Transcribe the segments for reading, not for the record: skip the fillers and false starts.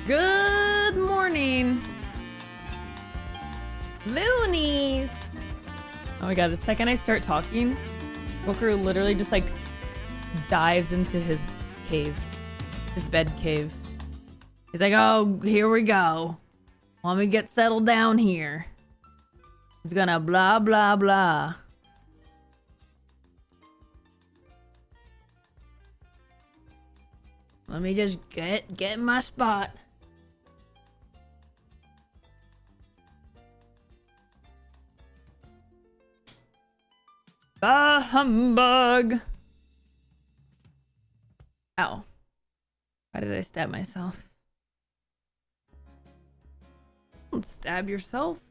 Good morning, loonies. Oh my god, the second I start talking, Booker literally just like dives into his cave, his bed cave. He's like, oh, here we go. Let me get settled down here. He's gonna blah, blah, blah. Let me just get in my spot. Bah humbug. Ow. Why did I stab myself? Don't stab yourself.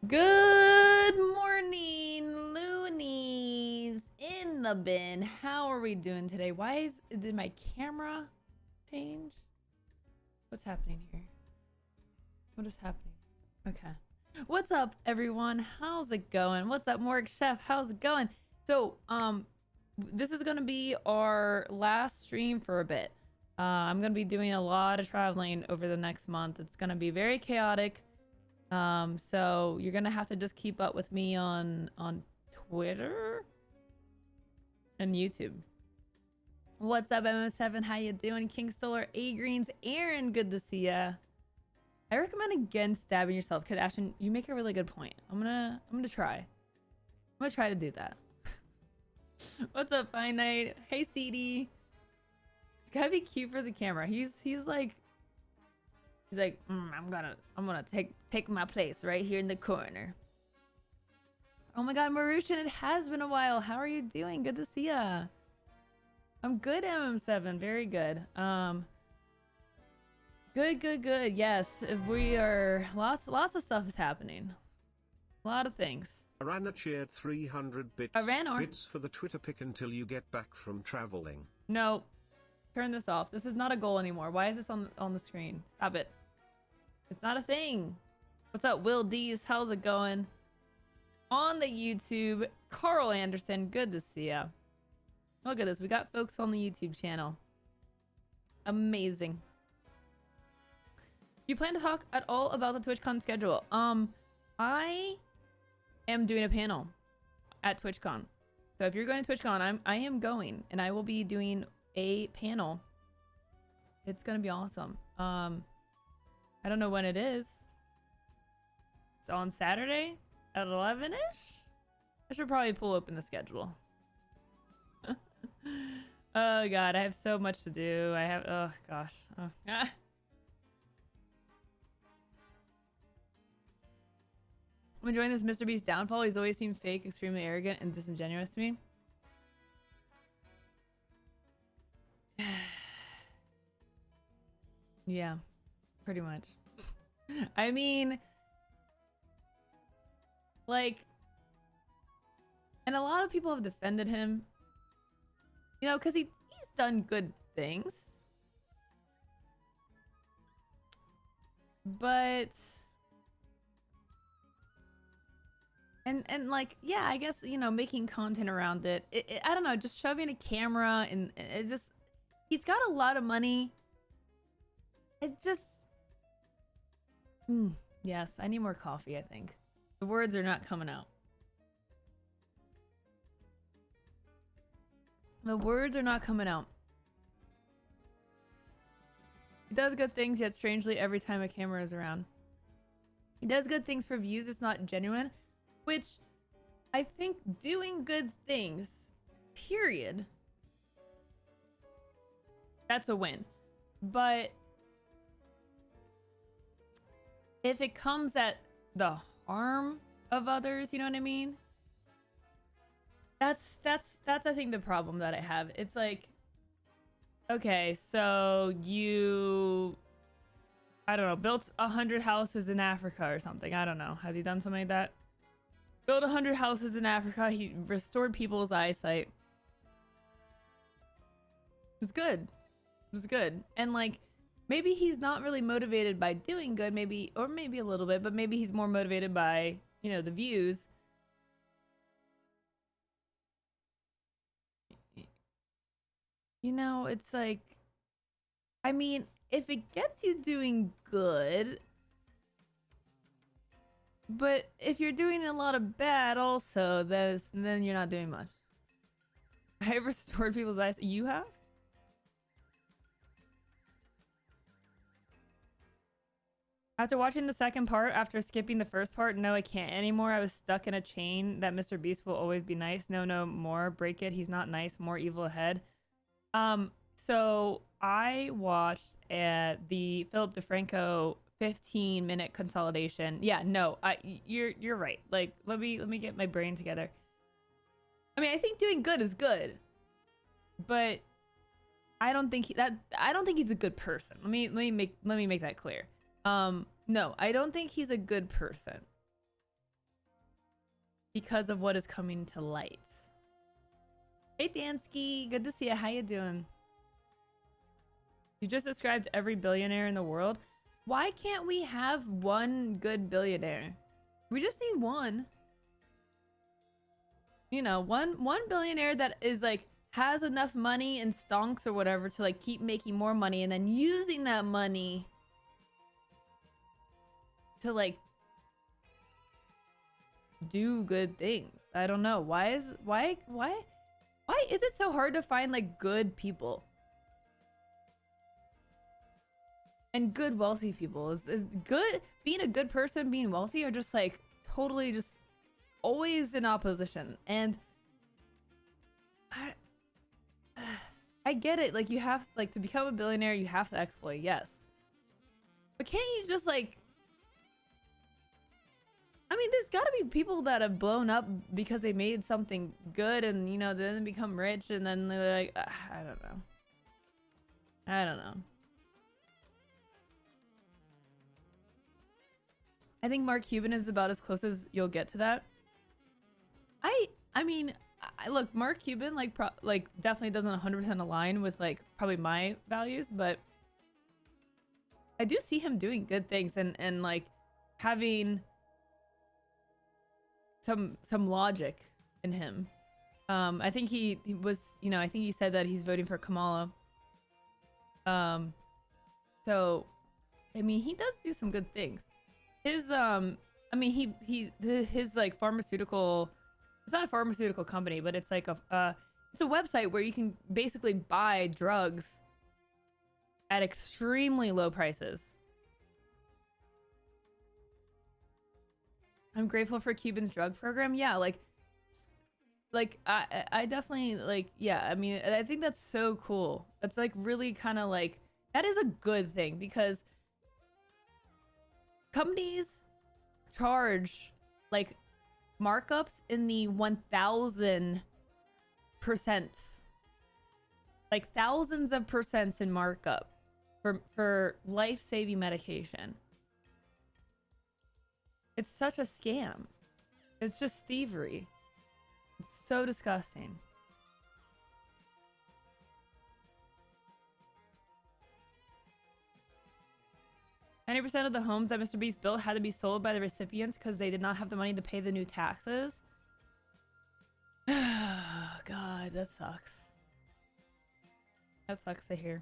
Good morning, loonies in the bin. How are we doing today? Did my camera change? What's happening here? What is happening? Okay. What's up, everyone? How's it going? What's up, Morg Chef? How's it going? So, this is gonna be our last stream for a bit. I'm gonna be doing a lot of traveling over the next month. It's gonna be very chaotic. So you're gonna have to just keep up with me on Twitter and YouTube. What's up, MS7? How you doing? King Stoller, A Greens, Aaron, good to see ya. I recommend against stabbing yourself, because Ashton, you make a really good point. I'm gonna try. I'm gonna try to do that. What's up, Fine Night? Hey, CD. It's gotta be cute for the camera. He's like, I'm gonna take my place right here in the corner. Oh my God, Marushan, it has been a while. How are you doing? Good to see ya. I'm good, MM7. Very good. Good. Yes, we are. Lots of stuff is happening. A lot of things. Arana shared 300 bits. Bits for the Twitter pic until you get back from traveling. No, turn this off. This is not a goal anymore. Why is this on the screen? Stop it. It's not a thing. What's up, Will D's? How's it going? On the YouTube, Carl Anderson. Good to see ya. Look at this. We got folks on the YouTube channel. Amazing. You plan to talk at all about the TwitchCon schedule? I am doing a panel at TwitchCon. So if you're going to TwitchCon, I am going, and I will be doing a panel. It's gonna be awesome. I don't know when it is. It's on Saturday at 11-ish. I should probably pull open the schedule. Oh God, I have so much to do. Oh gosh. Oh. I'm enjoying this MrBeast downfall. He's always seemed fake, extremely arrogant, and disingenuous to me. Yeah, pretty much. I mean, like, and a lot of people have defended him, you know, because he's done good things. But and like, yeah, I guess, you know, making content around it, I don't know, just shoving a camera and it just, he's got a lot of money. It just, yes, I need more coffee, I think. The words are not coming out. The words are not coming out. He does good things, yet strangely every time a camera is around. He does good things for views, it's not genuine. Which, I think doing good things, period, that's a win. But if it comes at the harm of others, you know what I mean? That's I think the problem that I have. It's like, okay, so you, I don't know, built 100 houses in Africa or something. I don't know. Has he done something like that? Built 100 houses in Africa. He restored people's eyesight. It was good. It was good. And like, maybe he's not really motivated by doing good, maybe, or maybe a little bit, but maybe he's more motivated by, you know, the views. You know, it's like, I mean, if it gets you doing good, but if you're doing a lot of bad also, then you're not doing much. I restored people's eyes. You have? After watching the second part, after skipping the first part, no, I can't anymore. I was stuck in a chain that MrBeast will always be nice. No, no more. Break it. He's not nice. More evil ahead. So I watched the Philip DeFranco 15-minute consolidation. Yeah, no, you're right. Like, let me get my brain together. I mean, I think doing good is good, but I don't think he's a good person. Let me make that clear. No, I don't think he's a good person because of what is coming to light. Hey Dansky, good to see you. How you doing? You just described every billionaire in the world. Why can't we have one good billionaire? We just need one. You know, one billionaire that is like has enough money in stonks or whatever to like keep making more money and then using that money to like do good things. I don't know. Why is it so hard to find like good people? And good wealthy people is good. Being a good person, being wealthy are just like totally just always in opposition. And I get it. Like you have like to become a billionaire, you have to exploit, yes. But can't you just like, I mean, there's got to be people that have blown up because they made something good and, you know, then become rich and then they're like, I don't know. I don't know. I think Mark Cuban is about as close as you'll get to that. I mean, look, Mark Cuban like definitely doesn't 100% align with like probably my values, but I do see him doing good things and like having some logic in him. I think he was, you know, I think he said that he's voting for Kamala. So I mean, he does do some good things. His I mean, his like pharmaceutical, it's not a pharmaceutical company, but it's like it's a website where you can basically buy drugs at extremely low prices. I'm grateful for Cuban's drug program. Yeah, like I definitely like, yeah, I mean, I think that's so cool. That's like really kind of like, that is a good thing because companies charge like markups in the 1000%, like thousands of percents in markup for life-saving medication. It's such a scam. It's just thievery. It's so disgusting. %90 of the homes that MrBeast built had to be sold by the recipients because they did not have the money to pay the new taxes. God, that sucks. That sucks to hear.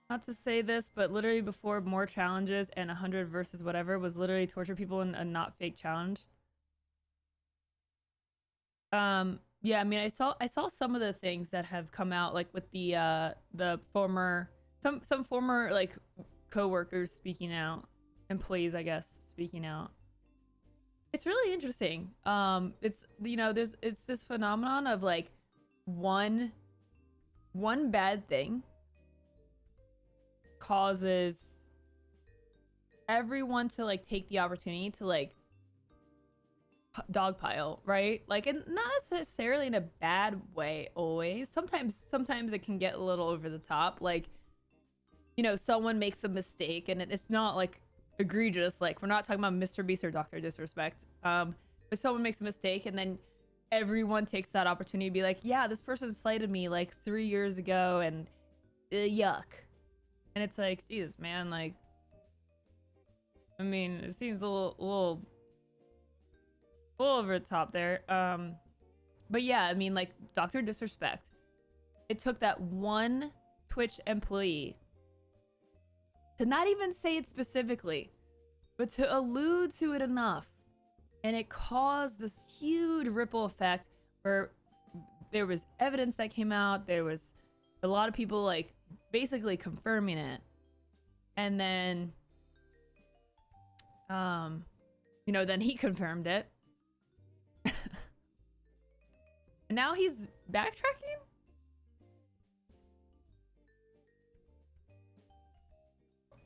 Not to say this, but literally before more challenges and 100 versus whatever was literally torture people in a not fake challenge. Yeah, I mean, I saw some of the things that have come out, like with the former some former like co-workers speaking out, employees, I guess, speaking out. It's really interesting. It's, you know, it's this phenomenon of like one bad thing causes everyone to like take the opportunity to like dogpile, right? Like, and not necessarily in a bad way always. Sometimes it can get a little over the top. Like, you know, someone makes a mistake and it's not like egregious. Like, we're not talking about MrBeast or Dr. Disrespect. But someone makes a mistake and then everyone takes that opportunity to be like, yeah, this person slighted me like 3 years ago and yuck. And it's like, Jesus, man, like, I mean, it seems a little over the top there. But yeah, I mean, like, Dr. Disrespect. It took that one Twitch employee to not even say it specifically, but to allude to it enough. And it caused this huge ripple effect where there was evidence that came out. There was a lot of people, like, basically confirming it. And then, you know, then he confirmed it. And now he's backtracking?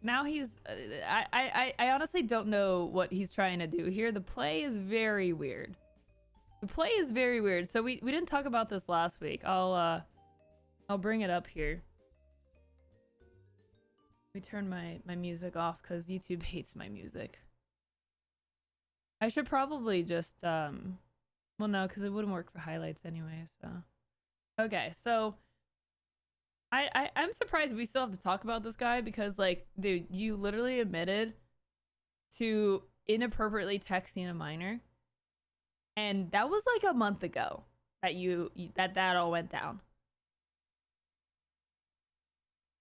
Now he's I honestly don't know what he's trying to do here. The play is very weird. The play is very weird. So we didn't talk about this last week. I'll bring it up here. Let me turn my music off because YouTube hates my music. I should probably just well, no, because it wouldn't work for highlights anyway. So okay, so I'm surprised we still have to talk about this guy because, like, dude, you literally admitted to inappropriately texting a minor, and that was like a month ago that that all went down.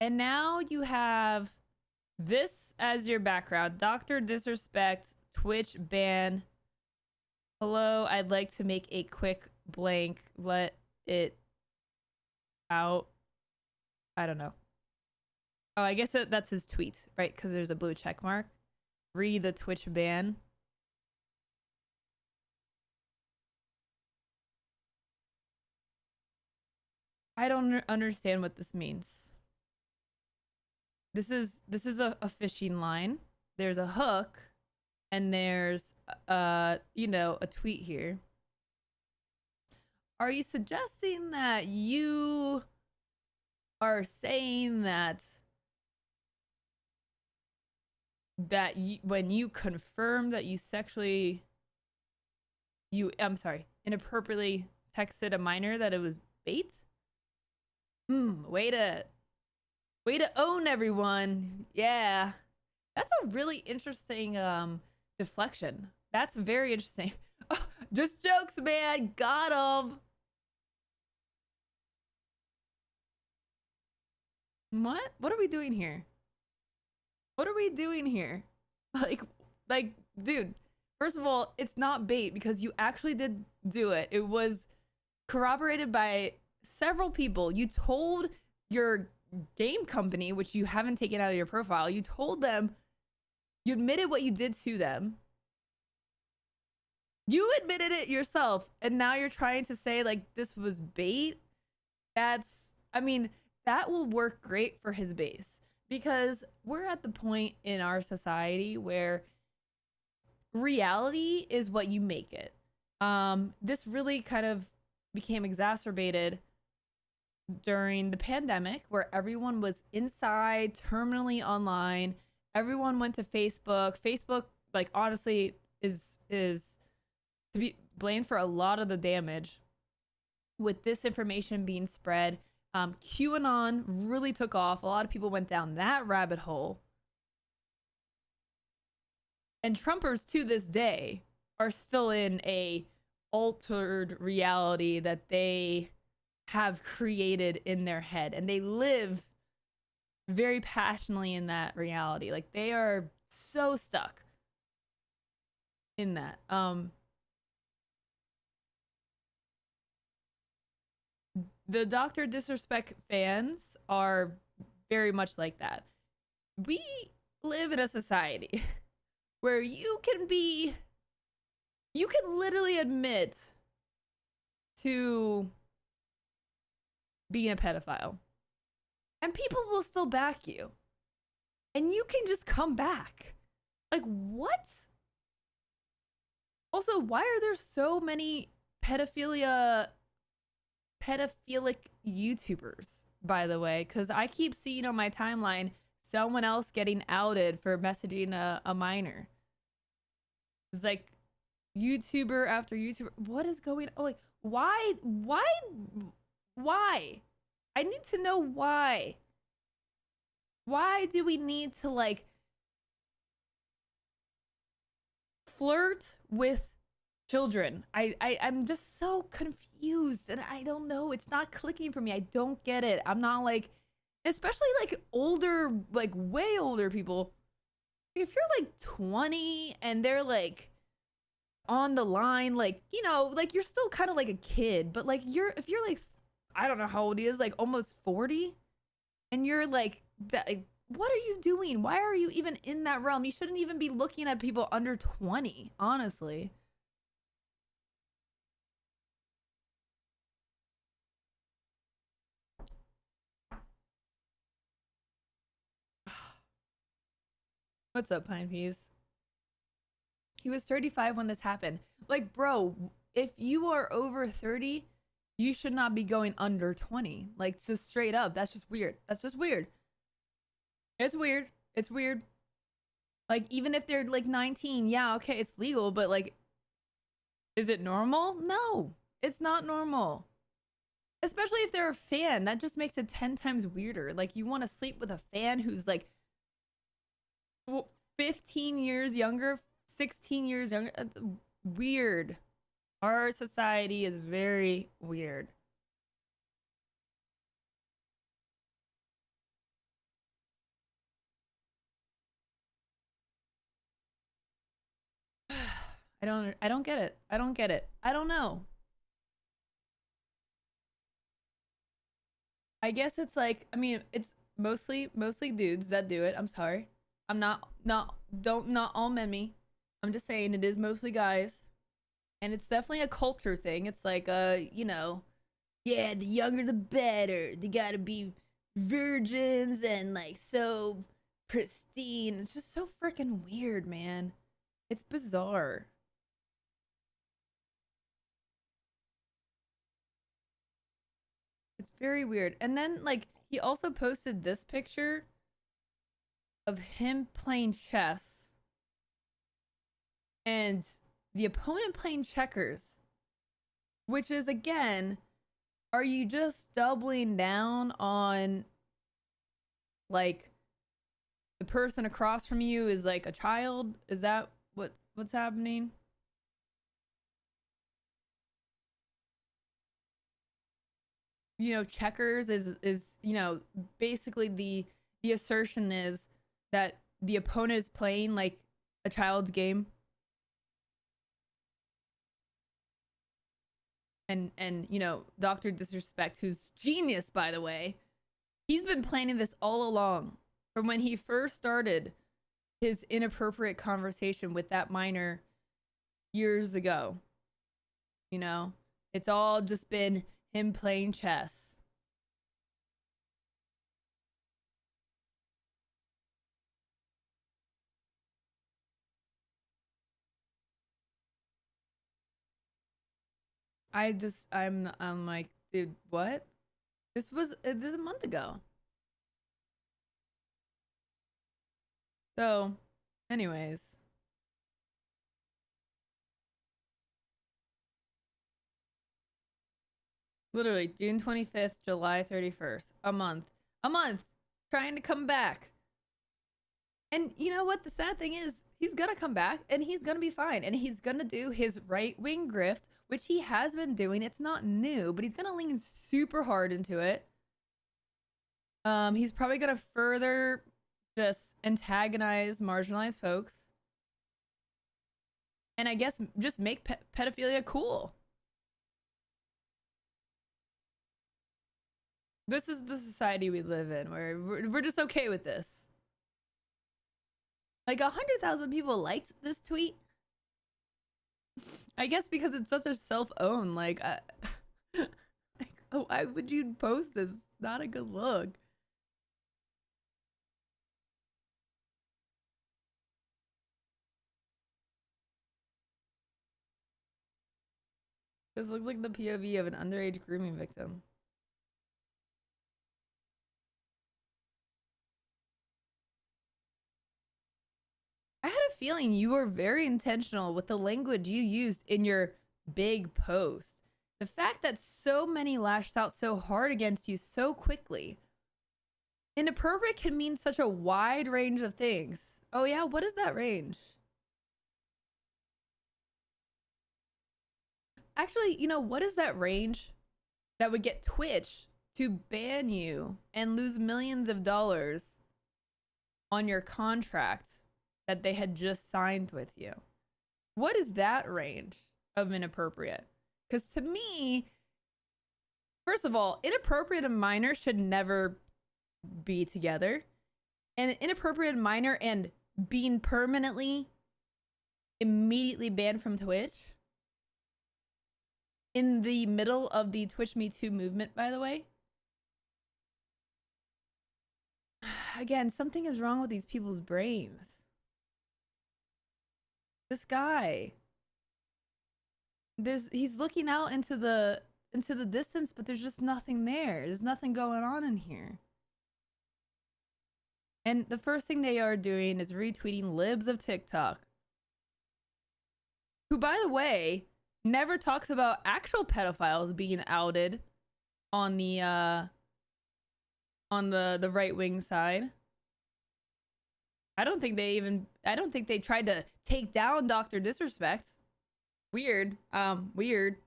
And now you have this as your background. Dr. Disrespect, Twitch ban. Hello, I'd like to make a quick blank. Let it out. I don't know. Oh, I guess that's his tweet, right? Because there's a blue check mark. Read the Twitch ban. I don't understand what this means. This is a fishing line. There's a hook, and there's you know, a tweet here. Are you suggesting that you are saying that when you confirm that you inappropriately texted a minor that it was bait? Way to own everyone. Yeah. That's a really interesting deflection. That's very interesting. Oh, just jokes, man. Got him. What? What are we doing here? What are we doing here? Like, dude, first of all, it's not bait because you actually did do it. It was corroborated by several people. You told your game company, which you haven't taken out of your profile, you told them, you admitted what you did to them. You admitted it yourself, and now you're trying to say, like, this was bait? That's, I mean, that will work great for his base because we're at the point in our society where reality is what you make it. This really kind of became exacerbated during the pandemic where everyone was inside, terminally online. Everyone went to Facebook. Facebook, like, honestly is to be blamed for a lot of the damage with disinformation being spread. QAnon really took off. A lot of people went down that rabbit hole. And Trumpers to this day are still in a altered reality that they have created in their head. And they live very passionately in that reality. Like, they are so stuck in that. The Dr. Disrespect fans are very much like that. We live in a society where you can literally admit to being a pedophile and people will still back you. And you can just come back. Like, what? Also, why are there so many pedophilic YouTubers, by the way? Because I keep seeing on my timeline someone else getting outed for messaging a minor. It's like YouTuber after YouTuber. What is going on? Like, why? I need to know why. Why do we need to, like, flirt with children. I'm just so confused and I don't know. It's not clicking for me. I don't get it. I'm not like, especially like older, like way older people. If you're like 20 and they're like on the line, like, you know, like you're still kind of like a kid, but like if you're like, I don't know how old he is, like almost 40, and you're like that, like, what are you doing? Why are you even in that realm? You shouldn't even be looking at people under 20, honestly. What's up, Pine Peas? He was 35 when this happened. Like, bro, if you are over 30, you should not be going under 20. Like, just straight up. That's just weird. That's just weird. It's weird. It's weird. Like, even if they're like 19, yeah, okay, it's legal, but like, is it normal? No, it's not normal. Especially if they're a fan. That just makes it 10 times weirder. Like, you want to sleep with a fan who's like 15 years younger, 16 years younger. That's weird. Our society is very weird. I don't get it. I don't get it. I don't know. I guess it's like, I mean, it's mostly dudes that do it. I'm sorry. I'm not all men me. I'm just saying it is mostly guys. And it's definitely a culture thing. It's like you know, yeah, the younger the better. They gotta be virgins and like so pristine. It's just so freaking weird, man. It's bizarre. It's very weird. And then like he also posted this picture of him playing chess and the opponent playing checkers, which is again, are you just doubling down on like the person across from you is like a child? Is that what's happening? You know, checkers is you know, basically the assertion is that the opponent is playing like a child's game. And you know, Dr. Disrespect, who's genius by the way, he's been planning this all along from when he first started his inappropriate conversation with that minor years ago. You know, it's all just been him playing chess. I'm like, dude, what? This was a month ago. So, anyways, literally June 25th, July 31st, a month, trying to come back. And you know what? The sad thing is, he's gonna come back and he's gonna be fine, and he's gonna do his right wing grift, which he has been doing. It's not new, but he's gonna lean super hard into it. He's probably gonna further just antagonize marginalized folks, and I guess just make pedophilia cool. This is the society we live in, where we're just okay with this. Like 100,000 people liked this tweet. I guess because it's such a self-own, like, like, oh, why would you post this? Not a good look. This looks like the POV of an underage grooming victim. I had a feeling you were very intentional with the language you used in your big post. The fact that so many lashed out so hard against you so quickly. Inappropriate can mean such a wide range of things. Oh yeah, what is that range? actually, you know, what is that range that would get Twitch to ban you and lose millions of dollars on your contract that they had just signed with you? What is that range of inappropriate? Because to me, first of all, inappropriate and minor should never be together. And inappropriate minor and being permanently, immediately banned from Twitch in the middle of the Twitch Me Too movement, by the way. Again, something is wrong with these people's brains. This guy, he's looking out into the distance, but there's just nothing there. There's nothing going on in here. And the first thing they are doing is retweeting libs of TikTok, who, by the way, never talks about actual pedophiles being outed on the right-wing side. I don't think they tried to take down Dr. Disrespect. Weird. Weird.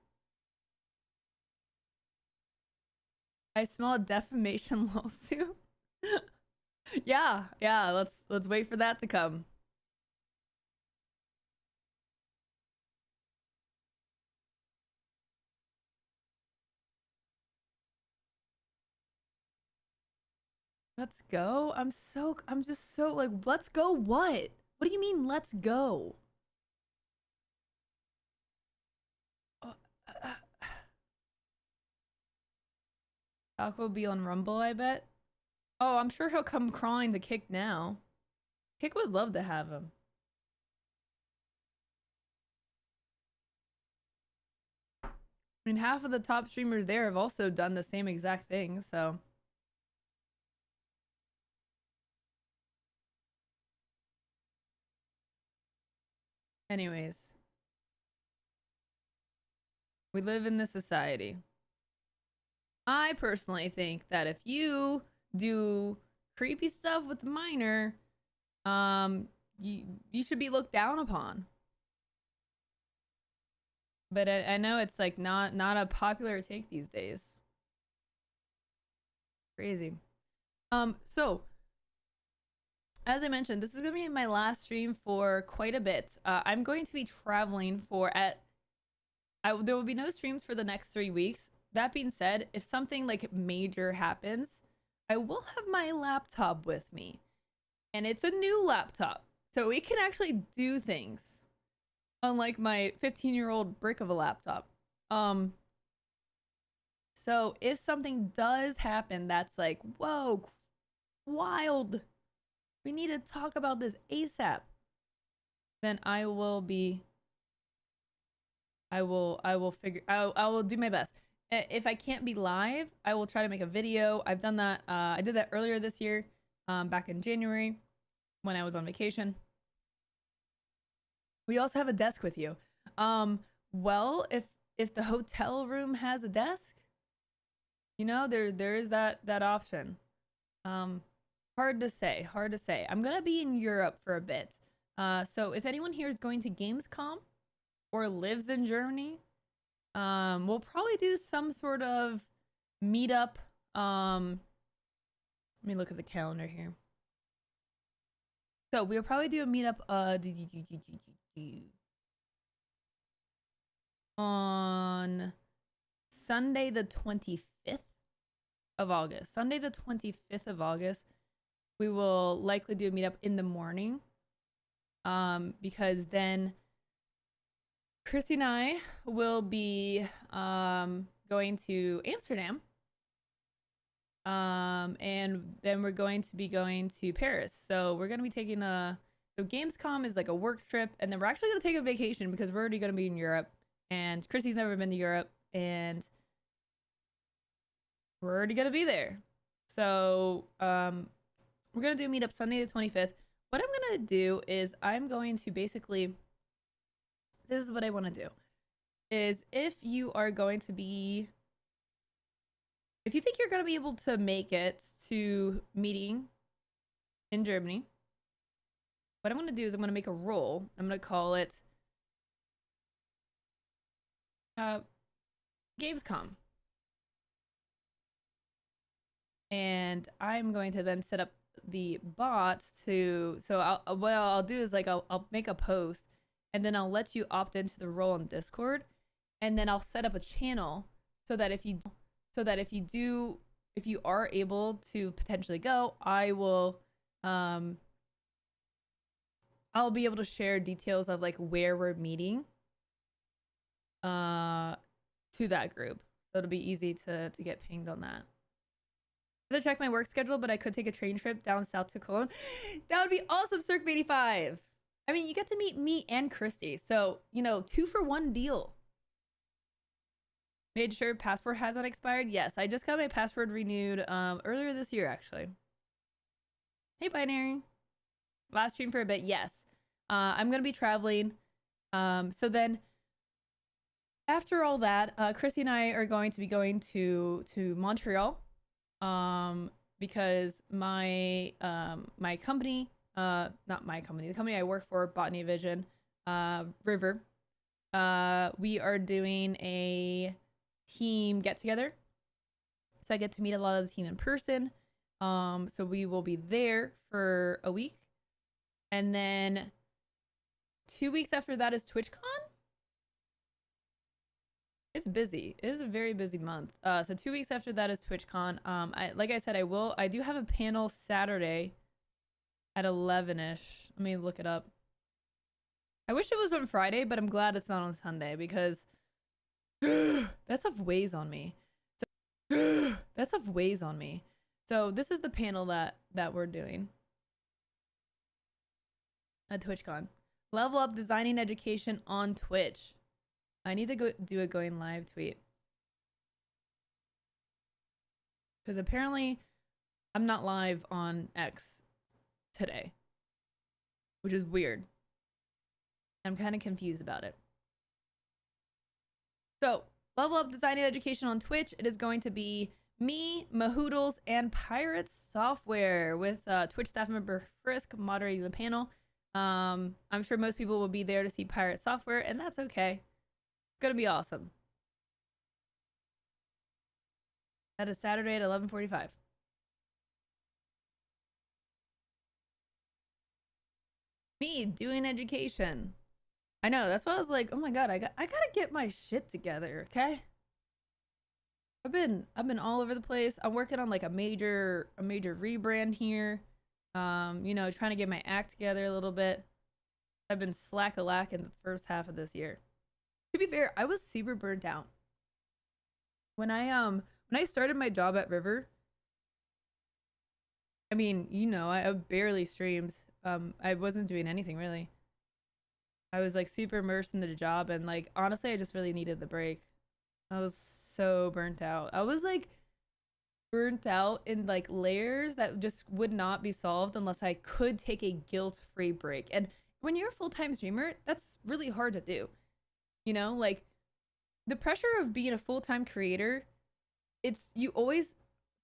I smell a defamation lawsuit. Yeah, let's wait for that to come. Let's go. I'm just so like, let's go what? What do you mean let's go? Doc will be on Rumble, I bet. Oh, I'm sure he'll come crawling to Kick now. Kick would love to have him. I mean, half of the top streamers there have also done the same exact thing, so. Anyways. We live in this society. I personally think that if you do creepy stuff with the minor, you should be looked down upon. But I know it's like not a popular take these days. Crazy. So as I mentioned, this is gonna be my last stream for quite a bit. I'm going to be traveling for there will be no streams for the next 3 weeks. That being said, if something like major happens, I will have my laptop with me. And it's a new laptop, so it can actually do things. Unlike my 15-year-old brick of a laptop. So if something does happen that's like, whoa, wild, we need to talk about this ASAP, then I will do my best. If I can't be live, I will try to make a video. I've done that. I did that earlier this year, back in January when I was on vacation. We also have a desk with you. Well, if the hotel room has a desk, you know, there is that option. Hard to say. I'm gonna be in Europe for a bit. So if anyone here is going to Gamescom or lives in Germany, we'll probably do some sort of meetup. Let me look at the calendar here. So we'll probably do a meetup on Sunday the 25th of August. Sunday the 25th of August, we will likely do a meetup in the morning. Because then Chrissy and I will be going to Amsterdam. And then we're going to be going to Paris. So we're going to be taking so Gamescom is like a work trip, and then we're actually going to take a vacation because we're already going to be in Europe, and Chrissy's never been to Europe, and we're already going to be there. So we're going to do a meetup Sunday the 25th. What I'm going to do is I'm going to basically, this is what I want to do, is if you think you're going to be able to make it to meeting in Germany, what I'm going to do is I'm going to make a role. I'm going to call it Gamescom. And I'm going to then set up the bots to, so what I'll do is like I'll make a post and then I'll let you opt into the role on Discord, and then I'll set up a channel so that if you are able to potentially go, I'll be able to share details of like where we're meeting to that group. So it'll be easy to get pinged on that. I have to check my work schedule, but I could take a train trip down south to Cologne. That would be awesome, Cirque85. I mean, you get to meet me and Christy. So, you know, 2-for-1 deal. Made sure passport hasn't expired. Yes, I just got my passport renewed earlier this year, actually. Hey, Binary. Last stream for a bit. Yes. I'm going to be traveling. So then after all that, Christy and I are going to be going to Montreal. Because my company, not my company, the company I work for, Botany Vision, River, we are doing a team get together. So I get to meet a lot of the team in person. So we will be there for a week. And then 2 weeks after that is TwitchCon. It's busy. It is a very busy month. So 2 weeks after that is TwitchCon. Like I said, I do have a panel Saturday at 11ish. Let me look it up. I wish it was on Friday, but I'm glad it's not on Sunday because that stuff weighs on me. So this is the panel that we're doing at TwitchCon. Level up designing education on Twitch. I need to go do a going live tweet. Because apparently I'm not live on X today. Which is weird. I'm kind of confused about it. So, level up design and education on Twitch. It is going to be me, Mahoodles, and Pirates Software with Twitch staff member Frisk moderating the panel. I'm sure most people will be there to see Pirate Software, and that's okay. It's gonna be awesome. That is Saturday at 11:45. Me doing education. I know, that's why I was like, oh my god, I gotta get my shit together, okay? I've been all over the place. I'm working on like a major rebrand here. You know, trying to get my act together a little bit. I've been slack-a-lack in the first half of this year. To be fair, I was super burnt out. When I started my job at River, I mean, you know, I barely streamed. I wasn't doing anything really. I was like super immersed in the job, and like honestly, I just really needed the break. I was so burnt out. I was like burnt out in like layers that just would not be solved unless I could take a guilt-free break. And when you're a full-time streamer, that's really hard to do. You know, like the pressure of being a full-time creator, you always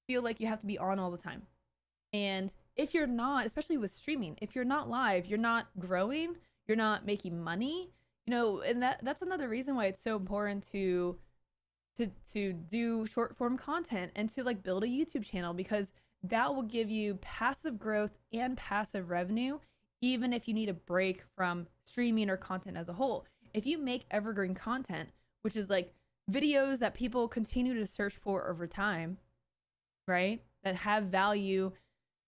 feel like you have to be on all the time. And if you're not, especially with streaming, if you're not live, you're not growing, you're not making money, you know, and that's another reason why it's so important to do short form content and to like build a YouTube channel, because that will give you passive growth and passive revenue, even if you need a break from streaming or content as a whole. If you make evergreen content, which is like videos that people continue to search for over time, right? That have value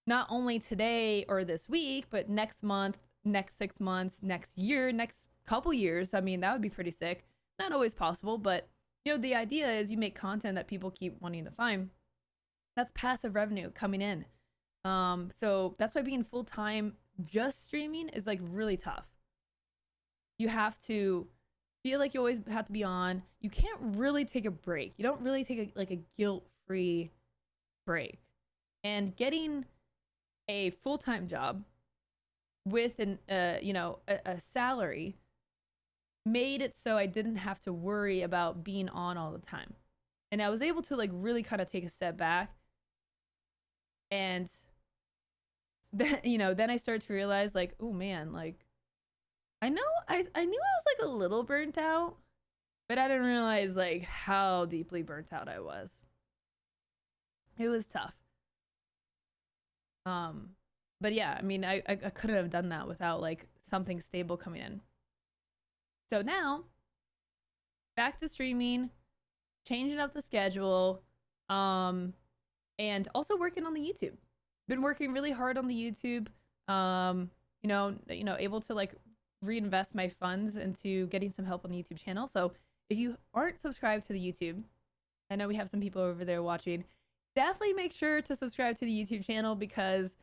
not only today or this week, but next month, next 6 months, next year, next couple years. I mean, that would be pretty sick. Not always possible, but you know, the idea is you make content that people keep wanting to find. That's passive revenue coming in. So that's why being full-time just streaming is like really tough. You have to feel like you always have to be on. You can't really take a break. You don't really take a guilt-free break. And getting a full-time job with a salary made it so I didn't have to worry about being on all the time. And I was able to like really kind of take a step back. And then, you know, then I started to realize like, oh man, like I knew I was like a little burnt out, But I didn't realize like how deeply burnt out I was. It was tough. But yeah, I mean, I couldn't have done that without like something stable coming in. So now, back to streaming, changing up the schedule, and also working on the YouTube. Been working really hard on the YouTube. Able to like reinvest my funds into getting some help on the YouTube channel. So if you aren't subscribed to the YouTube, I know we have some people over there watching, definitely make sure to subscribe to the YouTube channel because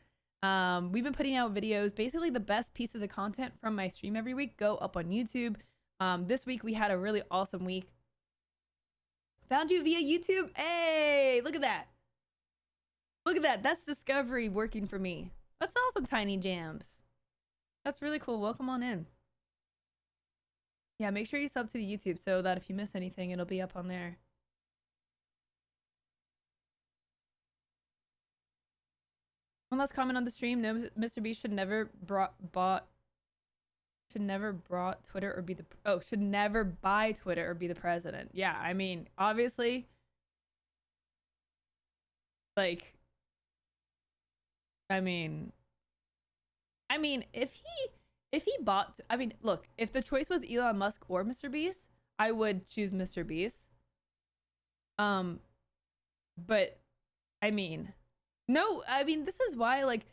we've been putting out videos. Basically, the best pieces of content from my stream every week go up on YouTube. This week, we had a really awesome week. Found you via YouTube. Hey, look at that. Look at that. That's discovery working for me. That's awesome, Tiny Jams. That's really cool. Welcome on in. Yeah, make sure you sub to the YouTube so that if you miss anything, it'll be up on there. One last comment on the stream. No, MrBeast should never brought Twitter or be the should never buy Twitter or be the president. Yeah, I mean, obviously, like, I mean, if he bought, I mean, look, if the choice was Elon Musk or MrBeast, I would choose MrBeast. But I mean, no, I mean, this is why, like,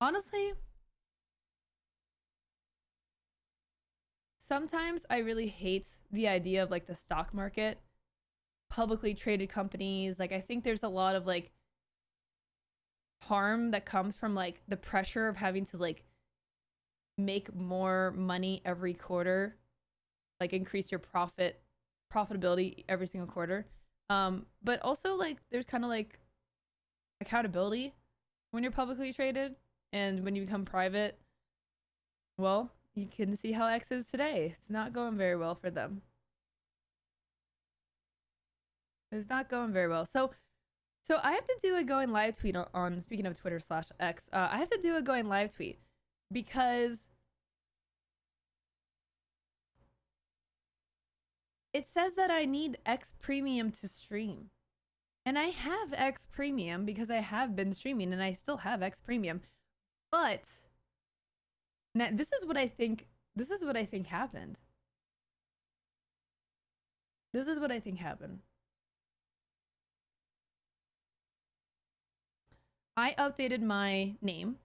honestly, sometimes I really hate the idea of like the stock market, publicly traded companies. Like, I think there's a lot of like harm that comes from like the pressure of having to like make more money every quarter, like increase your profitability every single quarter. But also like there's kind of like accountability when you're publicly traded, and when you become private, well, you can see how X is today. It's not going very well for them. It's not going very well. So I have to do a going live tweet on speaking of Twitter/X. I have to do a going live tweet because it says that I need X Premium to stream. And I have X Premium because I have been streaming and I still have X Premium. But now this is what I think happened. This is what I think happened. I updated my name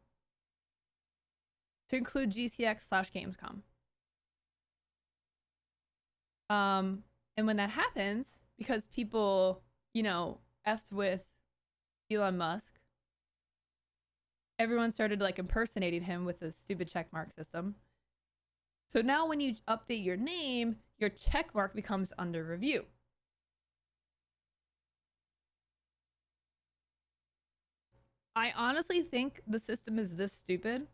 to include GCX/Gamescom. And when that happens, because people, effed with Elon Musk, everyone started like impersonating him with the stupid checkmark system. So now when you update your name, your checkmark becomes under review. I honestly think the system is this stupid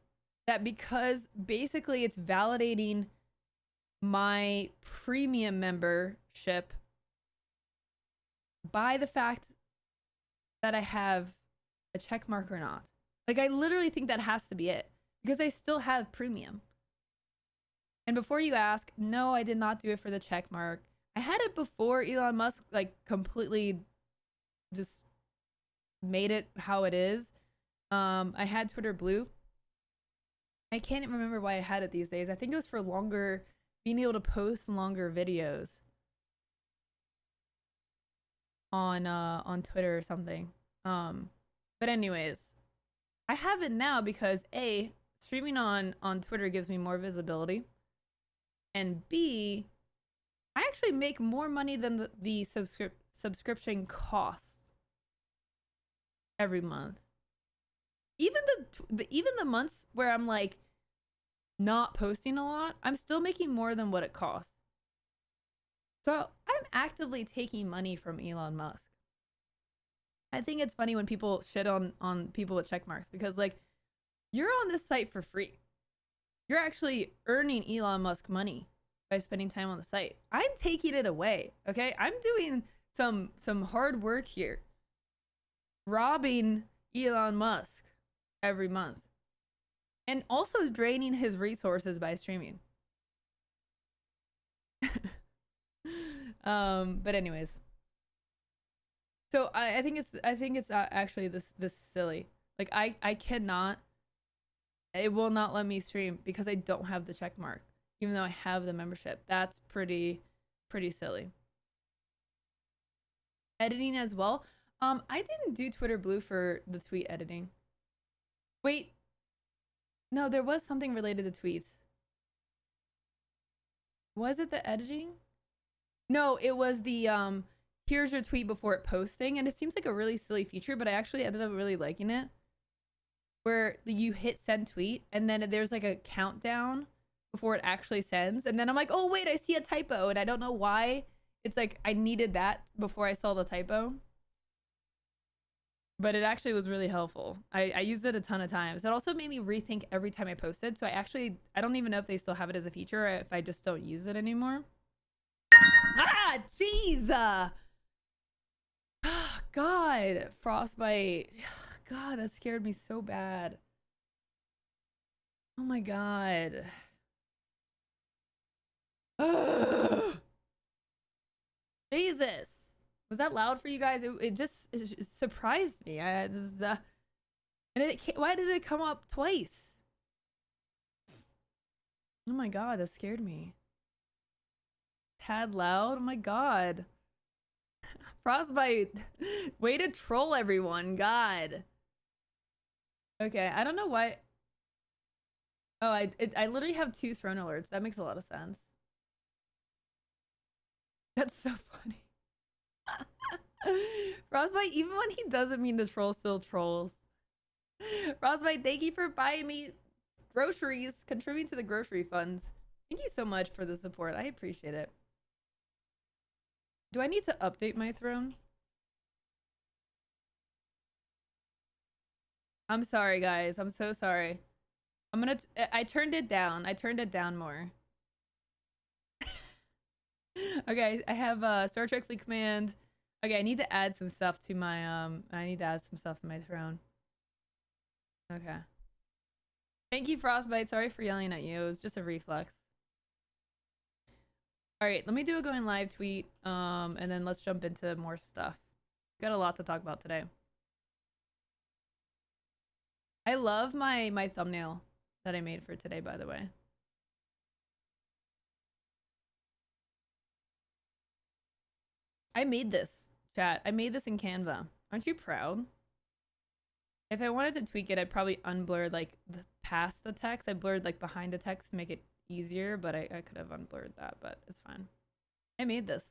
that because basically it's validating my premium membership by the fact that I have a check mark or not. Like, I literally think that has to be it because I still have premium. And before you ask, no, I did not do it for the check mark. I had it before Elon Musk like completely just made it how it is. I had Twitter Blue. I can't even remember why I had it these days. I think it was for longer, being able to post longer videos on Twitter or something. But anyways, I have it now because A, streaming on Twitter gives me more visibility, and B, I actually make more money than the subscription costs every month. Even the months where I'm like not posting a lot, I'm still making more than what it costs. So I'm actively taking money from Elon Musk. I think it's funny when people shit on people with check marks because, like, you're on this site for free. You're actually earning Elon Musk money by spending time on the site. I'm taking it away, okay? I'm doing some hard work here. Robbing Elon Musk every month. And also draining his resources by streaming. But anyways, so I think it's actually this silly. Like I cannot. It will not let me stream because I don't have the check mark, even though I have the membership. That's pretty silly. Editing as well. I didn't do Twitter Blue for the tweet editing. Wait. No, there was something related to tweets. Was it the editing? No, it was the here's your tweet before it posting, and it seems like a really silly feature, but I actually ended up really liking it. Where you hit send tweet and then there's like a countdown before it actually sends, and then I'm like, oh wait, I see a typo, and I don't know why. It's like I needed that before I saw the typo. But it actually was really helpful. I used it a ton of times. It also made me rethink every time I posted. So I don't even know if they still have it as a feature or if I just don't use it anymore. Ah, jeez. God, frostbite. God, that scared me so bad. Oh my God. Jesus. Was that loud for you guys? It just surprised me. And why did it come up twice? Oh my God, that scared me. Tad loud? Oh my God. Frostbite. Way to troll everyone. God. Okay, I don't know why. Oh, I literally have 2 throne alerts. That makes a lot of sense. That's so funny. Frostbite, even when he doesn't mean to troll, still trolls. Frostbite, thank you for buying me groceries, contributing to the grocery funds. Thank you so much for the support. I appreciate it. Do I need to update my throne? I'm sorry, guys. I'm so sorry. I turned it down. I turned it down more. Okay, I have Star Trek Fleet Command. Okay, I need to add some stuff to my throne. Okay. Thank you, Frostbite. Sorry for yelling at you. It was just a reflex. Alright, let me do a going live tweet. And then let's jump into more stuff. Got a lot to talk about today. I love my thumbnail that I made for today, by the way. I made this, chat. I made this in Canva. Aren't you proud? If I wanted to tweak it, I'd probably unblur like past the text. I blurred like behind the text to make it easier, but I could have unblurred that, but it's fine. I made this.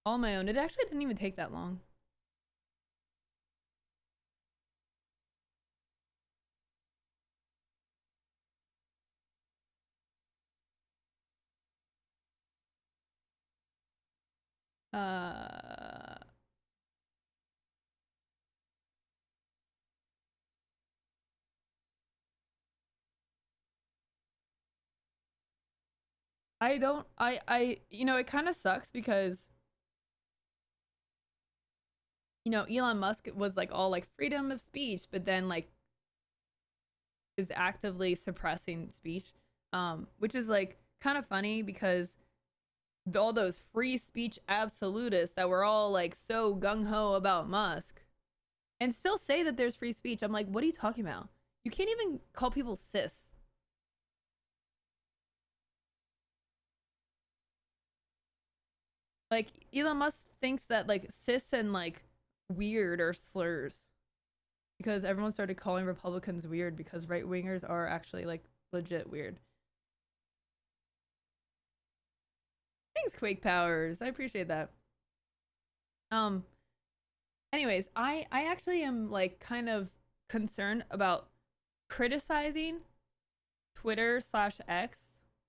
All my own. It actually didn't even take that long. You know, it kind of sucks because, you know, Elon Musk was like all like freedom of speech, but then like is actively suppressing speech, which is like kind of funny because all those free speech absolutists that were all like so gung-ho about Musk and still say that there's free speech. I'm like, what are you talking about? You can't even call people cis. Like, Elon Musk thinks that like cis and like weird are slurs because everyone started calling Republicans weird because right-wingers are actually like legit weird. Thanks, Quake Powers. I appreciate that. Anyways, I actually am like kind of concerned about criticizing Twitter/X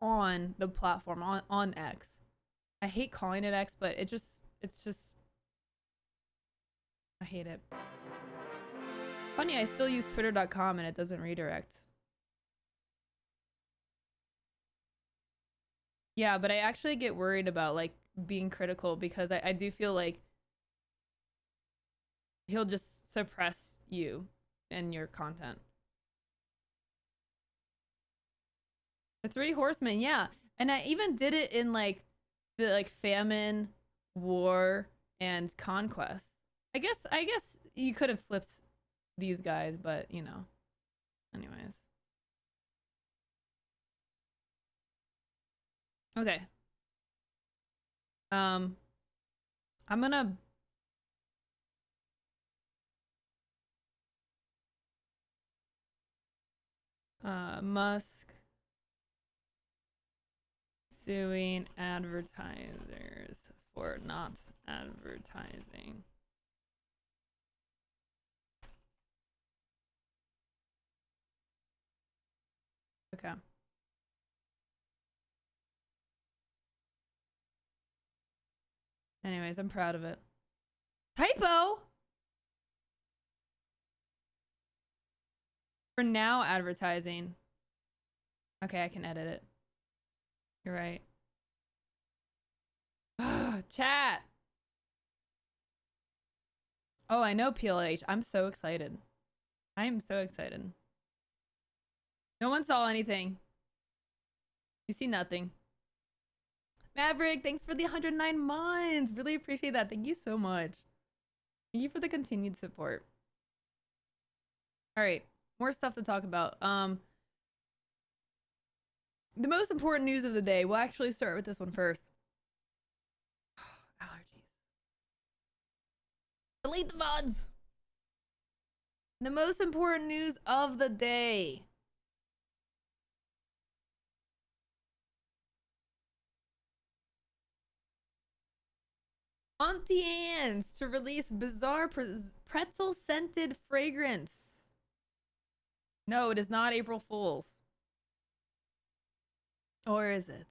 on the platform on X. I hate calling it X, but it's just I hate it. Funny, I still use twitter.com and it doesn't redirect. Yeah, but I actually get worried about like being critical because I do feel like he'll just suppress you and your content. The 3 Horsemen, yeah. And I even did it in like the like famine, war, and conquest. I guess you could have flipped these guys, but you know. Anyways. Okay. I'm gonna Musk suing advertisers for not advertising. Okay. Anyways, I'm proud of it. Typo! For now advertising. Okay, I can edit it. You're right. Chat! Oh, I know PLH. I'm so excited. I am so excited. No one saw anything. You see nothing. Maverick, thanks for the 109 months. Really appreciate that. Thank you so much. Thank you for the continued support. All right, more stuff to talk about. The most important news of the day. We'll actually start with this one first. Allergies. Delete the mods. The most important news of the day. Auntie Anne's to release bizarre pretzel scented fragrance. No, it is not April Fool's. Or is it?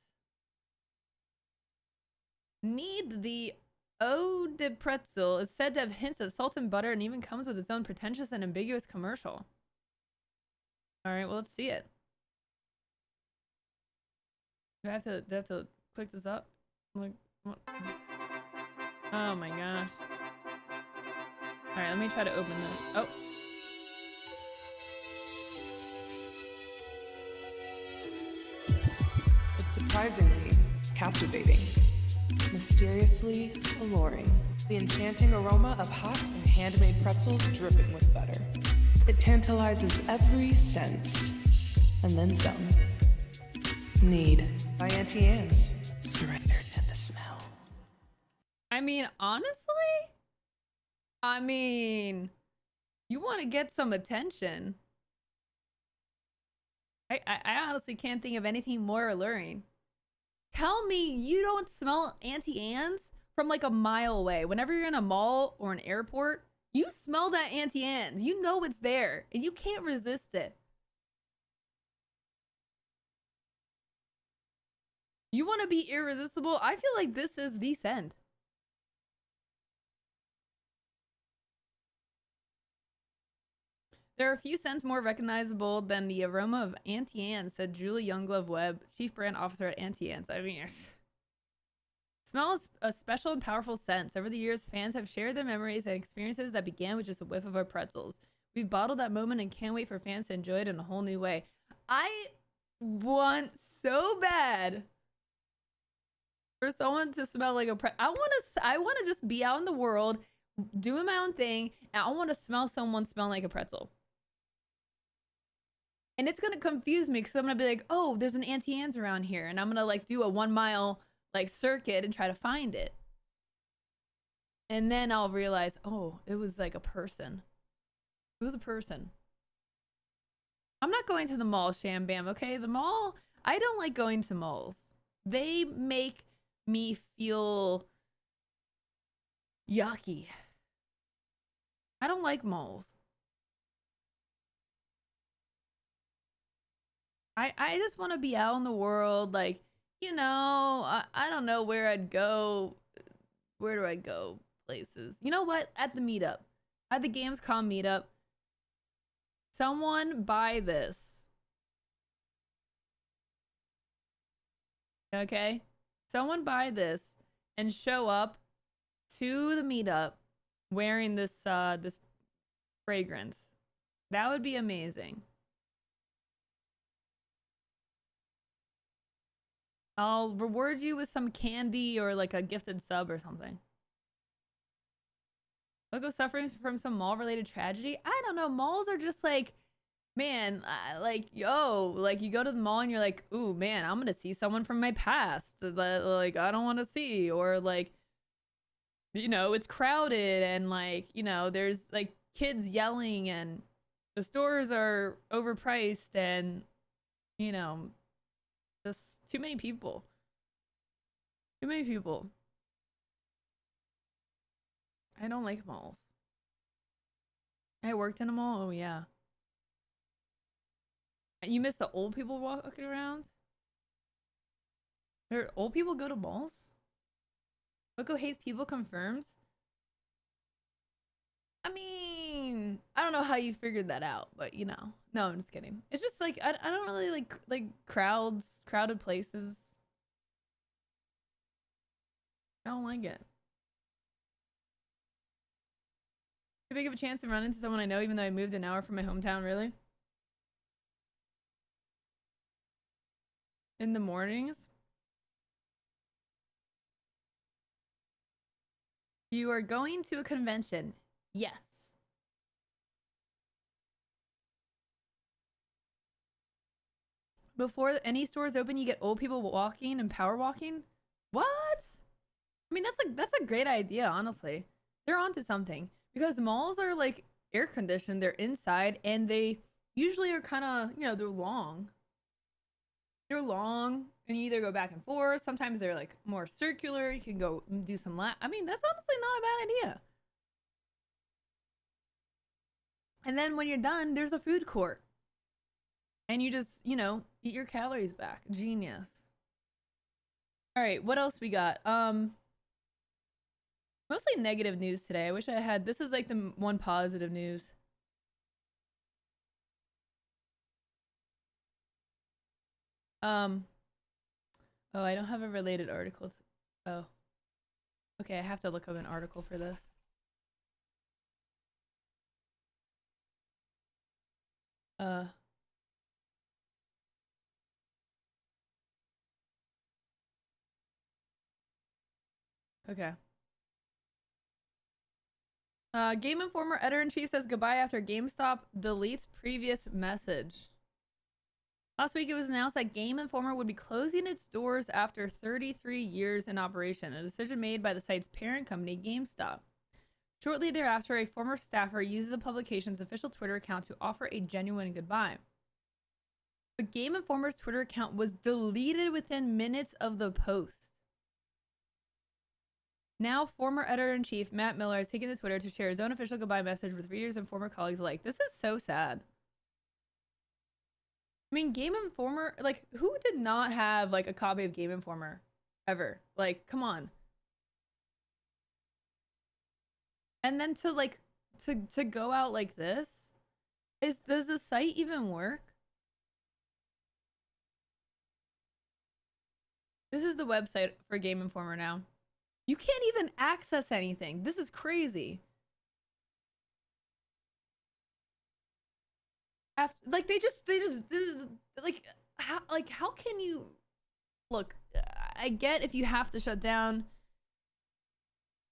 Need the eau de pretzel is said to have hints of salt and butter and even comes with its own pretentious and ambiguous commercial. All right, well, let's see it. Do I have to click this up? Like, what? Oh my gosh. All right, let me try to open this. Oh. It's surprisingly captivating, mysteriously alluring. The enchanting aroma of hot and handmade pretzels dripping with butter. It tantalizes every sense, and then some. Need by Auntie Anne's. Surrender to the smell. I mean, honestly, you want to get some attention. I honestly can't think of anything more alluring. Tell me you don't smell Auntie Anne's from like a mile away. Whenever you're in a mall or an airport, you smell that Auntie Anne's. You know it's there, and you can't resist it. You want to be irresistible? I feel like this is the scent. There are a few scents more recognizable than the aroma of Auntie Anne's, said Julie Younglove Webb, Chief Brand Officer at Auntie Anne's. I mean, smell is a special and powerful scent. Over the years, fans have shared their memories and experiences that began with just a whiff of our pretzels. We've bottled that moment and can't wait for fans to enjoy it in a whole new way. I want so bad for someone to smell like a I want to just be out in the world doing my own thing, and I want to smell someone smell like a pretzel. And it's gonna confuse me because I'm gonna be like, oh, there's an Auntie Anne's around here, and I'm gonna like do a 1 mile like circuit and try to find it. And then I'll realize, oh, it was like a person. It was a person. I'm not going to the mall, Sham Bam, okay? The mall, I don't like going to malls. They make me feel yucky. I don't like malls. I just want to be out in the world, like, you know, I don't know where I'd go. Where do I go? Places. You know what? At the meetup. At the Gamescom meetup. Someone buy this. Okay? Someone buy this and show up to the meetup wearing this this fragrance. That would be amazing. I'll reward you with some candy or like a gifted sub or something. Logo suffering from some mall-related tragedy? I don't know. Malls are just like, man, like, yo, like you go to the mall and you're like, ooh, man, I'm gonna see someone from my past that like I don't want to see, or like, you know, it's crowded and like, you know, there's like kids yelling and the stores are overpriced and, you know, just too many people. Too many people. I don't like malls. I worked in a mall. Oh yeah. And you miss the old people walking around? There old people go to malls? Loco hates people confirms? I mean, I don't know how you figured that out, but you know. No, I'm just kidding. It's just like I don't really like crowds, crowded places. I don't like it. Too big of a chance to run into someone I know even though I moved an hour from my hometown, really? In the mornings? You are going to a convention. Yes. Before any stores open, you get old people walking and power walking? What? I mean, that's a great idea, honestly. They're onto something. Because malls are like air conditioned, they're inside, and they usually are kind of, you know, they're long. They're long, and you either go back and forth. Sometimes they're like more circular. You can go do some I mean, that's honestly not a bad idea. And then when you're done, there's a food court. And you just, you know, eat your calories back. Genius. All right, what else we got? Mostly negative news today. I wish I had, this is like the one positive news. Oh, I don't have a related article. Oh. Okay, I have to look up an article for this. Okay. Game Informer editor-in-chief says goodbye after GameStop deletes previous message. Last week, it was announced that Game Informer would be closing its doors after 33 years in operation, a decision made by the site's parent company, GameStop. Shortly thereafter, a former staffer used the publication's official Twitter account to offer a genuine goodbye. But Game Informer's Twitter account was deleted within minutes of the post. Now, former editor-in-chief Matt Miller has taken to Twitter to share his own official goodbye message with readers and former colleagues alike. This is so sad. I mean, Game Informer, like, who did not have, like, a copy of Game Informer ever? Like, come on. And then to, like, to go out like this? Does the site even work? This is the website for Game Informer now. You can't even access anything. This is crazy. After, like they just like how can you look? I get if you have to shut down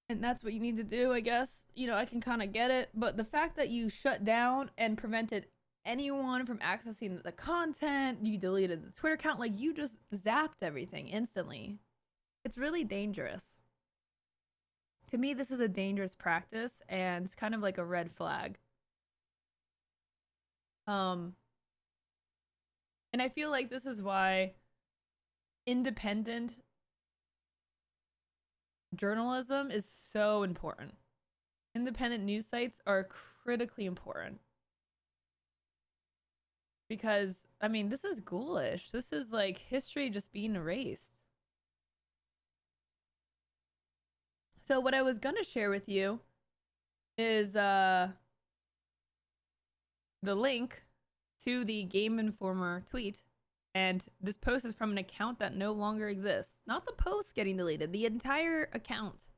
and that's what you need to do, I guess. You know, I can kind of get it, but the fact that you shut down and prevented anyone from accessing the content, you deleted the Twitter account, like you just zapped everything instantly. It's really dangerous. To me, this is a dangerous practice and it's kind of like a red flag. And I feel like this is why independent journalism is so important. Independent news sites are critically important. Because, I mean, this is ghoulish. This is like history just being erased. So what I was gonna share with you is the link to the Game Informer tweet, and this post is from an account that no longer exists. Not the post getting deleted, the entire account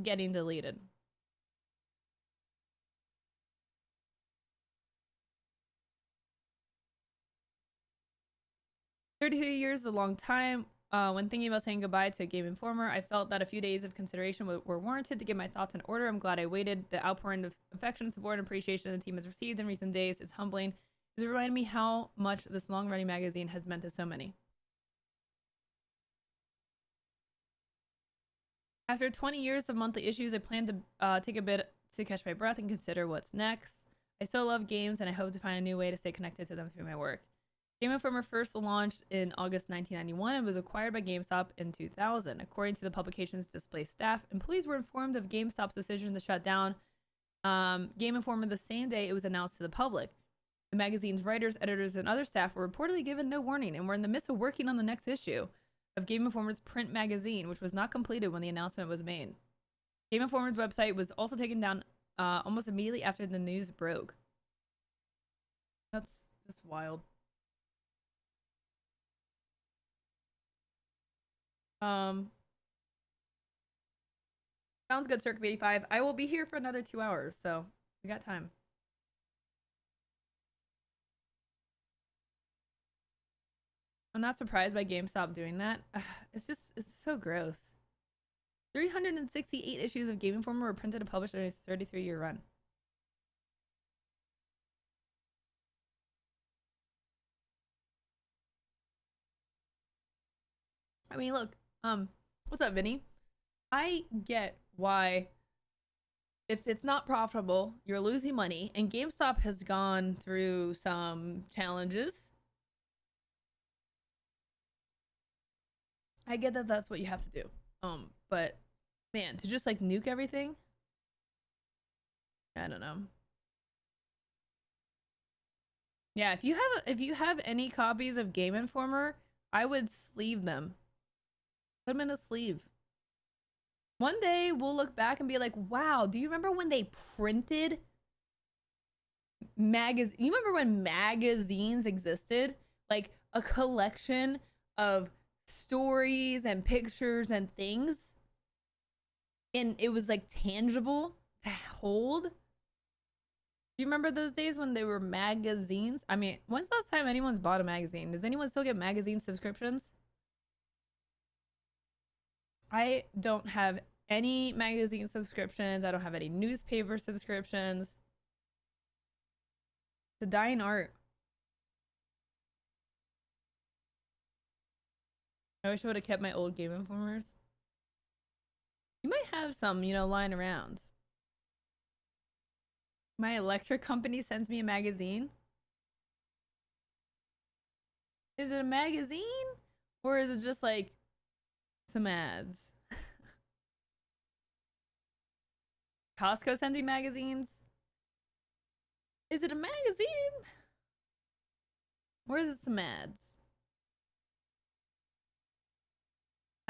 getting deleted. 33 years is a long time. When thinking about saying goodbye to Game Informer, I felt that a few days of consideration were warranted to get my thoughts in order. I'm glad I waited. The outpouring of affection, support, and appreciation the team has received in recent days is humbling. It's reminded me how much this long-running magazine has meant to so many. After 20 years of monthly issues, I plan to take a bit to catch my breath and consider what's next. I still love games, and I hope to find a new way to stay connected to them through my work. Game Informer first launched in August 1991 and was acquired by GameStop in 2000. According to the publication's displaced staff, employees were informed of GameStop's decision to shut down Game Informer the same day it was announced to the public. The magazine's writers, editors, and other staff were reportedly given no warning and were in the midst of working on the next issue of Game Informer's print magazine, which was not completed when the announcement was made. Game Informer's website was also taken down almost immediately after the news broke. That's just wild. Sounds good, Circuit 85. I will be here for another 2 hours, so we got time. I'm not surprised by GameStop doing that. It's so gross. 368 issues of Game Informer were printed and published in its 33-year run. I mean, look, what's up, Vinny? I get why, if it's not profitable, you're losing money, and GameStop has gone through some challenges. I get that that's what you have to do. But man, to just like nuke everything, I don't know. Yeah, if you have any copies of Game Informer, I would sleeve them. Put them in a sleeve. One day we'll look back and be like, wow, do you remember when they printed magazines? You remember when magazines existed? Like a collection of stories and pictures and things, and it was like tangible to hold. Do you remember those days when they were magazines? I mean, when's the last time anyone's bought a magazine? Does anyone still get magazine subscriptions? I don't have any magazine subscriptions. I don't have any newspaper subscriptions. It's a dying art. I wish I would have kept my old Game Informers. You might have some, you know, lying around. My electric company sends me a magazine. Is it a magazine? Or is it just like some ads? Costco sends me magazines. Is it a magazine? Or is it some ads?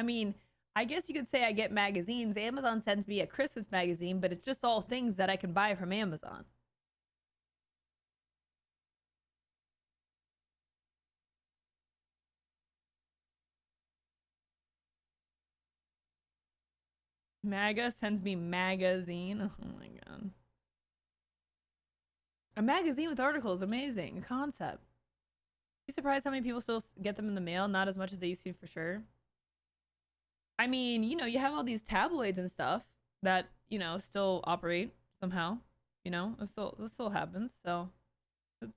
I mean, I guess you could say I get magazines. Amazon sends me a Christmas magazine, but it's just all things that I can buy from Amazon. MAGA sends me magazine. Oh my god. A magazine with articles, amazing. Concept. Be surprised how many people still get them in the mail? Not as much as they used to, for sure. I mean, you know, you have all these tabloids and stuff that, you know, still operate somehow. You know, this still happens, so it's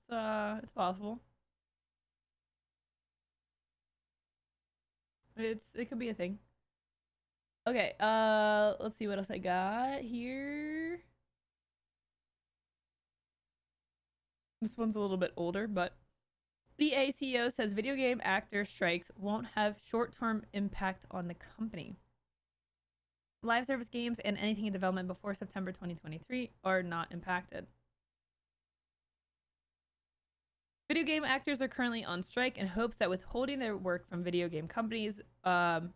possible. It could be a thing. Okay, let's see what else I got here. This one's a little bit older, but the CEO says video game actor strikes won't have short-term impact on the company. Live service games and anything in development before September 2023 are not impacted. Video game actors are currently on strike in hopes that withholding their work from video game companies will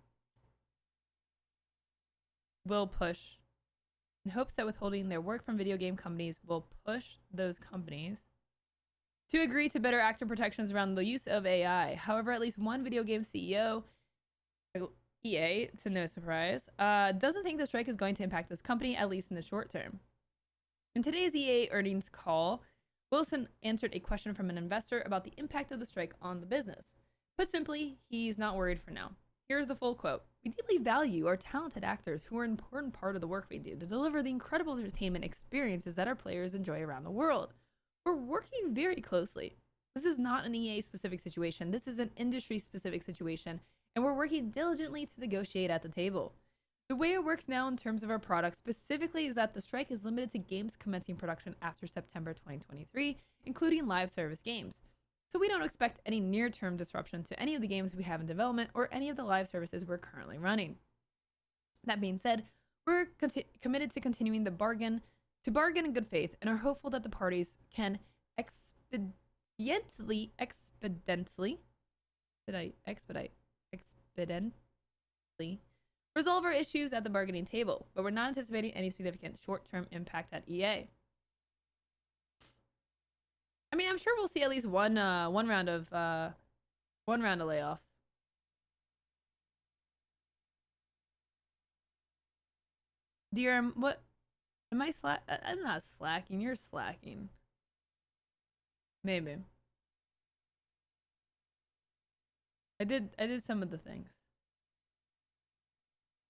push those companies to agree to better actor protections around the use of AI. However, at least one video game CEO, EA, to no surprise, doesn't think the strike is going to impact this company, at least in the short term. In today's EA earnings call, Wilson answered a question from an investor about the impact of the strike on the business. Put simply, he's not worried for now. Here's the full quote. We deeply value our talented actors who are an important part of the work we do to deliver the incredible entertainment experiences that our players enjoy around the world. We're working very closely. This is not an EA specific situation. This is an industry specific situation, and we're working diligently to negotiate at the table. The way it works now in terms of our product specifically is that the strike is limited to games commencing production after September 2023, including live service games. So we don't expect any near-term disruption to any of the games we have in development or any of the live services we're currently running. That being said, we're committed to continuing to bargain in good faith and are hopeful that the parties can expeditiously resolve our issues at the bargaining table, but we're not anticipating any significant short-term impact at EA. I mean, I'm sure we'll see at least one round of layoffs. Dear, what am I I'm not slacking. You're slacking. Maybe. I did some of the things.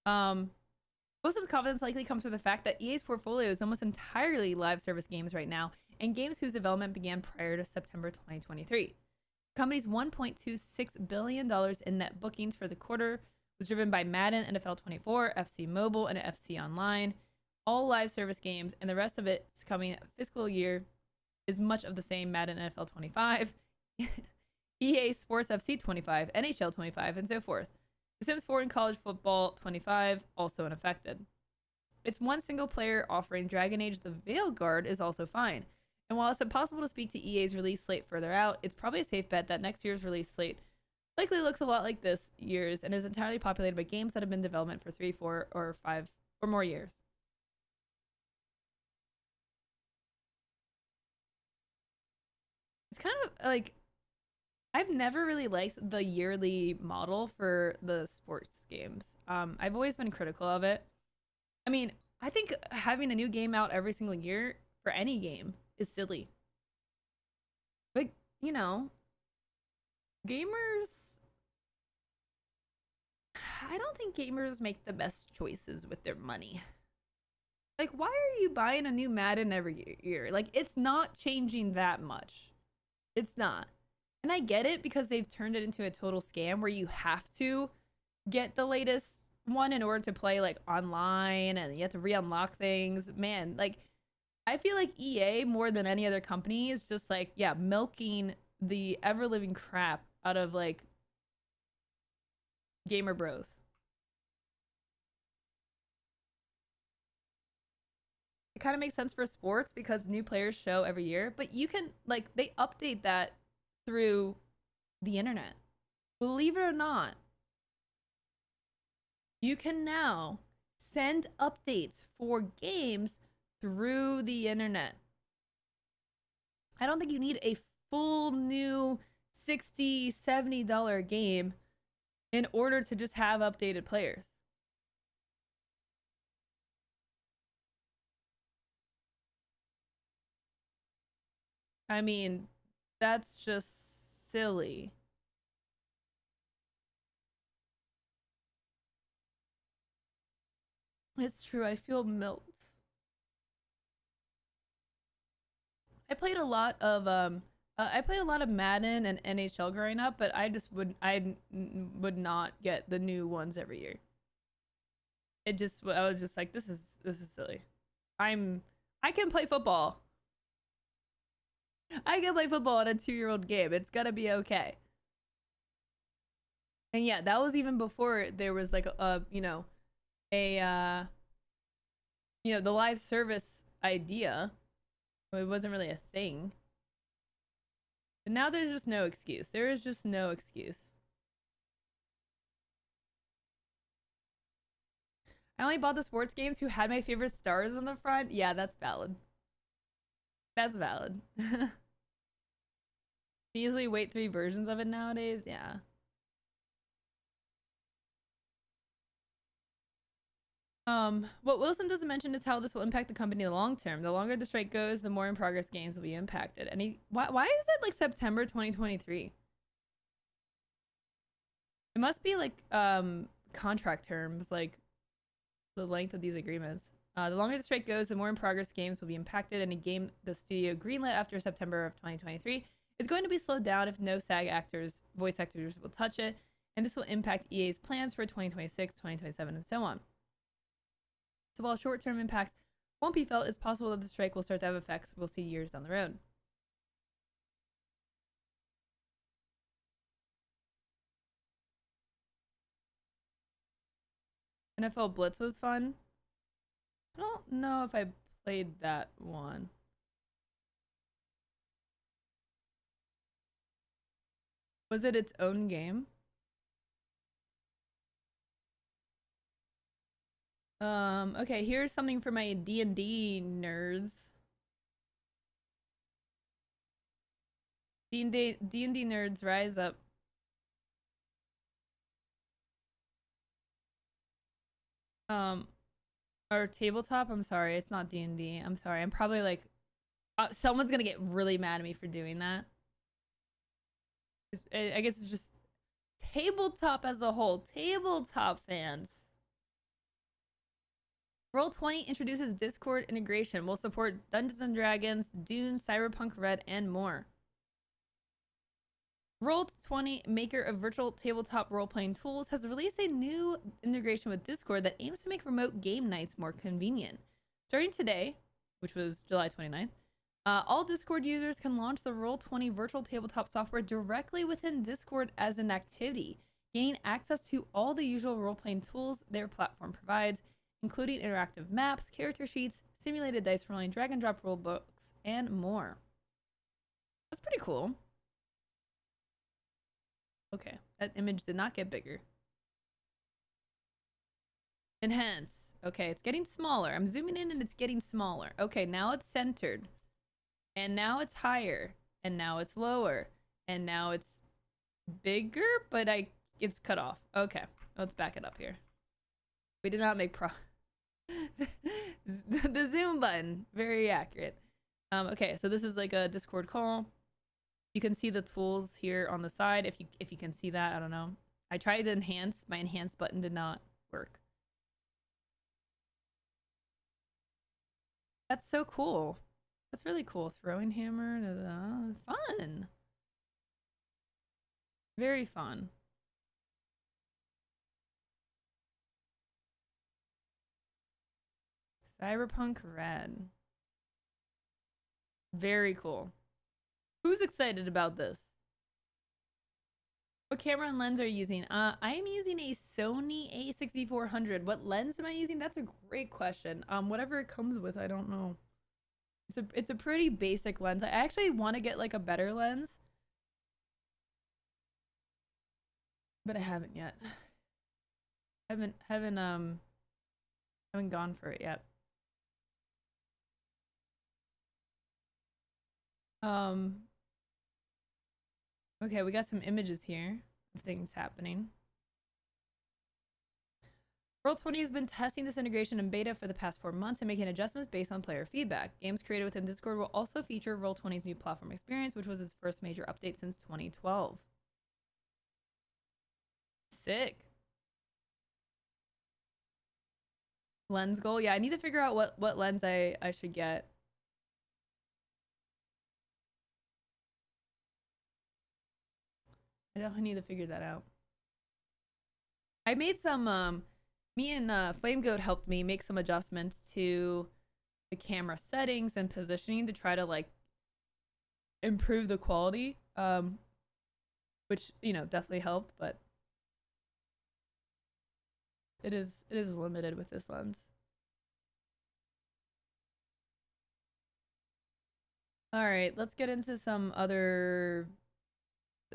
Most of the confidence likely comes from the fact that EA's portfolio is almost entirely live service games right now, and games whose development began prior to September 2023. The company's $1.26 billion in net bookings for the quarter was driven by Madden, NFL 24, FC Mobile, and FC Online, all live service games, and the rest of its coming fiscal year is much of the same: Madden, NFL 25, EA Sports FC 25, NHL 25, and so forth. The Sims 4 and College Football 25 also unaffected. Its one single player offering Dragon Age The Veilguard is also fine. And while it's impossible to speak to EA's release slate further out, it's probably a safe bet that next year's release slate likely looks a lot like this year's and is entirely populated by games that have been in development for 3, 4, or 5 or more years. It's kind of like, I've never really liked the yearly model for the sports games. I've always been critical of it. I mean, I think having a new game out every single year for any game is silly. But, you know, gamers... I don't think gamers make the best choices with their money. Like, why are you buying a new Madden every year? Like, it's not changing that much. It's not. And I get it because they've turned it into a total scam where you have to get the latest one in order to play like online and you have to re-unlock things. Man, like I feel like EA more than any other company is just like, yeah, milking the ever-living crap out of like gamer bros. It kind of makes sense for sports because new players show every year, but you can like they update that through the internet. Believe it or not, you can now send updates for games through the internet. I don't think you need a full new $60, $70 game in order to just have updated players. I mean, that's just silly. It's true, I feel milked. I played a lot of Madden and NHL growing up, but I would not get the new ones every year. I was just like, this is silly. I can play football. I can play football in a 2-year-old game. It's gonna be okay. And yeah, that was even before there was like the live service idea. It wasn't really a thing. But now there's just no excuse. There is just no excuse. I only bought the sports games who had my favorite stars on the front. Yeah, that's valid. That's valid. Can you easily wait 3 versions of it nowadays? Yeah. What Wilson doesn't mention is how this will impact the company in the long term. The longer the strike goes, the more in progress games will be impacted. And why is it like September 2023? It must be like contract terms, like the length of these agreements. The longer the strike goes, the more in progress games will be impacted, and a game the studio greenlit after September of 2023 is going to be slowed down if no SAG actors, voice actors will touch it, and this will impact EA's plans for 2026, 2027, and so on. So while short-term impacts won't be felt, it's possible that the strike will start to have effects we'll see years down the road. NFL Blitz was fun. I don't know if I played that one. Was it its own game? Okay, here's something for my D&D nerds. D&D nerds, rise up. Or tabletop, I'm sorry, it's not D&D. I'm sorry, I'm probably like... someone's gonna get really mad at me for doing that. I guess it's just... tabletop as a whole. Tabletop fans. Roll20 introduces Discord integration. Will support Dungeons & Dragons, Dune, Cyberpunk Red, and more. Roll20, maker of virtual tabletop role-playing tools, has released a new integration with Discord that aims to make remote game nights more convenient. Starting today, which was July 29th, all Discord users can launch the Roll20 virtual tabletop software directly within Discord as an activity, gaining access to all the usual role-playing tools their platform provides, including interactive maps, character sheets, simulated dice rolling, drag and drop rule books, and more. That's pretty cool. Okay, that image did not get bigger. Enhance. Okay, it's getting smaller. I'm zooming in and it's getting smaller. Okay, now it's centered. And now it's higher. And now it's lower. And now it's bigger, but it's cut off. Okay, let's back it up here. We did not make the zoom button, very accurate. Okay, so this is like a Discord call. You can see the tools here on the side. If you can see that, I don't know. I tried to enhance. My enhance button did not work. That's so cool. That's really cool. Throwing hammer to the fun. Very fun. Cyberpunk Red. Very cool. Who's excited about this? What camera and lens are you using? I am using a Sony a6400. What lens am I using? That's a great question. Whatever it comes with, I don't know. It's a pretty basic lens. I actually want to get like a better lens, but I haven't yet. Haven't gone for it yet. Okay, we got some images here of things happening. Roll20 has been testing this integration in beta for the past 4 months and making adjustments based on player feedback. Games created within Discord will also feature Roll20's new platform experience, which was its first major update since 2012. Sick. Lens goal? Yeah, I need to figure out what lens I should get. I definitely need to figure that out. I made some, me and Flamegoat helped me make some adjustments to the camera settings and positioning to try to like improve the quality, which, you know, definitely helped, but it is limited with this lens. All right, let's get into some other...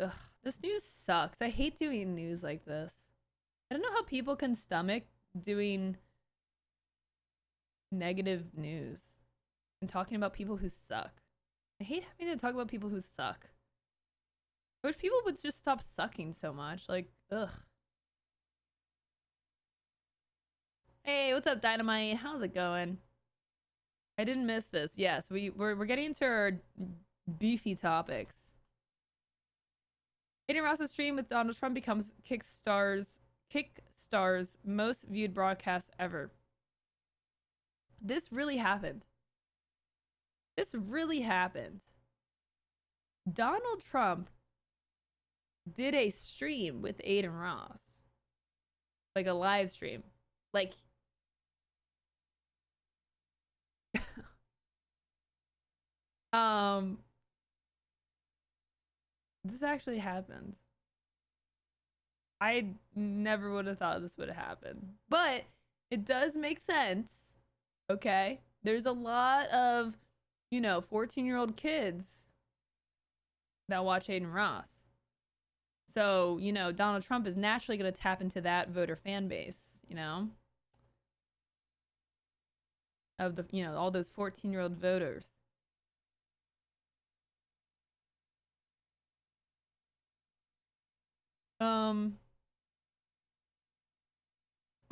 Ugh, this news sucks. I hate doing news like this. I don't know how people can stomach doing negative news and talking about people who suck. I hate having to talk about people who suck. I wish people would just stop sucking so much. Like, ugh. Hey, what's up, Dynamite? How's it going? I didn't miss this. Yes, we're getting into our beefy topics. Aiden Ross's stream with Donald Trump becomes Kickstar's most viewed broadcast ever. This really happened. This really happened. Donald Trump did a stream with Aiden Ross. Like a live stream. Like this actually happened. I never would have thought this would have happened. But it does make sense. Okay? There's a lot of, 14-year-old kids that watch Aiden Ross. So, Donald Trump is naturally going to tap into that voter fan base, of the, all those 14-year-old voters. The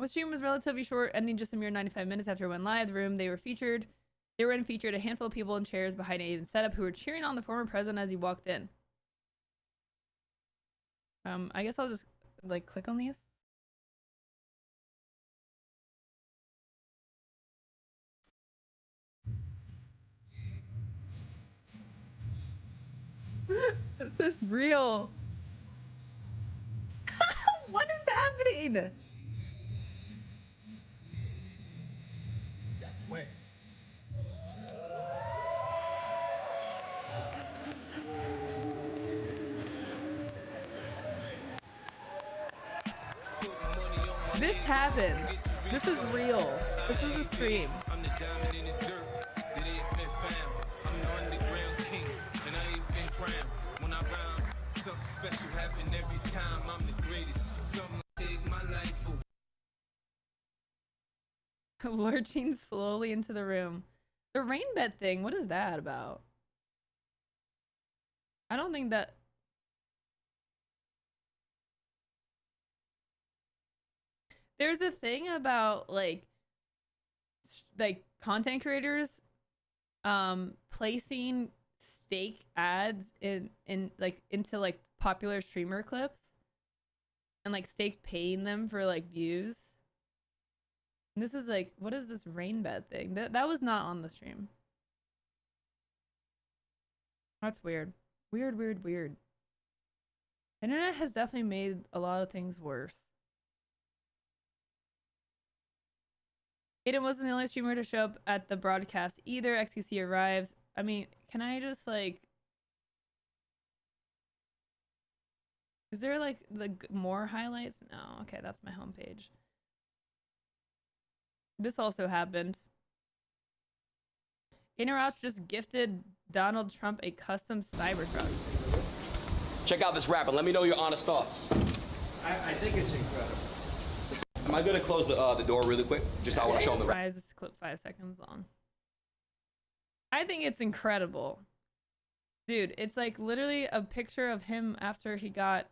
stream was relatively short, ending just a mere 95 minutes after it went live. The room they were featured a handful of people in chairs behind Aiden's setup who were cheering on the former president as he walked in. I guess I'll just click on these. This is real. What is happening? Wait. This happened. This is real. This is a stream. I'm the diamond in the dirt that ain't been found. I'm the underground king, and I ain't been crowned. When I round, something special happen every time. I'm the greatest. Something take my life for. Lurching slowly into the room. The rain bed thing, what is that about? I don't think that... There's a thing about like content creators placing stake ads into popular streamer clips and stake paying them for views. And this is what is this rain bed thing? That was not on the stream. That's weird. Weird. Internet has definitely made a lot of things worse. Aiden wasn't the only streamer to show up at the broadcast either. XQC arrives. I mean, can I just is there the more highlights? No. Okay, that's my homepage. This also happened. Aiden Ross just gifted Donald Trump a custom Cybertruck. Check out this rap and let me know your honest thoughts. I think it's incredible. Am I gonna close the door really quick? Just I want to show them the rap. Why is this clip 5 seconds long? I think it's incredible. Dude, it's literally a picture of him after he got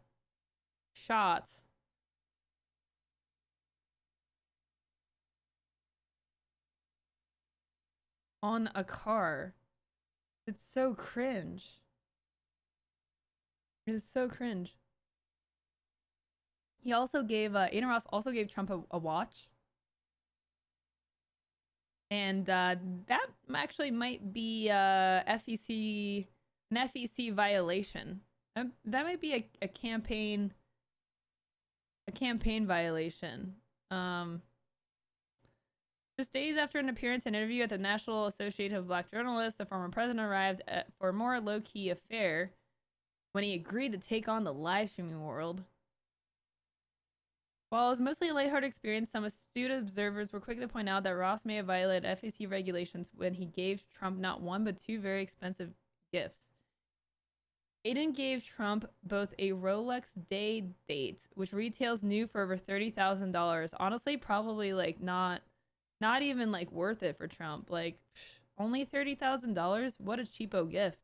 shot. On a car. It's so cringe. It is so cringe. He also gave Aiden Ross also gave Trump a watch, and that actually might be an FEC violation. That might be a campaign violation. Just days after an appearance and interview at the National Association of Black Journalists, the former president arrived for a more low-key affair when he agreed to take on the live streaming world. While it was mostly a lighthearted experience, some astute observers were quick to point out that Ross may have violated FEC regulations when he gave Trump not one but two very expensive gifts. Aiden gave Trump both a Rolex day date, which retails new for over $30,000. Honestly, probably not even worth it for Trump. Only $30,000? What a cheapo gift.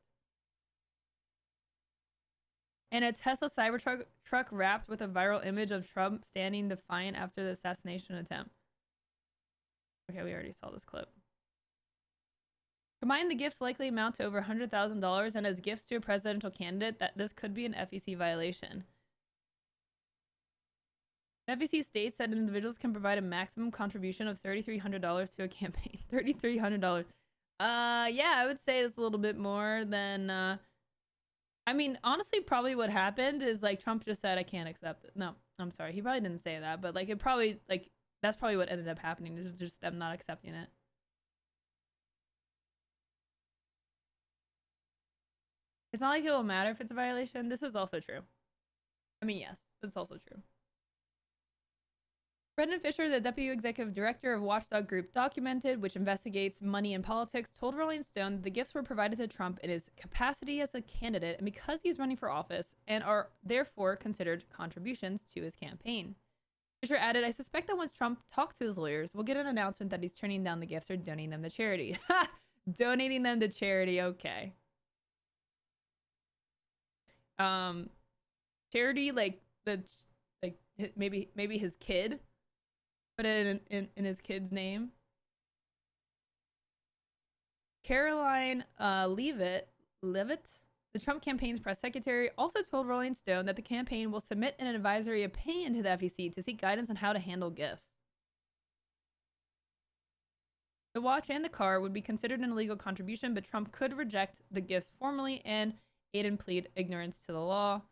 And a Tesla Cybertruck wrapped with a viral image of Trump standing defiant after the assassination attempt. Okay, we already saw this clip. Combined, the gifts likely amount to over $100,000, and as gifts to a presidential candidate, that this could be an FEC violation. The FEC states that individuals can provide a maximum contribution of $3,300 to a campaign. $3,300. Yeah, I would say it's a little bit more than. I mean, honestly, probably what happened is like Trump just said, "I can't accept it." No, I'm sorry, he probably didn't say that, but like it probably like that's probably what ended up happening. It was just them not accepting it. It's not like it will matter if it's a violation. This is also true. I mean, yes, that's also true. Brendan Fisher, the deputy executive director of Watchdog Group Documented, which investigates money in politics, told Rolling Stone that the gifts were provided to Trump in his capacity as a candidate and because he's running for office and are therefore considered contributions to his campaign. Fisher added, "I suspect that once Trump talks to his lawyers, we'll get an announcement that he's turning down the gifts or donating them to charity." Ha! Donating them to charity, okay. Charity, like maybe his kid. Put it in his kid's name. Caroline Leavitt, the Trump campaign's press secretary, also told Rolling Stone that the campaign will submit an advisory opinion to the FEC to seek guidance on how to handle gifts. The watch and the car would be considered an illegal contribution, but Trump could reject the gifts formally and aid and plead ignorance to the law,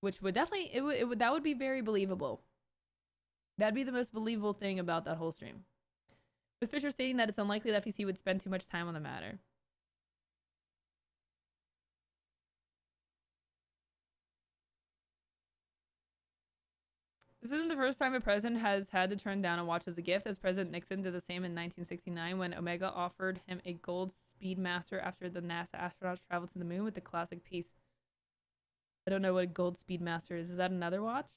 which would definitely that would be very believable. That'd be the most believable thing about that whole stream. With Fisher stating that it's unlikely the FEC would spend too much time on the matter. This isn't the first time a president has had to turn down a watch as a gift, as President Nixon did the same in 1969 when Omega offered him a gold Speedmaster after the NASA astronauts traveled to the moon with the classic piece. I don't know what a gold Speedmaster is. Is that another watch?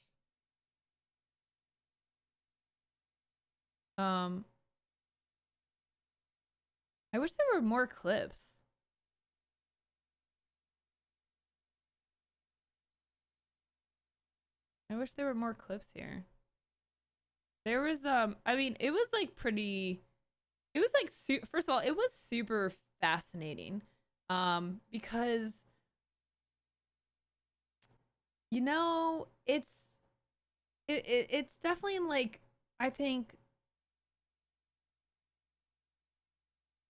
I wish there were more clips. I wish there were more clips here. There was, I mean, it was like pretty, it was like, first of all, it was super fascinating. Because, you know, it's definitely like, I think,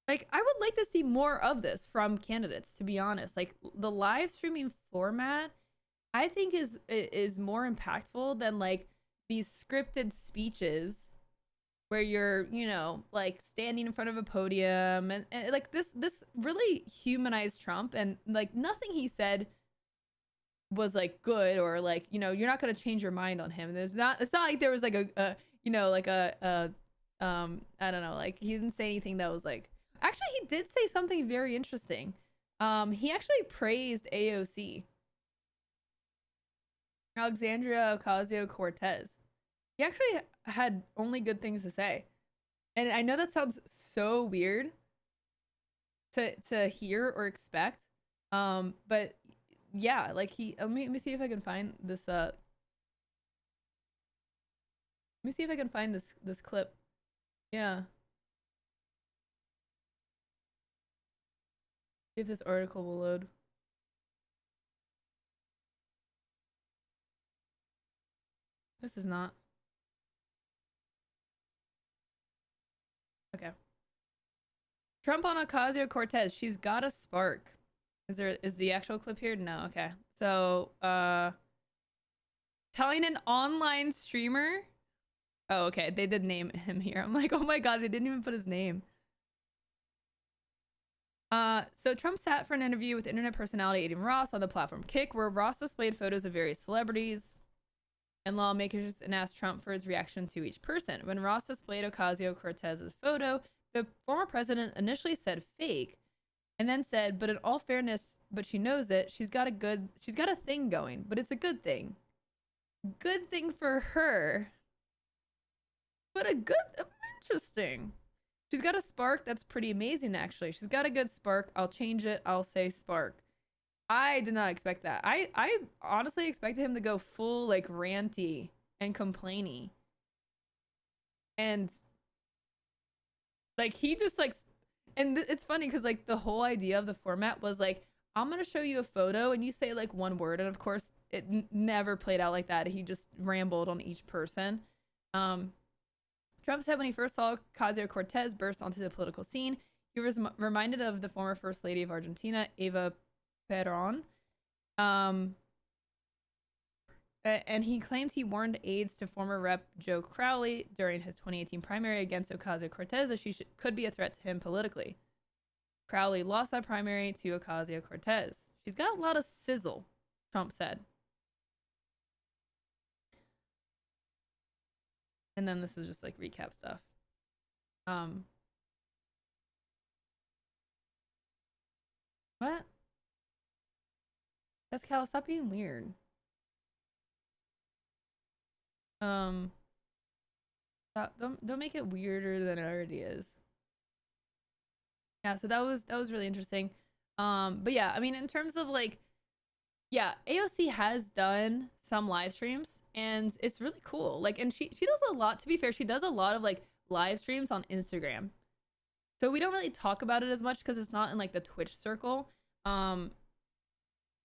like, I would like to see more of this from candidates, to be honest. Like, the live streaming format, I think is more impactful than like these scripted speeches where you're, you know, like standing in front of a podium and like this really humanized Trump, and like nothing he said was like good, or like, you know, you're not going to change your mind on him. It's not like there was like a you know, like I don't know, like he didn't say anything that was like, actually he did say something very interesting. He actually praised AOC, Alexandria Ocasio-Cortez. He actually had only good things to say. And I know that sounds so weird to hear or expect. But yeah, like let me see if I can find this let me see if I can find this clip. Yeah. See if this article will load. This is not. Okay. Trump on Ocasio-Cortez. She's got a spark. Is the actual clip here? No. Okay. So, telling an online streamer. Oh, okay. They did name him here. I'm like, oh my God, they didn't even put his name. So Trump sat for an interview with internet personality Adrian Ross on the platform Kick, where Ross displayed photos of various celebrities and lawmakers and asked Trump for his reaction to each person. When Ross displayed Ocasio-Cortez's photo, the former president initially said fake, and then said, but in all fairness, but she knows it, she's got a thing going, but it's a good thing. Good thing for her. But interesting. She's got a spark that's pretty amazing, actually. She's got a good spark. I'll change it. I'll say spark. I did not expect that. I honestly expected him to go full like ranty and complainy. And like he just like And it's funny because like the whole idea of the format was like, I'm gonna show you a photo and you say like one word, and of course it never played out like that. He just rambled on each person. Trump said when he first saw Ocasio-Cortez burst onto the political scene, he was reminded of the former First Lady of Argentina, Eva Perón. And he claims he warned aides to former Rep. Joe Crowley during his 2018 primary against Ocasio-Cortez that she could be a threat to him politically. Crowley lost that primary to Ocasio-Cortez. She's got a lot of sizzle, Trump said. And then this is just like recap stuff. What? Pascal, stop being weird. Don't make it weirder than it already is. Yeah, so that was really interesting. But yeah, I mean, in terms of like, yeah, AOC has done some live streams and it's really cool. Like, and she does a lot, to be fair, she does a lot of like live streams on Instagram. So we don't really talk about it as much because it's not in like the Twitch circle. I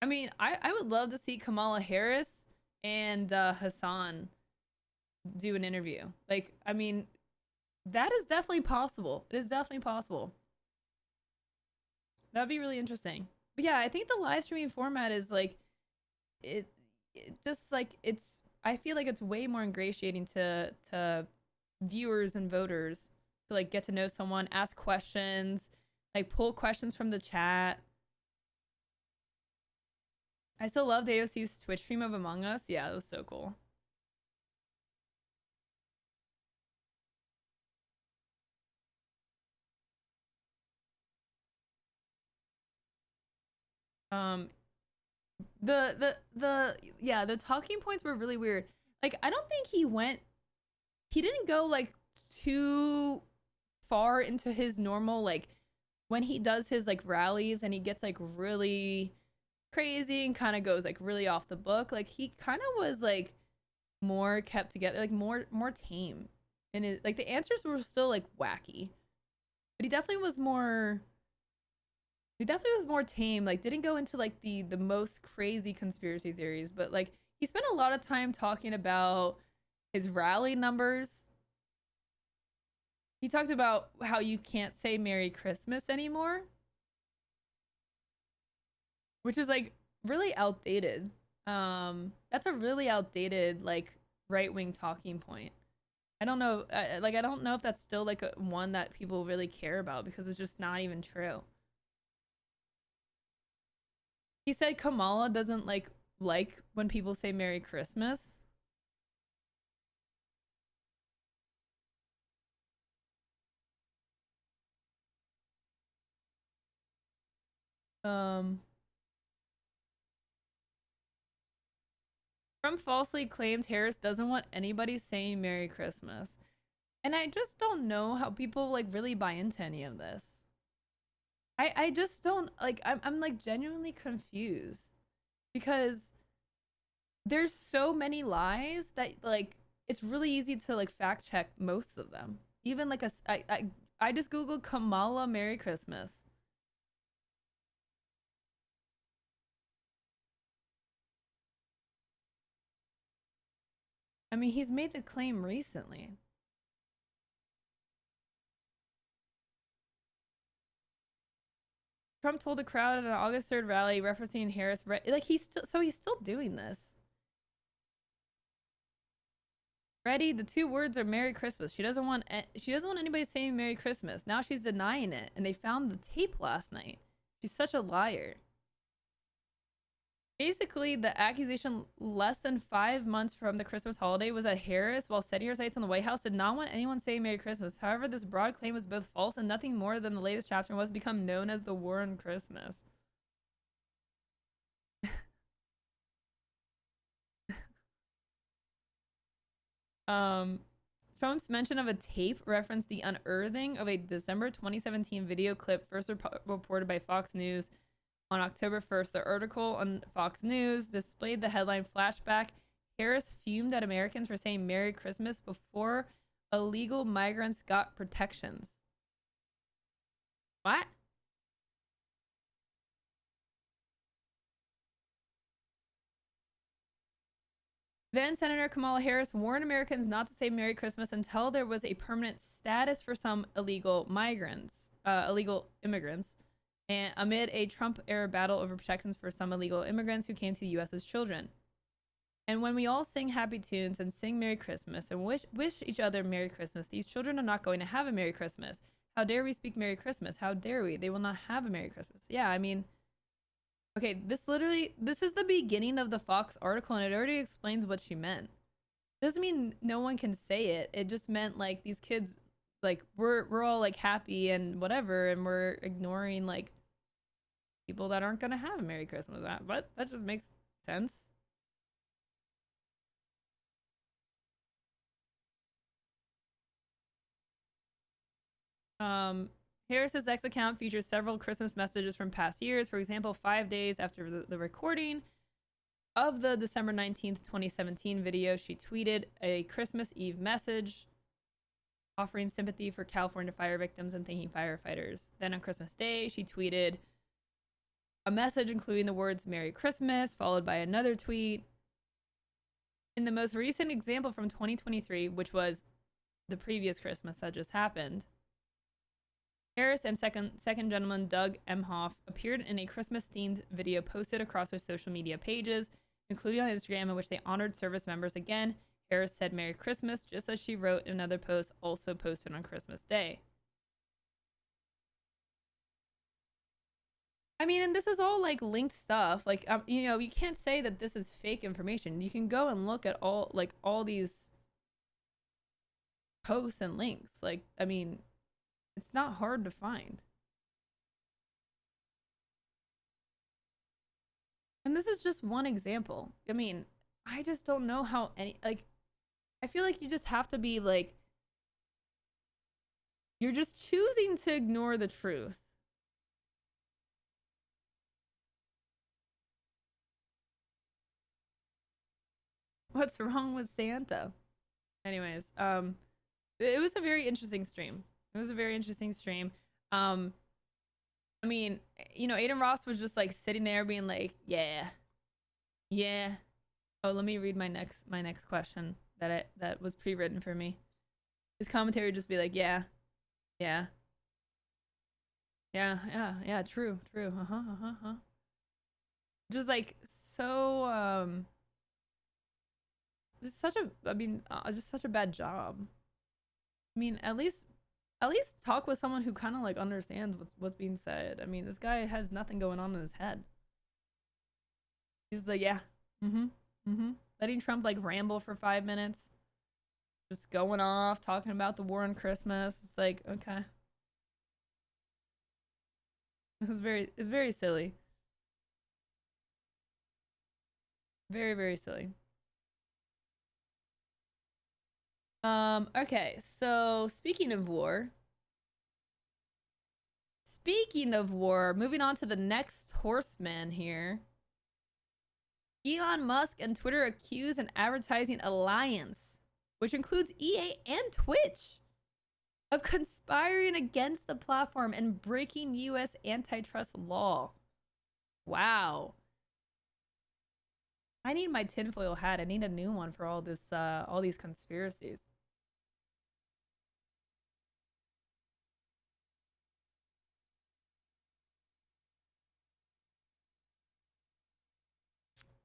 mean, I would love to see Kamala Harris and Hassan do an interview. Like, I mean, that is definitely possible. It is definitely possible. That'd be really interesting. But yeah, I think the live streaming format is like, it just like, I feel like it's way more ingratiating to viewers and voters to like get to know someone, ask questions, like pull questions from the chat. I still loved AOC's Twitch stream of Among Us. Yeah, that was so cool. The talking points were really weird. Like, I don't think he didn't go like too far into his normal, like when he does his like rallies and he gets like really crazy and kind of goes like really off the book. Like, he kind of was like more kept together, like more tame. And it, like the answers were still like wacky, but he definitely was more tame. Like, didn't go into like the most crazy conspiracy theories, but like he spent a lot of time talking about his rally numbers. He talked about how you can't say Merry Christmas anymore, which is like really outdated. That's a really outdated like right-wing talking point. I don't know, like I don't know if that's still like one that people really care about, because it's just not even true. He said Kamala doesn't like when people say Merry Christmas. Trump falsely claims Harris doesn't want anybody saying Merry Christmas. And I just don't know how people like really buy into any of this. I just don't like, I'm like genuinely confused, because there's so many lies that like it's really easy to like fact check most of them. Even like I just googled Kamala Merry Christmas. I mean, he's made the claim recently. Trump told the crowd at an August 3rd rally referencing Harris, like he's still doing this. Ready? The two words are Merry Christmas. She doesn't want anybody saying Merry Christmas. Now she's denying it, and they found the tape last night. She's such a liar. Basically, the accusation less than 5 months from the Christmas holiday was that Harris, while setting her sights on the White House, did not want anyone saying Merry Christmas. However, this broad claim was both false and nothing more than the latest chapter in what's become known as the War on Christmas. Trump's mention of a tape referenced the unearthing of a December 2017 video clip first reported by Fox News on October 1st. The article on Fox News displayed the headline flashback. Harris fumed at Americans for saying Merry Christmas before illegal migrants got protections. What? Then Senator Kamala Harris warned Americans not to say Merry Christmas until there was a permanent status for some illegal immigrants, and amid a Trump-era battle over protections for some illegal immigrants who came to the U.S. as children. And when we all sing happy tunes and sing Merry Christmas and wish each other Merry Christmas, these children are not going to have a Merry Christmas. How dare we speak Merry Christmas? How dare we? They will not have a Merry Christmas. Yeah, I mean, okay, this is the beginning of the Fox article, and it already explains what she meant. Doesn't mean no one can say it. It just meant like these kids, like we're all like happy and whatever, and we're ignoring like people that aren't gonna have a Merry Christmas. But that just makes sense. Harris's X account features several Christmas messages from past years. For example, 5 days after the recording of the December 19th, 2017 video, she tweeted a Christmas Eve message offering sympathy for California fire victims and thanking firefighters. Then on Christmas Day, she tweeted a message including the words Merry Christmas, followed by another tweet. In the most recent example from 2023, which was the previous Christmas that just happened, Harris and second gentleman Doug Emhoff appeared in a Christmas-themed video posted across their social media pages, including on Instagram, in which they honored service members again. Harris said Merry Christmas, just as she wrote in another post also posted on Christmas Day. I mean, and this is all like linked stuff. Like, you know, you can't say that this is fake information. You can go and look at all these posts and links. Like, I mean, it's not hard to find. And this is just one example. I mean, I just don't know how I feel like you just have to be like, you're just choosing to ignore the truth. What's wrong with Santa? Anyways, it was a very interesting stream. It was a very interesting stream. I mean, you know, Aiden Ross was just like sitting there being like, yeah. Oh, let me read my next question that was pre-written for me. His commentary would just be like, yeah, true. Just like so just such a bad job. I mean, at least talk with someone who kind of like understands what's being said. I mean, this guy has nothing going on in his head. He's like, yeah, letting Trump like ramble for 5 minutes, just going off talking about the war on Christmas. It's like, okay, it's very silly, very silly. Okay, so speaking of war, moving on to the next horseman here. Elon Musk and Twitter accuse an advertising alliance, which includes EA and Twitch, of conspiring against the platform and breaking US antitrust law. Wow. I need my tinfoil hat. I need a new one for all these conspiracies.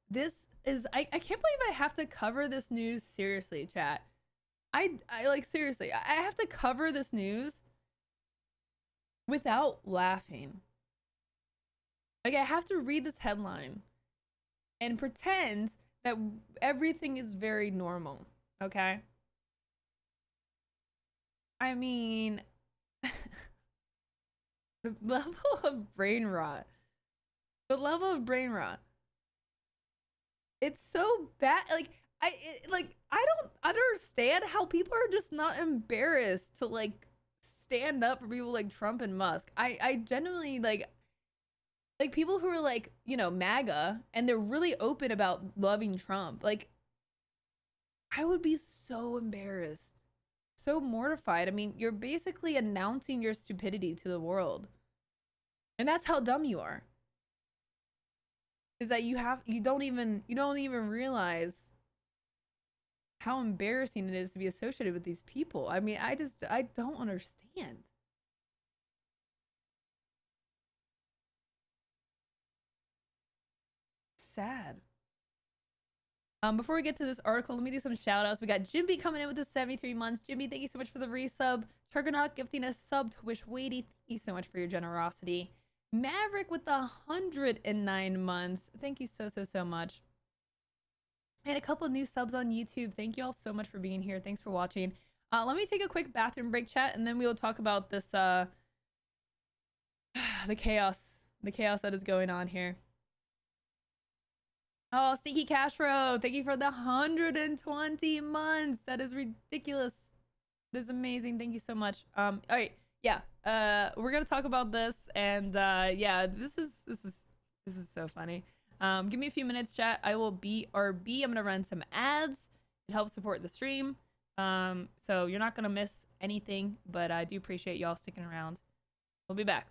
This is I can't believe I have to cover this news seriously, chat. I like seriously, I have to cover this news without laughing. Like, I have to read this headline and pretend that everything is very normal, okay? I mean, the level of brain rot. It's so bad. Like, I don't understand how people are just not embarrassed to like stand up for people like Trump and Musk. I genuinely like people who are like, you know, MAGA, and they're really open about loving Trump. Like, I would be so embarrassed, so mortified. I mean, you're basically announcing your stupidity to the world. And that's how dumb you are. Is that you don't even realize how embarrassing it is to be associated with these people. I mean, I don't understand. Sad. Before we get to this article, let me do some shout outs. We got Jimby coming in with the 73 months. Jimby, thank you so much for the resub. Turgonaut gifting a sub to Wish Weighty. Thank you so much for your generosity. Maverick with the 109 months. Thank you so much. And a couple new subs on YouTube. Thank you all so much for being here. Thanks for watching. Let me take a quick bathroom break, chat, and then we will talk about this the chaos that is going on here. Oh, Sneaky Cashflow, thank you for the 120 months. That is ridiculous. That is amazing. Thank you so much. All right, yeah. We're gonna talk about this, and yeah, this is so funny. Give me a few minutes, chat. I will BRB. I'm gonna run some ads. It helps support the stream. So you're not gonna miss anything, but I do appreciate y'all sticking around. We'll be back.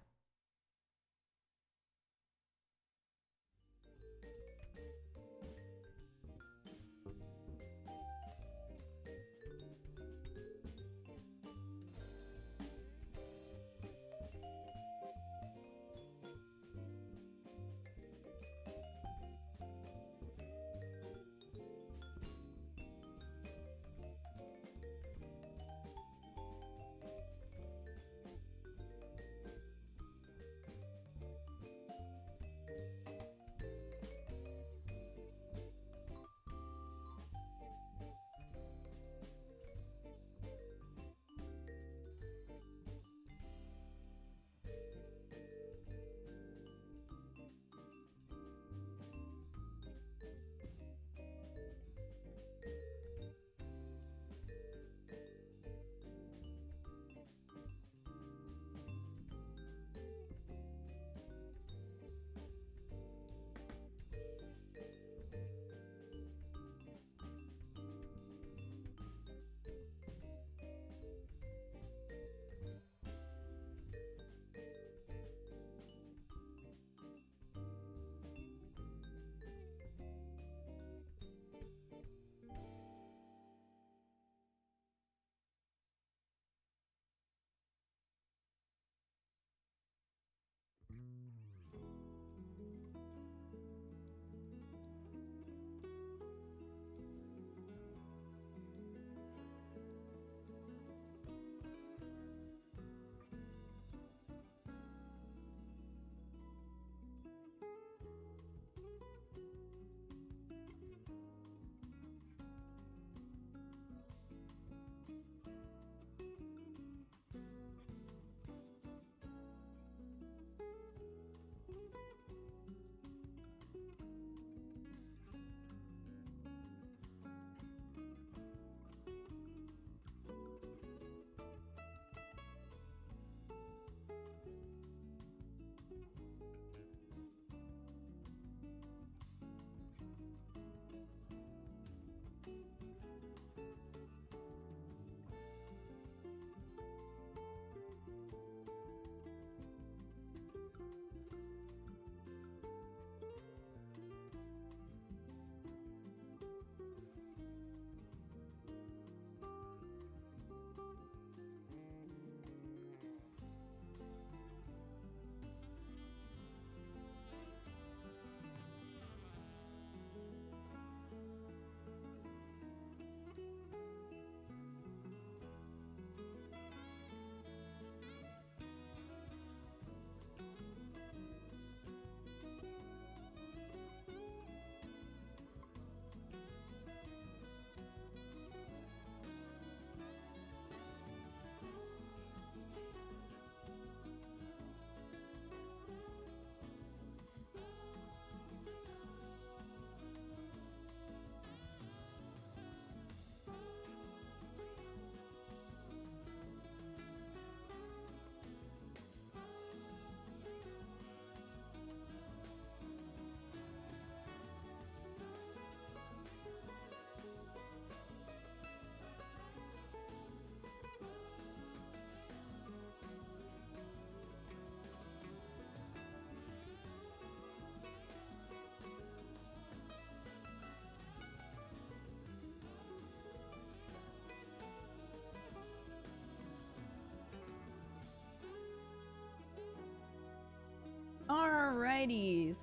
righties.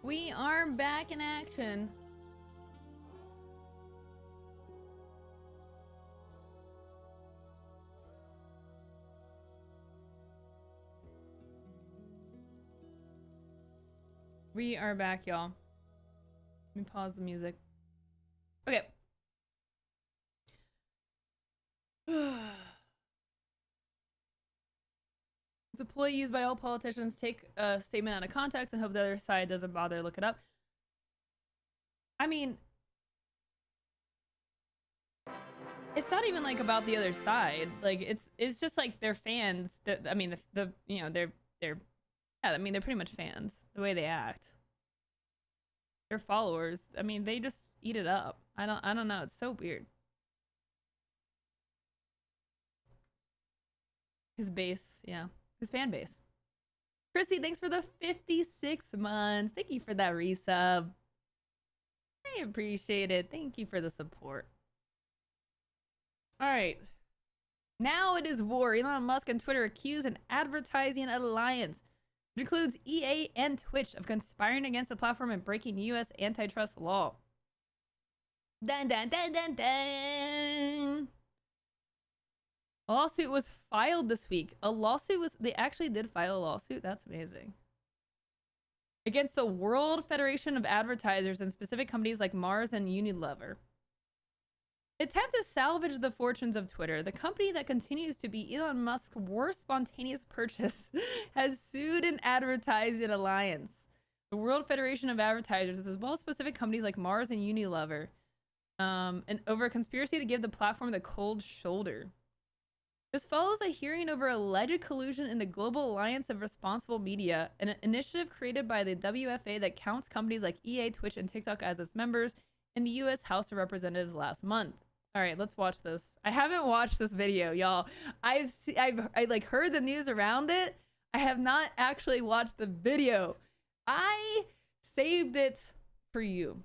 We are back in action. We are back, y'all. Let me pause the music. Okay. It's a ploy used by all politicians. Take a statement out of context and hope the other side doesn't bother to look it up. I mean, it's not even like about the other side. Like it's just like their fans. I mean the you know they're yeah. I mean they're pretty much fans. The way they act. Their followers. I mean they just eat it up. I don't know. It's so weird. His base, yeah. His fan base. Chrissy, thanks for the 56 months. Thank you for that resub. I appreciate it. Thank you for the support. All right. Now it is war. Elon Musk and Twitter accuse an advertising alliance, which includes EA and Twitch, of conspiring against the platform and breaking U.S. antitrust law. Dun dun dun dun dun. A lawsuit was filed this week. They actually did file a lawsuit. That's amazing. Against the World Federation of Advertisers and specific companies like Mars and Unilever. Attempt to salvage the fortunes of Twitter, the company that continues to be Elon Musk's worst spontaneous purchase, has sued an advertising alliance. The World Federation of Advertisers, as well as specific companies like Mars and Unilever, and over a conspiracy to give the platform the cold shoulder. This follows a hearing over alleged collusion in the Global Alliance of Responsible Media, an initiative created by the WFA that counts companies like EA, Twitch, and TikTok as its members in the U.S. House of Representatives last month. All right, let's watch this. I haven't watched this video, y'all. I like heard the news around it. I have not actually watched the video. I saved it for you.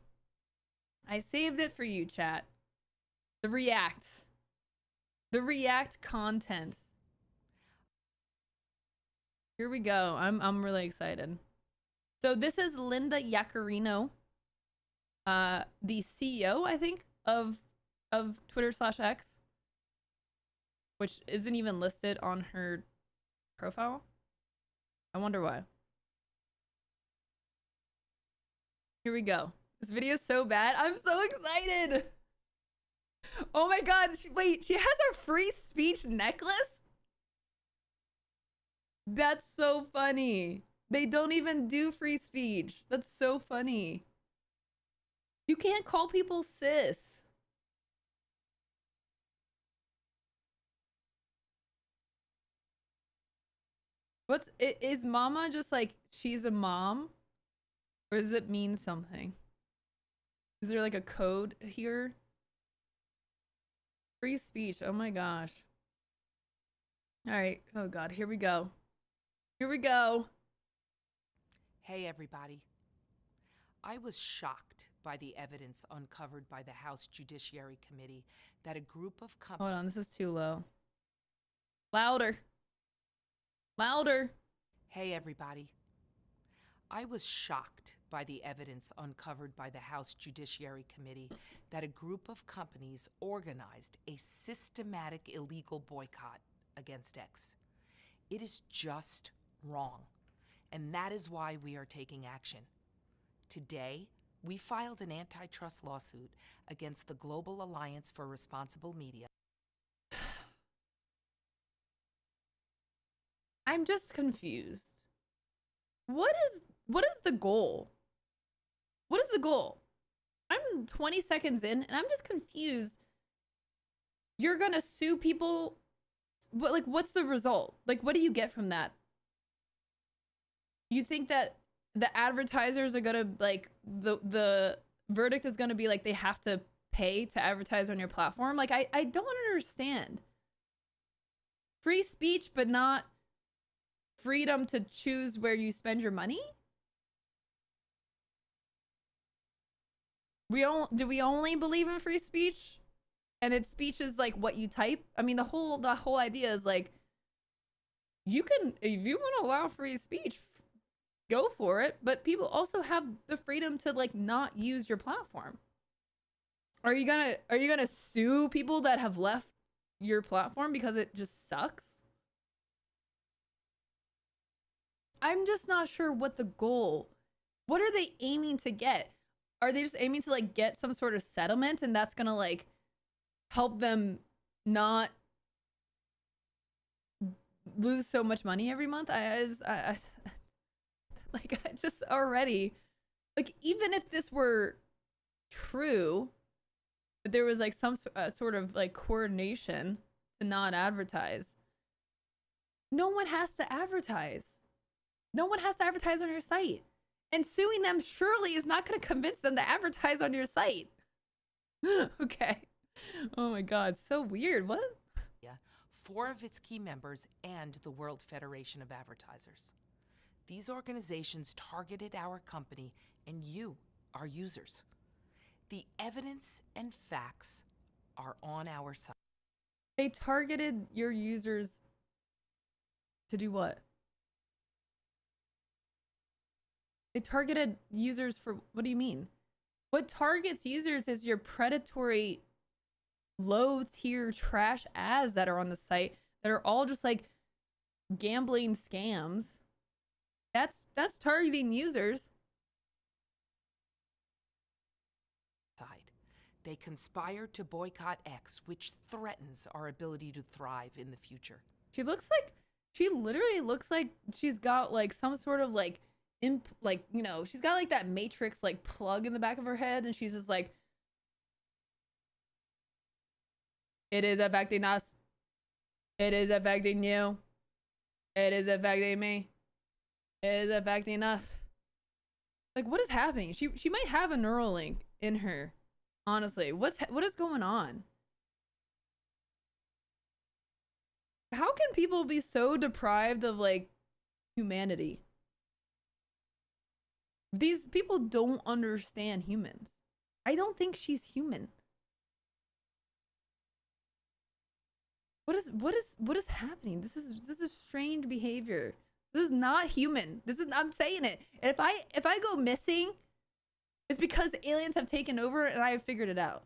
I saved it for you, chat. The react content. Here we go. I'm really excited. So this is Linda Yaccarino, the CEO, I think, of Twitter/X, which isn't even listed on her profile. I wonder why. Here we go. This video is so bad. I'm so excited. Oh my god, wait, she has a free speech necklace? That's so funny. They don't even do free speech. That's so funny. You can't call people sis. Is mama just like, she's a mom? Or does it mean something? Is there like a code here? Free speech. Oh my gosh. All right. Oh god. Here we go. Here we go. Hey everybody. I was shocked by the evidence uncovered by the House Judiciary Committee that a group of companies... Hold on. This is too low. Louder. Louder. Hey everybody. I was shocked by the evidence uncovered by the House Judiciary Committee that a group of companies organized a systematic illegal boycott against X. It is just wrong, and that is why we are taking action. Today, we filed an antitrust lawsuit against the Global Alliance for Responsible Media. I'm just confused. What is the goal? What is the goal? I'm 20 seconds in and I'm just confused. You're gonna sue people, but like, what's the result? Like, what do you get from that? You think that the advertisers are gonna, like, the verdict is gonna be like they have to pay to advertise on your platform? Like, I don't understand. Free speech, but not freedom to choose where you spend your money? Do we only believe in free speech? And its speech is like what you type? I mean, the whole idea is like, you can, if you want to allow free speech, go for it, but people also have the freedom to like not use your platform. Are you gonna sue people that have left your platform because it just sucks? I'm just not sure what the goal. What are they aiming to get? Are they just aiming to like get some sort of settlement and that's gonna like help them not lose so much money every month? I just already, like, even if this were true, that there was like some sort of like coordination to not advertise, no one has to advertise. No one has to advertise on your site. And suing them surely is not going to convince them to advertise on your site. Okay. Oh my God. So weird. What? Yeah. 4 of its key members and the World Federation of Advertisers. These organizations targeted our company and you, our users. The evidence and facts are on our side. They targeted your users to do what? They targeted users for, what do you mean? What targets users is your predatory low tier trash ads that are on the site that are all just like gambling scams. That's targeting users. They conspired to boycott X, which threatens our ability to thrive in the future. She literally looks like she's got like some sort of like she's got like that Matrix like plug in the back of her head, and she's just like, it is affecting us. It is affecting you. It is affecting me. It is affecting us. Like, what is happening? She might have a Neuralink in her. Honestly, what is going on? How can people be so deprived of like humanity? These people don't understand humans. I don't think she's human. What is happening? This is strange behavior. This is not human. I'm saying it. If I go missing, it's because aliens have taken over and I have figured it out.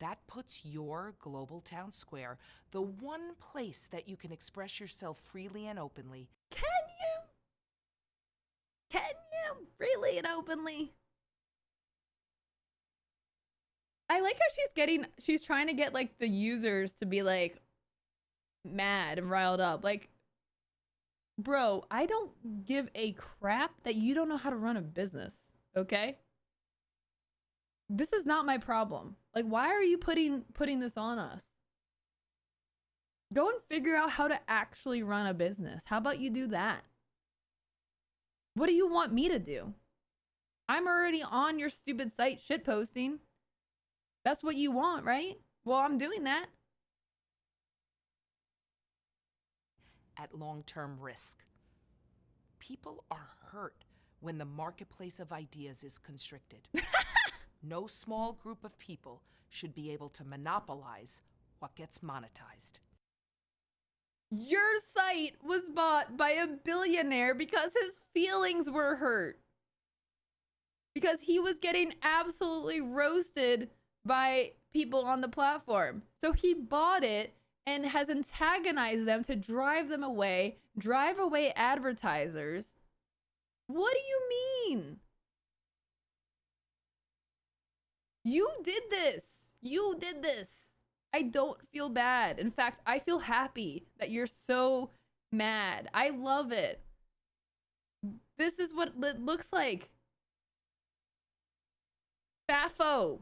That puts your global town square, the one place that you can express yourself freely and openly. Can you? Can you? Freely and openly? I like how she's trying to get like the users to be like mad and riled up. Like, bro, I don't give a crap that you don't know how to run a business, okay? This is not my problem. Like, why are you putting this on us? Go and figure out how to actually run a business. How about you do that? What do you want me to do? I'm already on your stupid site shitposting. That's what you want, right? Well, I'm doing that. At long-term risk. People are hurt when the marketplace of ideas is constricted. No small group of people should be able to monopolize what gets monetized. Your site was bought by a billionaire because his feelings were hurt. Because he was getting absolutely roasted by people on the platform. So he bought it and has antagonized them to drive them away, drive away advertisers. What do you mean? You did this. You did this. I don't feel bad. In fact, I feel happy that you're so mad. I love it. This is what it looks like. Fafo.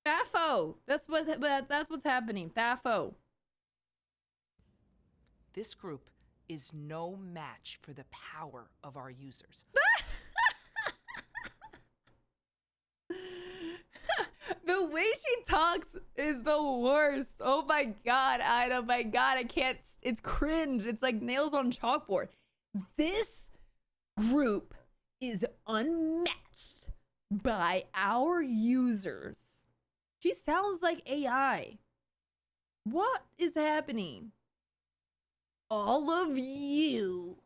Fafo. That's what's happening. Fafo. This group is no match for the power of our users. The way she talks is the worst. Oh my God, Ida. My God, I can't. It's cringe. It's like nails on chalkboard. This group is unmatched by our users. She sounds like AI. What is happening? all of you.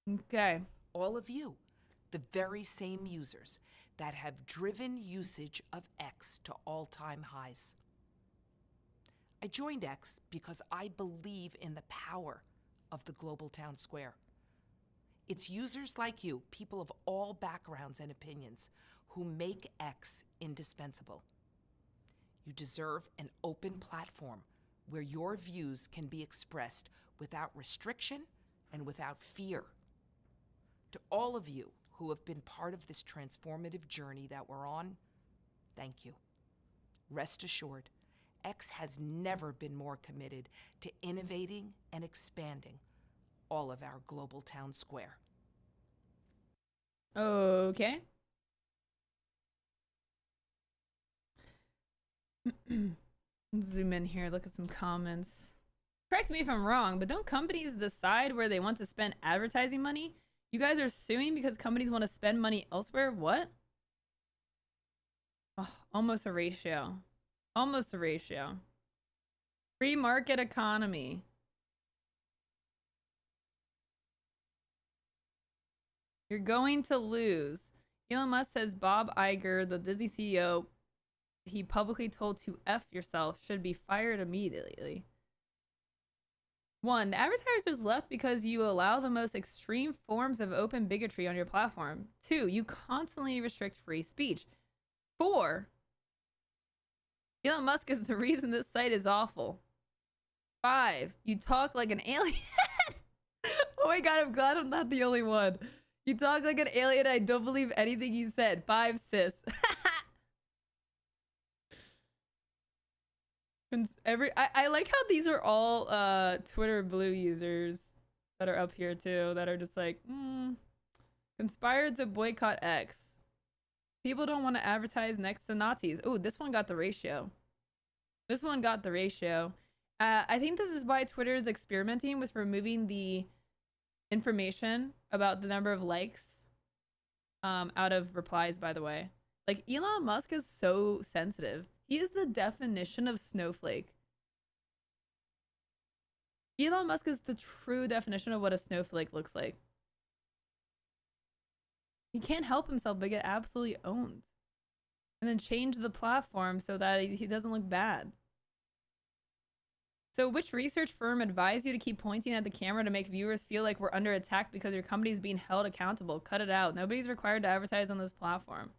Okay. All of you, the very same users that have driven usage of X to all-time highs. I joined X because I believe in the power of the global town square. It's users like you, people of all backgrounds and opinions, who make X indispensable. You deserve an open platform where your views can be expressed without restriction and without fear. To all of you who have been part of this transformative journey that we're on, thank you. Rest assured, X has never been more committed to innovating and expanding all of our global town square. Okay. Zoom in here, look at some comments. Correct me if I'm wrong, but don't companies decide where they want to spend advertising money? You guys are suing because companies want to spend money elsewhere? What? Oh, almost a ratio. Almost a ratio. Free market economy. You're going to lose. Elon Musk says Bob Iger, the Disney CEO, he publicly told to F yourself, should be fired immediately. 1. The advertisers left because you allow the most extreme forms of open bigotry on your platform. 2. You constantly restrict free speech. 4. Elon Musk is the reason this site is awful. 5. You talk like an alien. Oh my god, I'm glad I'm not the only one. You talk like an alien. I don't believe anything you said. 5, sis. I like how these are all Twitter blue users that are up here too, that are just like, conspired to boycott X. People don't want to advertise next to Nazis. Oh, this one got the ratio. This one got the ratio. I think this is why Twitter is experimenting with removing the information about the number of likes out of replies, by the way. Like, Elon Musk is so sensitive. He is the definition of snowflake. Elon Musk is the true definition of what a snowflake looks like. He can't help himself but get absolutely owned. And then change the platform so that he doesn't look bad. So which research firm advised you to keep pointing at the camera to make viewers feel like we're under attack because your company is being held accountable? Cut it out. Nobody's required to advertise on this platform.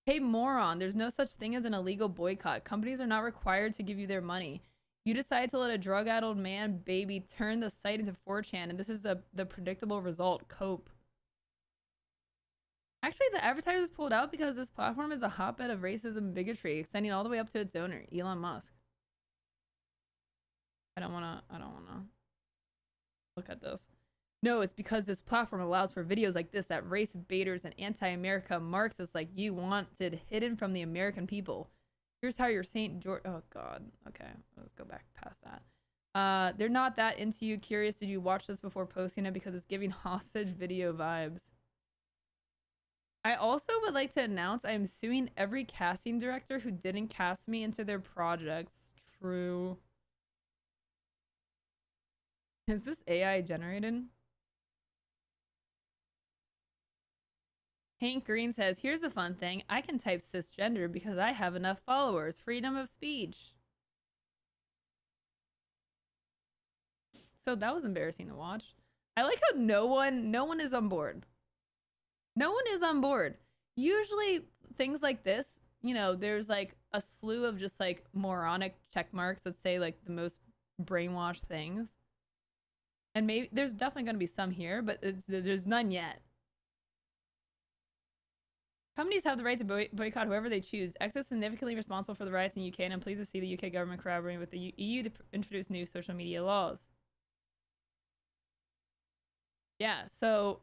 Hey, moron, there's no such thing as an illegal boycott. Companies are not required to give you their money. You decide to let a drug-addled man baby turn the site into 4chan, and this is the predictable result. Cope. Actually, the advertisers pulled out because this platform is a hotbed of racism and bigotry, extending all the way up to its owner, Elon Musk. I don't wanna look at this. No, it's because this platform allows for videos like this that race baiters and anti-America Marxists like you wanted hidden from the American people. Here's how your St. George... Oh, God. Okay, let's go back past that. They're not that into you. Curious, did you watch this before posting it? Because it's giving hostage video vibes. I also would like to announce I am suing every casting director who didn't cast me into their projects. True. Is this AI generated? Hank Green says, here's the fun thing. I can type cisgender because I have enough followers. Freedom of speech. So that was embarrassing to watch. I like how no one is on board. No one is on board. Usually things like this, you know, there's like a slew of just like moronic check marks that say like the most brainwashed things. And maybe there's definitely going to be some here, but there's none yet. Companies have the right to boycott whoever they choose. X is significantly responsible for the riots in the UK, and I'm pleased to see the UK government collaborating with the EU to introduce new social media laws. Yeah, so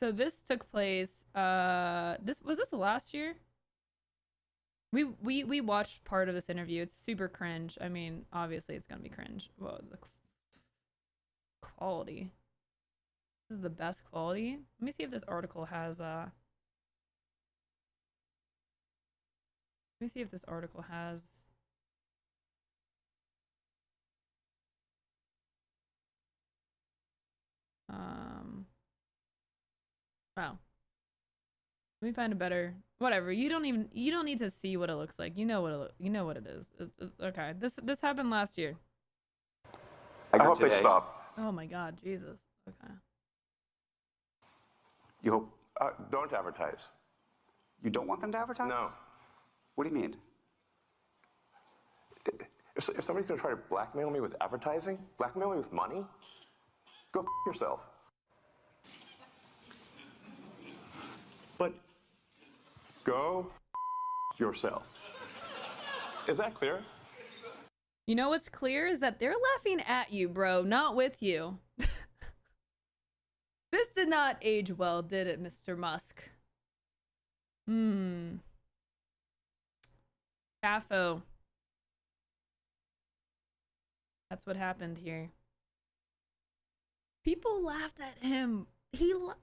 this took place. This was the last year? We watched part of this interview. It's super cringe. I mean, obviously it's gonna be cringe. Well, the quality. This is the best quality. Let me see if this article has Let me see if this article has. Wow. Let me find a better. Whatever. You don't need to see what it looks like. You know what it is. It's okay. This happened last year. I hope they stop. Oh my God, Jesus. Okay. You hope don't advertise. You don't want them to advertise? No. What do you mean? If somebody's going to try to blackmail me with advertising, blackmail me with money, go f yourself. But go f yourself. Is that clear? You know what's clear is that they're laughing at you, bro, not with you. This did not age well, did it, Mr. Musk? Caffo. That's what happened here. People laughed at him. He got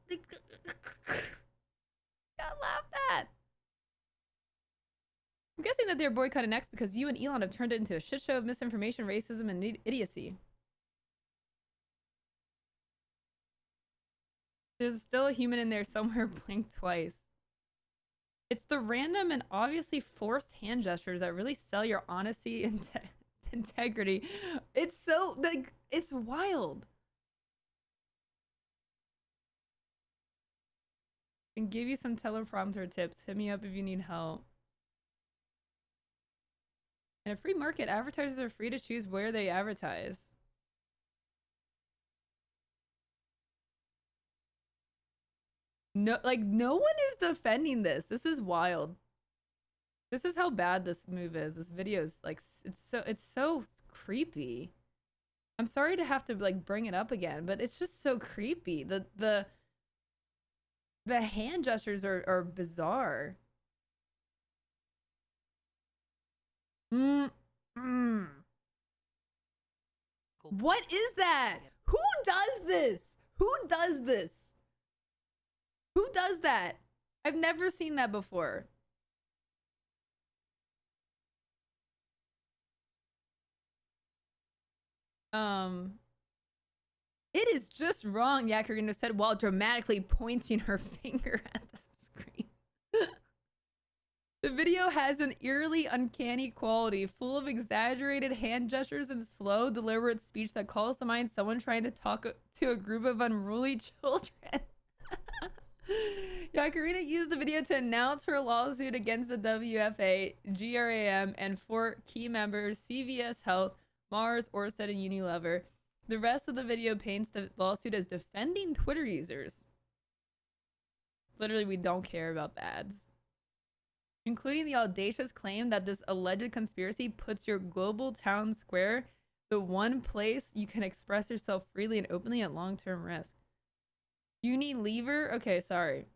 laughed at. I'm guessing that they're boycotting next because you and Elon have turned it into a shit show of misinformation, racism, and idiocy. There's still a human in there somewhere. Blink twice. It's the random and obviously forced hand gestures that really sell your honesty and integrity. It's so, like, it's wild. And give you some teleprompter tips. Hit me up if you need help. In a free market, advertisers are free to choose where they advertise. No, like, no one is defending this. This is wild. This is how bad this move is. This video is like, it's so creepy. I'm sorry to have to like bring it up again, but it's just so creepy. The hand gestures are bizarre. What is that? Who does this? Who does this? Who does that? I've never seen that before. It is just wrong, Yakarina said while dramatically pointing her finger at the screen. The video has an eerily uncanny quality, full of exaggerated hand gestures and slow, deliberate speech that calls to mind someone trying to talk to a group of unruly children. Yakarina used the video to announce her lawsuit against the WFA, GRAM, and 4 key members, CVS Health, Mars, Orsted, and Unilever. The rest of the video paints the lawsuit as defending Twitter users. Literally, we don't care about the ads. Including the audacious claim that this alleged conspiracy puts your global town square, the one place you can express yourself freely and openly, at long-term risk. Unilever? Okay, sorry.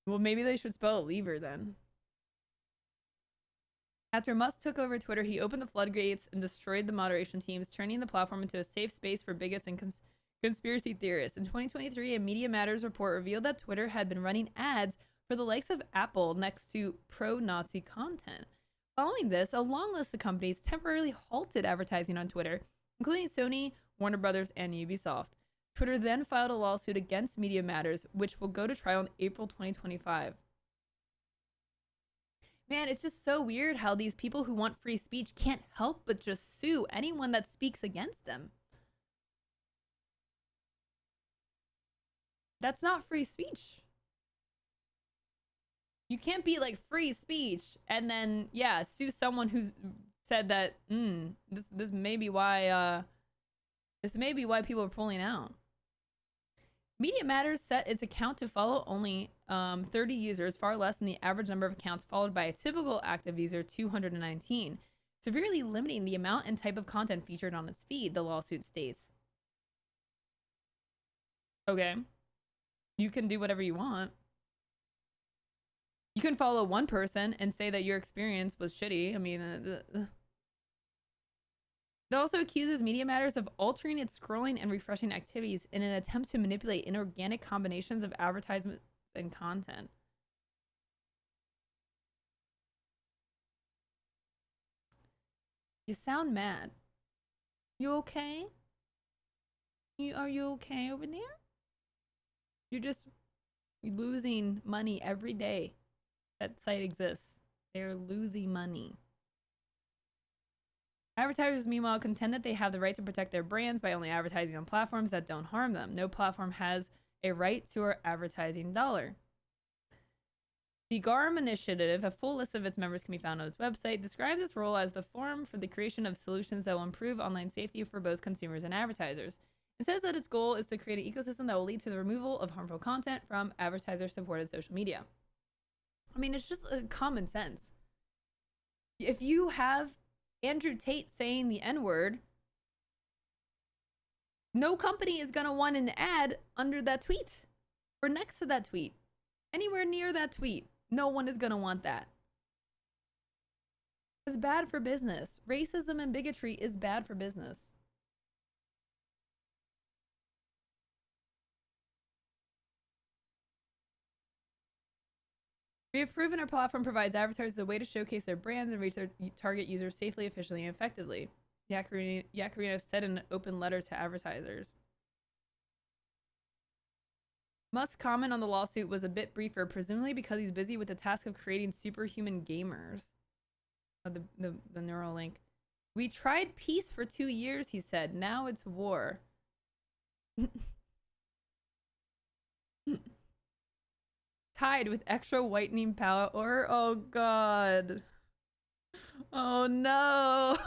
Well, maybe they should spell it lever then. After Musk took over Twitter, he opened the floodgates and destroyed the moderation teams, turning the platform into a safe space for bigots and conspiracy theorists. In 2023, a Media Matters report revealed that Twitter had been running ads for the likes of Apple next to pro-Nazi content. Following this, a long list of companies temporarily halted advertising on Twitter, including Sony, Warner Brothers, and Ubisoft. Twitter then filed a lawsuit against Media Matters, which will go to trial in April 2025. Man, it's just so weird how these people who want free speech can't help but just sue anyone that speaks against them. That's not free speech. You can't be like free speech and then, yeah, sue someone who said that this may be why people are pulling out. Media Matters set its account to follow only 30 users, far less than the average number of accounts followed by a typical active user, 219, severely limiting the amount and type of content featured on its feed, the lawsuit states. Okay. You can do whatever you want. You can follow one person and say that your experience was shitty. I mean, it also accuses Media Matters of altering its scrolling and refreshing activities in an attempt to manipulate inorganic combinations of advertisements and content. You sound mad. You okay? Are you okay over there? You're just losing money every day that site exists. They're losing money. Advertisers, meanwhile, contend that they have the right to protect their brands by only advertising on platforms that don't harm them. No platform has a right to our advertising dollar. The GARM initiative, a full list of its members can be found on its website, describes its role as the forum for the creation of solutions that will improve online safety for both consumers and advertisers. It says that its goal is to create an ecosystem that will lead to the removal of harmful content from advertiser-supported social media. I mean, it's just common sense. If you have Andrew Tate saying the N-word, no company is going to want an ad under that tweet or next to that tweet, anywhere near that tweet. No one is going to want that. It's bad for business. Racism and bigotry is bad for business. We have proven our platform provides advertisers a way to showcase their brands and reach their target users safely, efficiently, and effectively. Yakarino said in an open letter to advertisers. Musk's comment on the lawsuit was a bit briefer, presumably because he's busy with the task of creating superhuman gamers. The Neuralink. We tried peace for 2 years, he said. Now it's war. Tied with extra whitening power. Oh, God. Oh, no.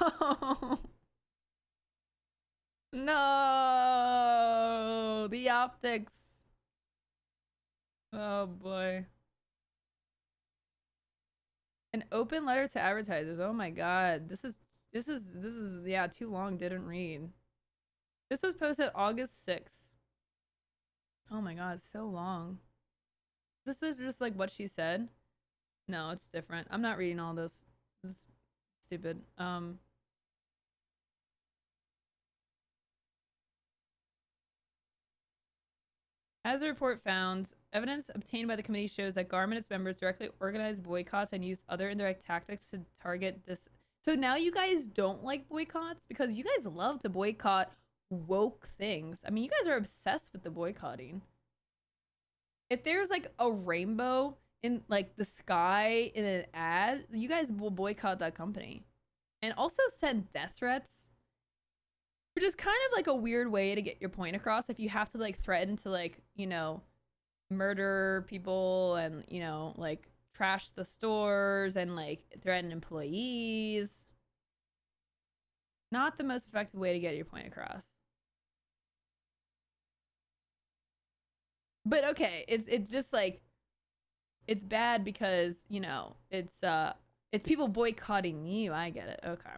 No. The optics. Oh boy. An open letter to advertisers. Oh my god. This is yeah, too long, didn't read. This was posted August 6th. Oh my god, so long. This is just like what she said. No, it's different. I'm not reading all this. This is stupid. As the report found, evidence obtained by the committee shows that GARM and its members directly organized boycotts and used other indirect tactics to target this. So now you guys don't like boycotts? Because you guys love to boycott woke things. I mean, you guys are obsessed with the boycotting. If there's like a rainbow in like the sky in an ad, you guys will boycott that company. And also send death threats. Which is kind of like a weird way to get your point across if you have to like threaten to like, you know, murder people and, you know, like trash the stores and like threaten employees. Not the most effective way to get your point across. But okay, it's just like it's bad because, you know, it's people boycotting you. I get it. Okay.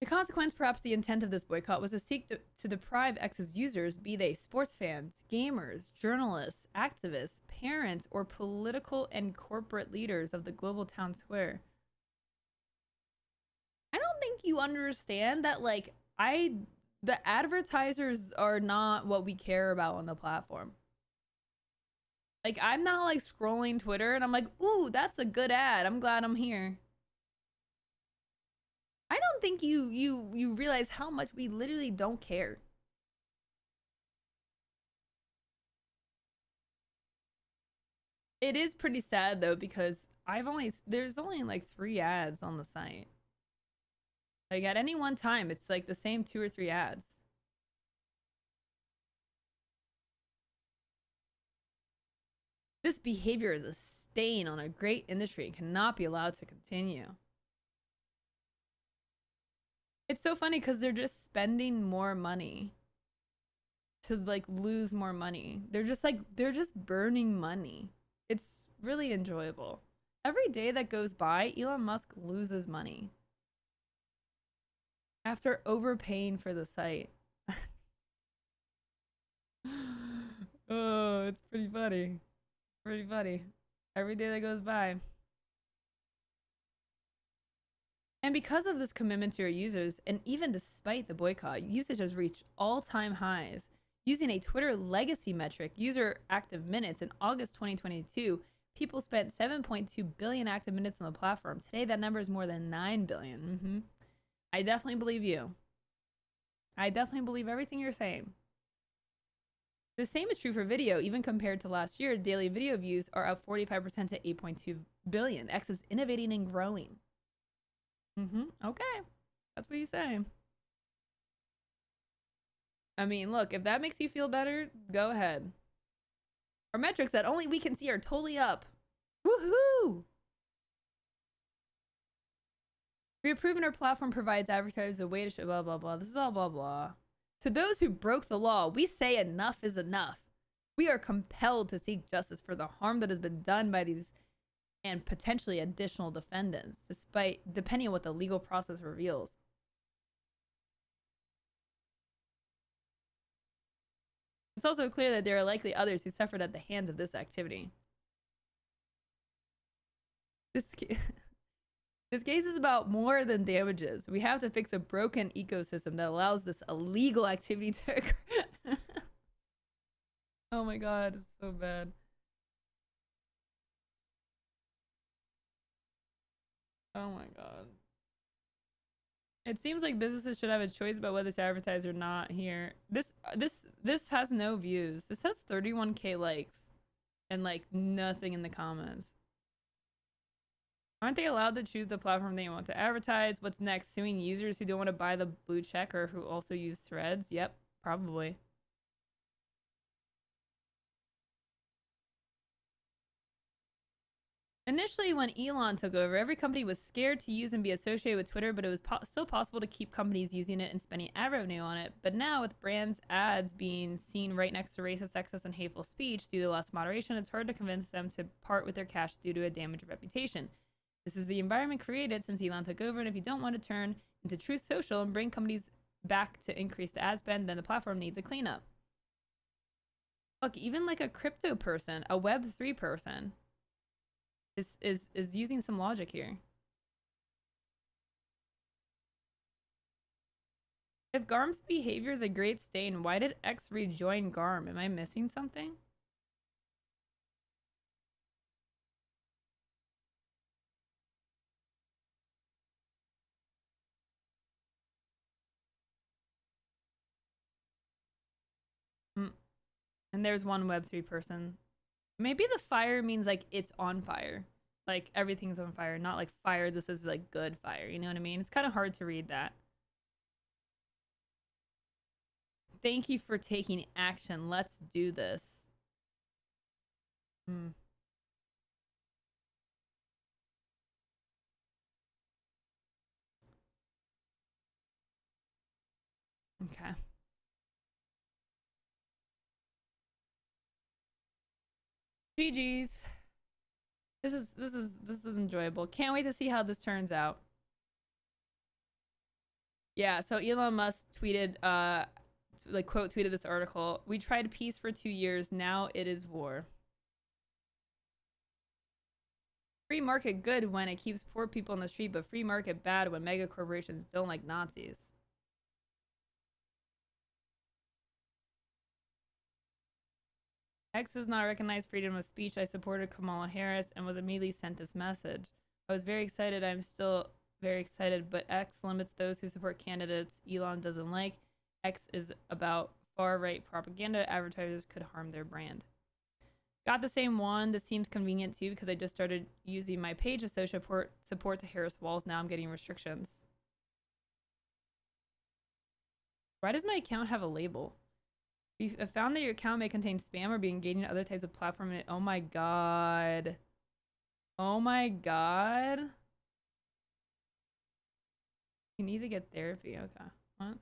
The consequence, perhaps the intent of this boycott, was to seek to deprive X's users, be they sports fans, gamers, journalists, activists, parents, or political and corporate leaders of the global town square. I don't think you understand that, like, the advertisers are not what we care about on the platform. Like, I'm not, like, scrolling Twitter and I'm like, ooh, that's a good ad. I'm glad I'm here. I don't think you realize how much we literally don't care. It is pretty sad though, because there's only like 3 ads on the site. Like at any one time, it's like the same 2 or 3 ads. This behavior is a stain on a great industry and cannot be allowed to continue. It's so funny because they're just spending more money to like lose more money. They're just burning money. It's really enjoyable. Every day that goes by, Elon Musk loses money after overpaying for the site. Oh, it's pretty funny. Pretty funny. Every day that goes by. And because of this commitment to your users, and even despite the boycott, usage has reached all-time highs. Using a Twitter legacy metric, user active minutes in August 2022 people spent 7.2 billion active minutes on the platform. Today, that number is more than 9 billion. I definitely believe you. I definitely believe everything you're saying. The same is true for video. Even compared to last year, daily video views are up 45% to 8.2 billion. X is innovating and growing. Okay. That's what you say. I mean, look, if that makes you feel better, go ahead. Our metrics that only we can see are totally up. Woohoo! We have proven our platform provides advertisers a way to show blah, blah, blah. This is all blah, blah. To those who broke the law, we say enough is enough. We are compelled to seek justice for the harm that has been done by these and potentially additional defendants, depending on what the legal process reveals. It's also clear that there are likely others who suffered at the hands of this activity. This case is about more than damages. We have to fix a broken ecosystem that allows this illegal activity to occur. Oh my god, it's so bad. Oh my god. It seems like businesses should have a choice about whether to advertise or not here. This has no views. This has 31k likes and like nothing in the comments. Aren't they allowed to choose the platform they want to advertise? What's next? Suing users who don't want to buy the blue check or who also use threads? Yep, probably. Initially, when Elon took over, every company was scared to use and be associated with Twitter, but it was still possible to keep companies using it and spending ad revenue on it. But now, with brands' ads being seen right next to racist, sexist, and hateful speech due to less moderation, it's hard to convince them to part with their cash due to a damaged reputation. This is the environment created since Elon took over, and if you don't want to turn into Truth Social and bring companies back to increase the ad spend, then the platform needs a cleanup. Look, even like a crypto person, a Web3 person, is using some logic here. If Garm's behavior is a great stain, why did X rejoin Garm? Am I missing something? And there's one Web3 person. Maybe the fire means like it's on fire. Like everything's on fire, not like fire. This is like good fire. You know what I mean? It's kind of hard to read that. Thank you for taking action. Let's do this. Okay. GG's. This is enjoyable. Can't wait to see how this turns out. Yeah, so Elon Musk tweeted like quote tweeted this article. We tried peace for 2 years, now it is war. Free market good when it keeps poor people on the street, but free market bad when mega corporations don't like Nazis. X does not recognize freedom of speech. I supported Kamala Harris and was immediately sent this message. I was very excited. I'm still very excited, but X limits those who support candidates Elon doesn't like. X is about far-right propaganda. Advertisers could harm their brand. Got the same one. This seems convenient too because I just started using my page to show support to Harris Walls. Now I'm getting restrictions. Why does my account have a label? You have found that your account may contain spam or be engaging in other types of platform. Oh my god. Oh my god. You need to get therapy. Okay. What?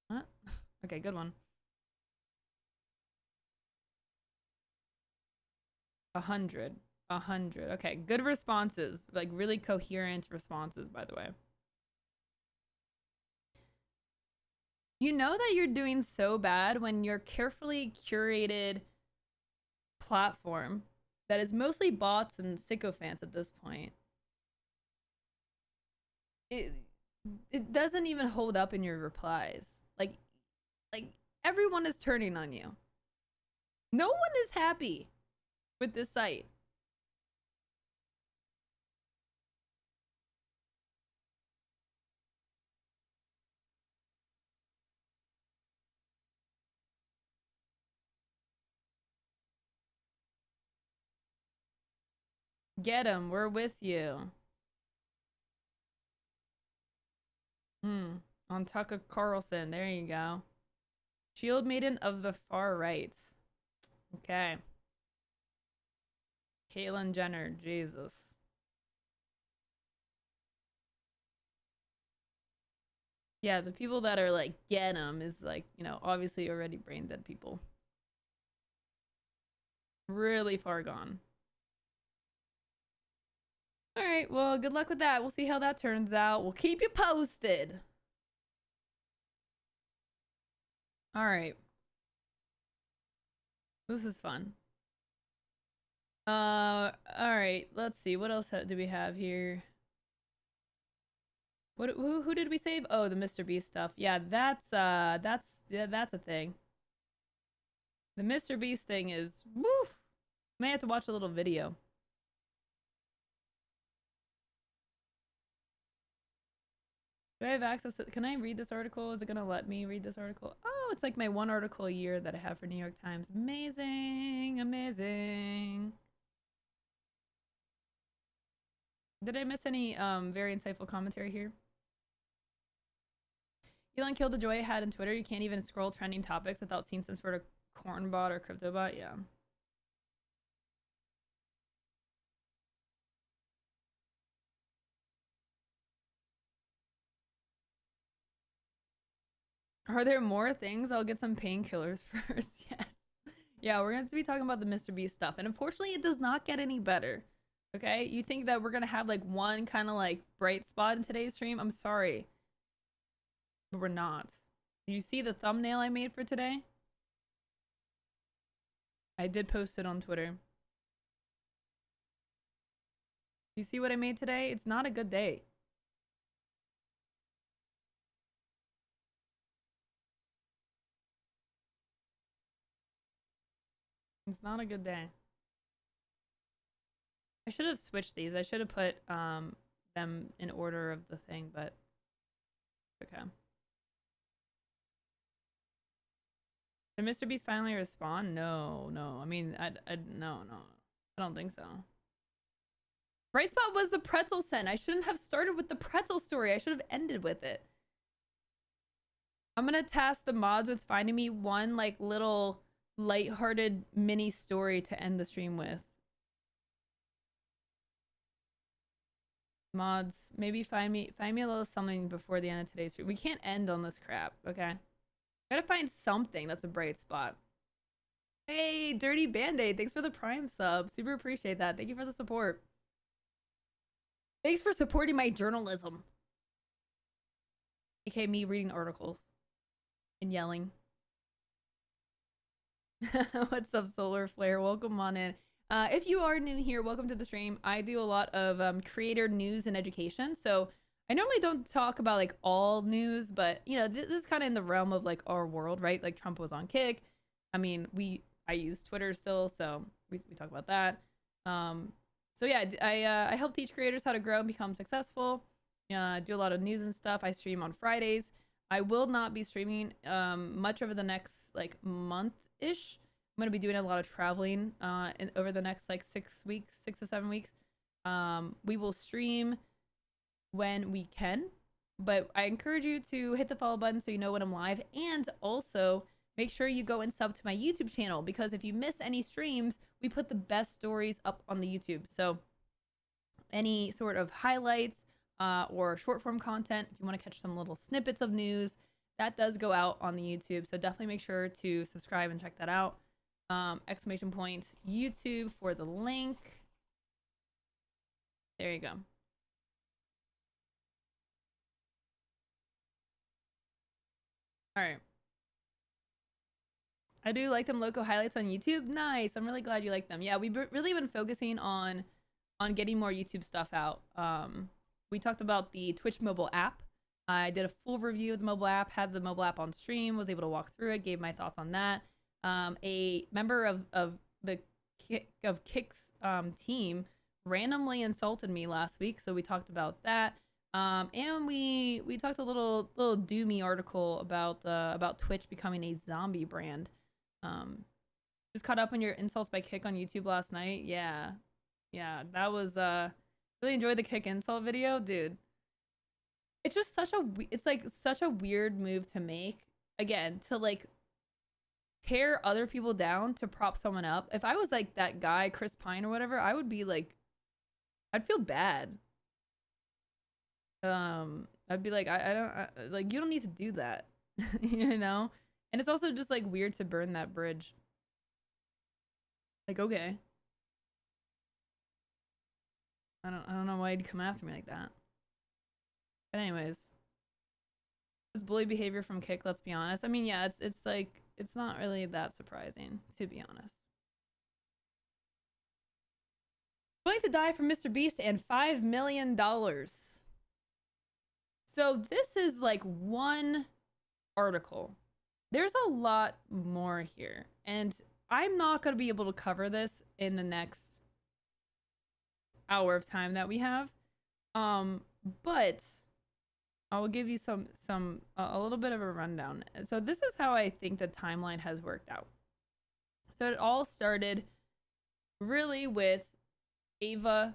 What? Okay, good one. 100. 100. Okay, good responses. Like really coherent responses, by the way. You know that you're doing so bad when your carefully curated platform that is mostly bots and sycophants at this point. It doesn't even hold up in your replies. Like everyone is turning on you. No one is happy. with this site. Get him. We're with you. On Tucker Carlson. There you go. Shield maiden of the far right. Okay. Caitlyn Jenner. Jesus. Yeah, the people that are like, get him is like, you know, obviously already brain dead people. Really far gone. All right, well, good luck with that. We'll see how that turns out. We'll keep you posted. All right. This is fun. All right, let's see. What else do we have here? Who did we save? Oh, the MrBeast stuff. Yeah, that's a thing. The MrBeast thing is woof. May have to watch a little video. Do I have access to, can I read this article? Is it gonna let me read this article? Oh, it's like my one article a year that I have for New York Times. Amazing, amazing. Did I miss any very insightful commentary here? Elon killed the joy I had in Twitter. You can't even scroll trending topics without seeing some sort of corn bot or crypto bot. Yeah. Are there more things? I'll get some painkillers first. Yes. Yeah, we're going to be talking about the MrBeast stuff. And unfortunately, it does not get any better. Okay? You think that we're going to have like one kind of like bright spot in today's stream? I'm sorry. But we're not. Do you see the thumbnail I made for today? I did post it on Twitter. You see what I made today? It's not a good day. It's not a good day. I should have switched these. I should have put them in order of the thing, but okay. Did MrBeast finally respond? No. I mean, no. I don't think so. Bright spot was the pretzel scent. I shouldn't have started with the pretzel story. I should have ended with it. I'm gonna task the mods with finding me one like little lighthearted mini story to end the stream with. Mods, maybe find me a little something before the end of today's stream. We can't end on this crap, okay? Gotta find something that's a bright spot. Hey, Dirty Band-Aid, thanks for the Prime sub. Super appreciate that. Thank you for the support. Thanks for supporting my journalism. AKA me reading articles and yelling. What's up, Solar Flare? Welcome on in. If you are new here, welcome to the stream. I do a lot of creator news and education. So I normally don't talk about like all news, but you know, this is kind of in the realm of like our world, right? Like Trump was on kick. I mean, I use Twitter still, so we talk about that. So yeah, I help teach creators how to grow and become successful. Do a lot of news and stuff. I stream on Fridays. I will not be streaming much over the next like month-ish. I'm going to be doing a lot of traveling over the next like 6 to 7 weeks. We will stream when we can, but I encourage you to hit the follow button so you know when I'm live, and also make sure you go and sub to my YouTube channel, because if you miss any streams, we put the best stories up on the YouTube. So any sort of highlights or short form content, if you want to catch some little snippets of news, that does go out on the YouTube. So definitely make sure to subscribe and check that out. Exclamation point YouTube for the link. There you go. All right. I do like them local highlights on YouTube. Nice. I'm really glad you like them. Yeah, we've really been focusing on getting more YouTube stuff out. We talked about the Twitch mobile app. I did a full review of the mobile app, had the mobile app on stream, was able to walk through it, gave my thoughts on that. A member of the Kick's team randomly insulted me last week, so we talked about that. And we talked a little doomy article about Twitch becoming a zombie brand. Just caught up on your insults by Kick on YouTube last night. Yeah, that was really enjoyed the Kick insult video, dude. It's just such a weird move to make, again, to like tear other people down to prop someone up. If I was like that guy Chris Pine or whatever, I would be like, I'd feel bad. I'd be like, I don't like, you don't need to do that. You know. And it's also just like weird to burn that bridge. Like, okay, I don't know why you'd come after me like that. But anyways, it's bully behavior from Kick, let's be honest. I mean, yeah, it's like, it's not really that surprising, to be honest. Willing to die for MrBeast and $5 million. So this is like one article. There's a lot more here, and I'm not going to be able to cover this in the next hour of time that we have. But I will give you a little bit of a rundown. So this is how I think the timeline has worked out. So it all started really with Ava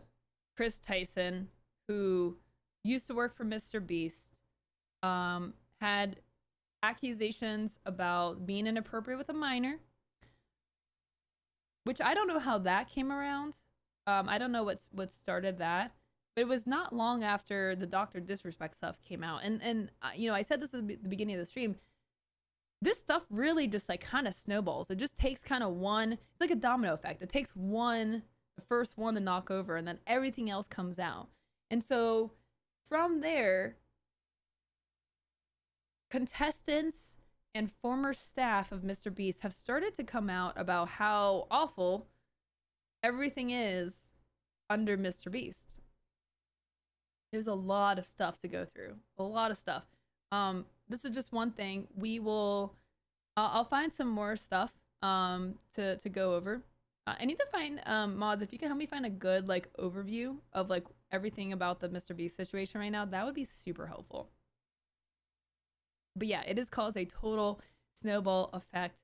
Chris Tyson, who used to work for MrBeast, had accusations about being inappropriate with a minor, which I don't know how that came around. I don't know what started that, but it was not long after the Dr. Disrespect stuff came out. And you know, I said this at the beginning of the stream. This stuff really just like kind of snowballs. It just takes kind of one, it's like a domino effect. It takes one, the first one to knock over, and then everything else comes out. And so from there, contestants and former staff of MrBeast have started to come out about how awful everything is under MrBeast. There's a lot of stuff to go through. A lot of stuff. This is just one thing. We will I'll find some more stuff to go over. I need to find mods, if you can help me find a good like overview of like everything about the MrBeast situation right now, that would be super helpful. But yeah, it has caused a total snowball effect.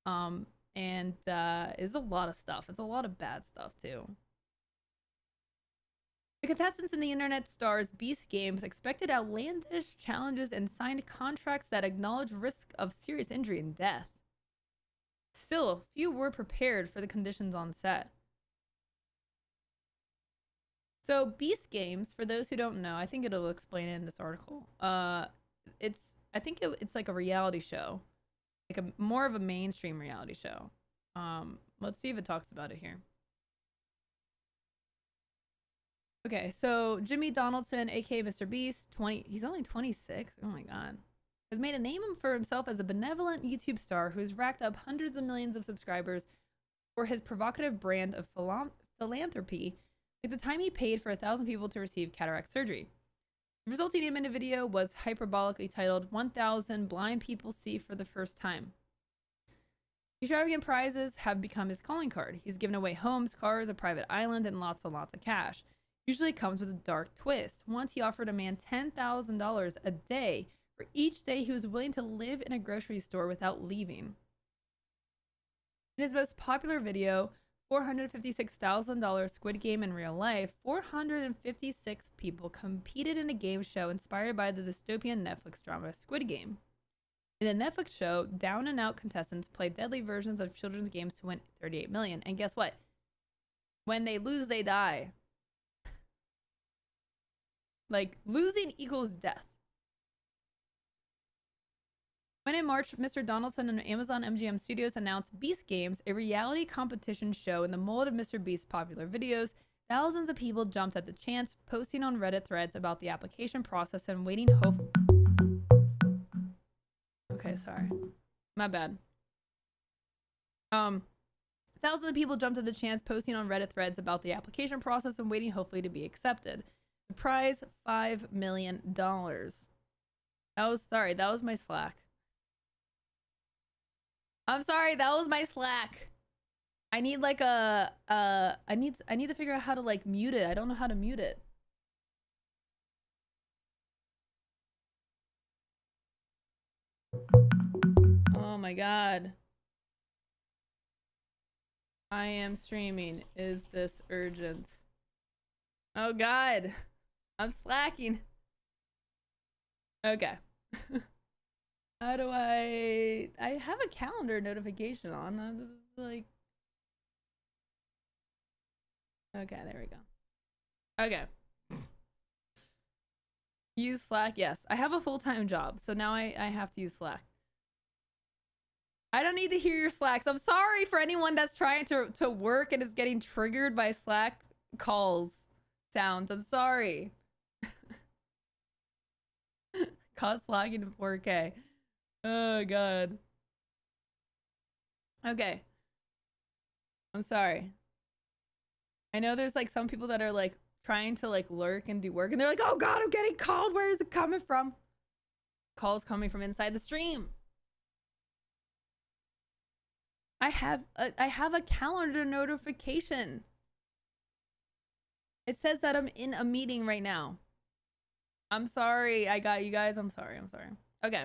And it's a lot of stuff. It's a lot of bad stuff too. The contestants in the internet stars Beast Games expected outlandish challenges and signed contracts that acknowledge risk of serious injury and death. Still, few were prepared for the conditions on set. So Beast Games, for those who don't know, I think it'll explain it in this article. I think it's like a reality show, like a more of a mainstream reality show. Let's see if it talks about it here. Okay, so Jimmy Donaldson, aka MrBeast, he's only 26. Oh my god. Has made a name for himself as a benevolent YouTube star who has racked up hundreds of millions of subscribers for his provocative brand of philanthropy, like the time he paid for 1,000 people to receive cataract surgery. The resulting name in the video was hyperbolically titled 1,000 Blind People See for the First Time. Extravagant prizes have become his calling card. He's given away homes, cars, a private island, and lots of cash. Usually comes with a dark twist. Once he offered a man $10,000 a day for each day he was willing to live in a grocery store without leaving. In his most popular video, $456,000 Squid Game in real life, 456 people competed in a game show inspired by the dystopian Netflix drama Squid Game. In the Netflix show, down and out contestants play deadly versions of children's games to win $38 million. And guess what? When they lose, they die. Like, losing equals death. When in March, Mr. Donaldson and Amazon MGM Studios announced Beast Games, a reality competition show in the mold of MrBeast's popular videos, thousands of people jumped at the chance, posting on Reddit threads about the application process and waiting hope. Okay, sorry. My bad. Thousands of people jumped at the chance, posting on Reddit threads about the application process and waiting hopefully to be accepted. The prize, $5 million. That was my Slack. I'm sorry, that was my Slack. I need like I need to figure out how to like mute it. I don't know how to mute it. Oh my god. I am streaming. Is this urgent? Oh god. I'm slacking. Okay. How do I have a calendar notification on. I'm just like okay, there we go. Okay. Use Slack, yes. I have a full-time job, so now I have to use Slack. I don't need to hear your Slacks. I'm sorry for anyone that's trying to work and is getting triggered by Slack calls sounds. I'm sorry. Caught slacking in 4K. Oh god. Okay. I'm sorry. I know there's like some people that are like trying to like lurk and do work and they're like, oh god, I'm getting called. Where is it coming from? Calls coming from inside the stream. I have a calendar notification. It says that I'm in a meeting right now. I'm sorry. I got you guys. I'm sorry. Okay.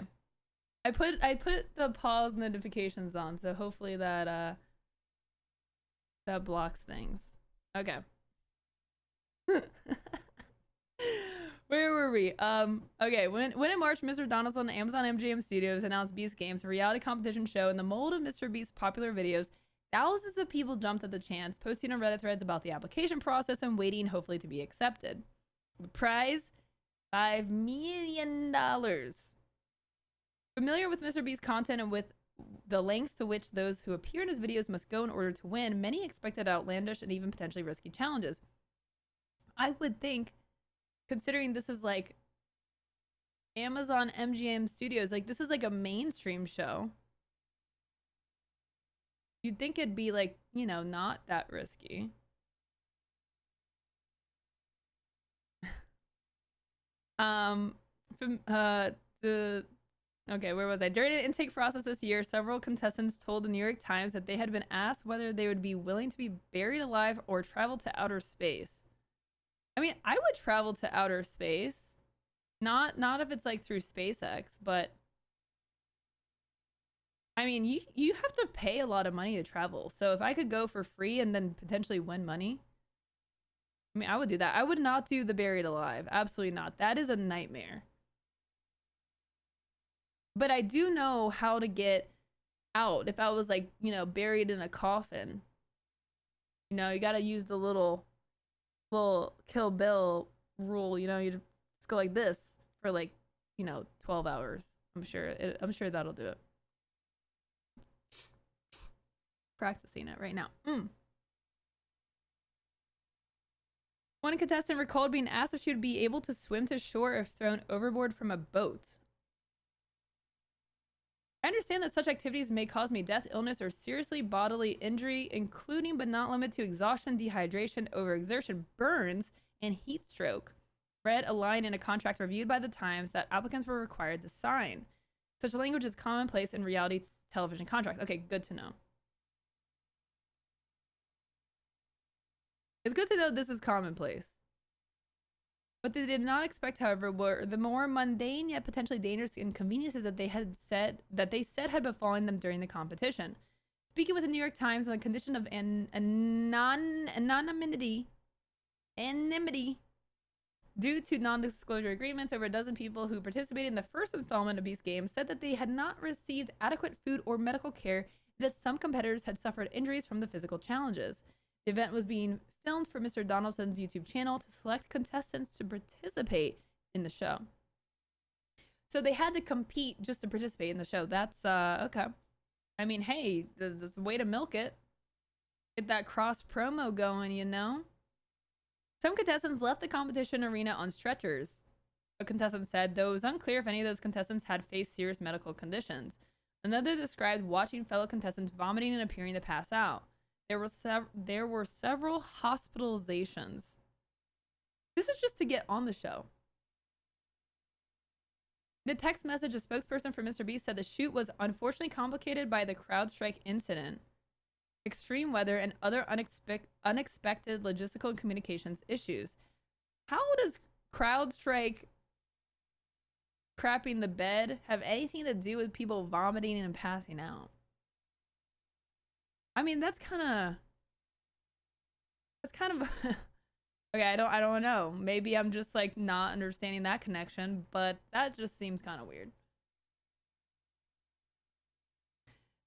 I put the pause notifications on, so hopefully that that blocks things. Okay. Where were we? Okay, when in March, Mr. Donaldson and Amazon MGM Studios announced Beast Games, a reality competition show in the mold of MrBeast's popular videos, thousands of people jumped at the chance, posting on Reddit threads about the application process and waiting, hopefully, to be accepted. The prize? $5 million. Familiar with MrBeast's content and with the lengths to which those who appear in his videos must go in order to win, many expected outlandish and even potentially risky challenges. I would think, considering this is like Amazon MGM Studios, like this is like a mainstream show, you'd think it'd be like, you know, not that risky. Okay, where was I? During an intake process this year, several contestants told the New York Times that they had been asked whether they would be willing to be buried alive or travel to outer space. I mean, I would travel to outer space. Not if it's like through SpaceX, but I mean, you have to pay a lot of money to travel. So if I could go for free and then potentially win money, I mean, I would do that. I would not do the buried alive. Absolutely not. That is a nightmare. But I do know how to get out if I was like, you know, buried in a coffin. You know, you got to use the little Kill Bill rule, you know, you just go like this for like, you know, 12 hours. I'm sure that'll do it. Practicing it right now. One contestant recalled being asked if she would be able to swim to shore if thrown overboard from a boat. I understand that such activities may cause me death, illness, or seriously bodily injury, including but not limited to exhaustion, dehydration, overexertion, burns, and heat stroke. Read a line in a contract reviewed by the Times that applicants were required to sign. Such language is commonplace in reality television contracts. Okay, good to know. It's good to know this is commonplace. What they did not expect, however, were the more mundane yet potentially dangerous inconveniences that they said had befallen them during the competition. Speaking with the New York Times on the condition of anonymity due to non-disclosure agreements, over a dozen people who participated in the first installment of Beast Games said that they had not received adequate food or medical care, and that some competitors had suffered injuries from the physical challenges. The event was being filmed for Mr. Donaldson's YouTube channel to select contestants to participate in the show. So they had to compete just to participate in the show. That's okay. I mean, hey, there's a way to milk it. Get that cross promo going, you know? Some contestants left the competition arena on stretchers. A contestant said, though it was unclear if any of those contestants had faced serious medical conditions. Another described watching fellow contestants vomiting and appearing to pass out. There were several hospitalizations. This is just to get on the show. In a text message, a spokesperson for MrBeast said the shoot was unfortunately complicated by the CrowdStrike incident. extreme weather, and other unexpected logistical and communications issues. How does CrowdStrike crapping the bed have anything to do with people vomiting and passing out? I mean, that's kind of okay, I don't know. Maybe I'm just like not understanding that connection, but that just seems kind of weird.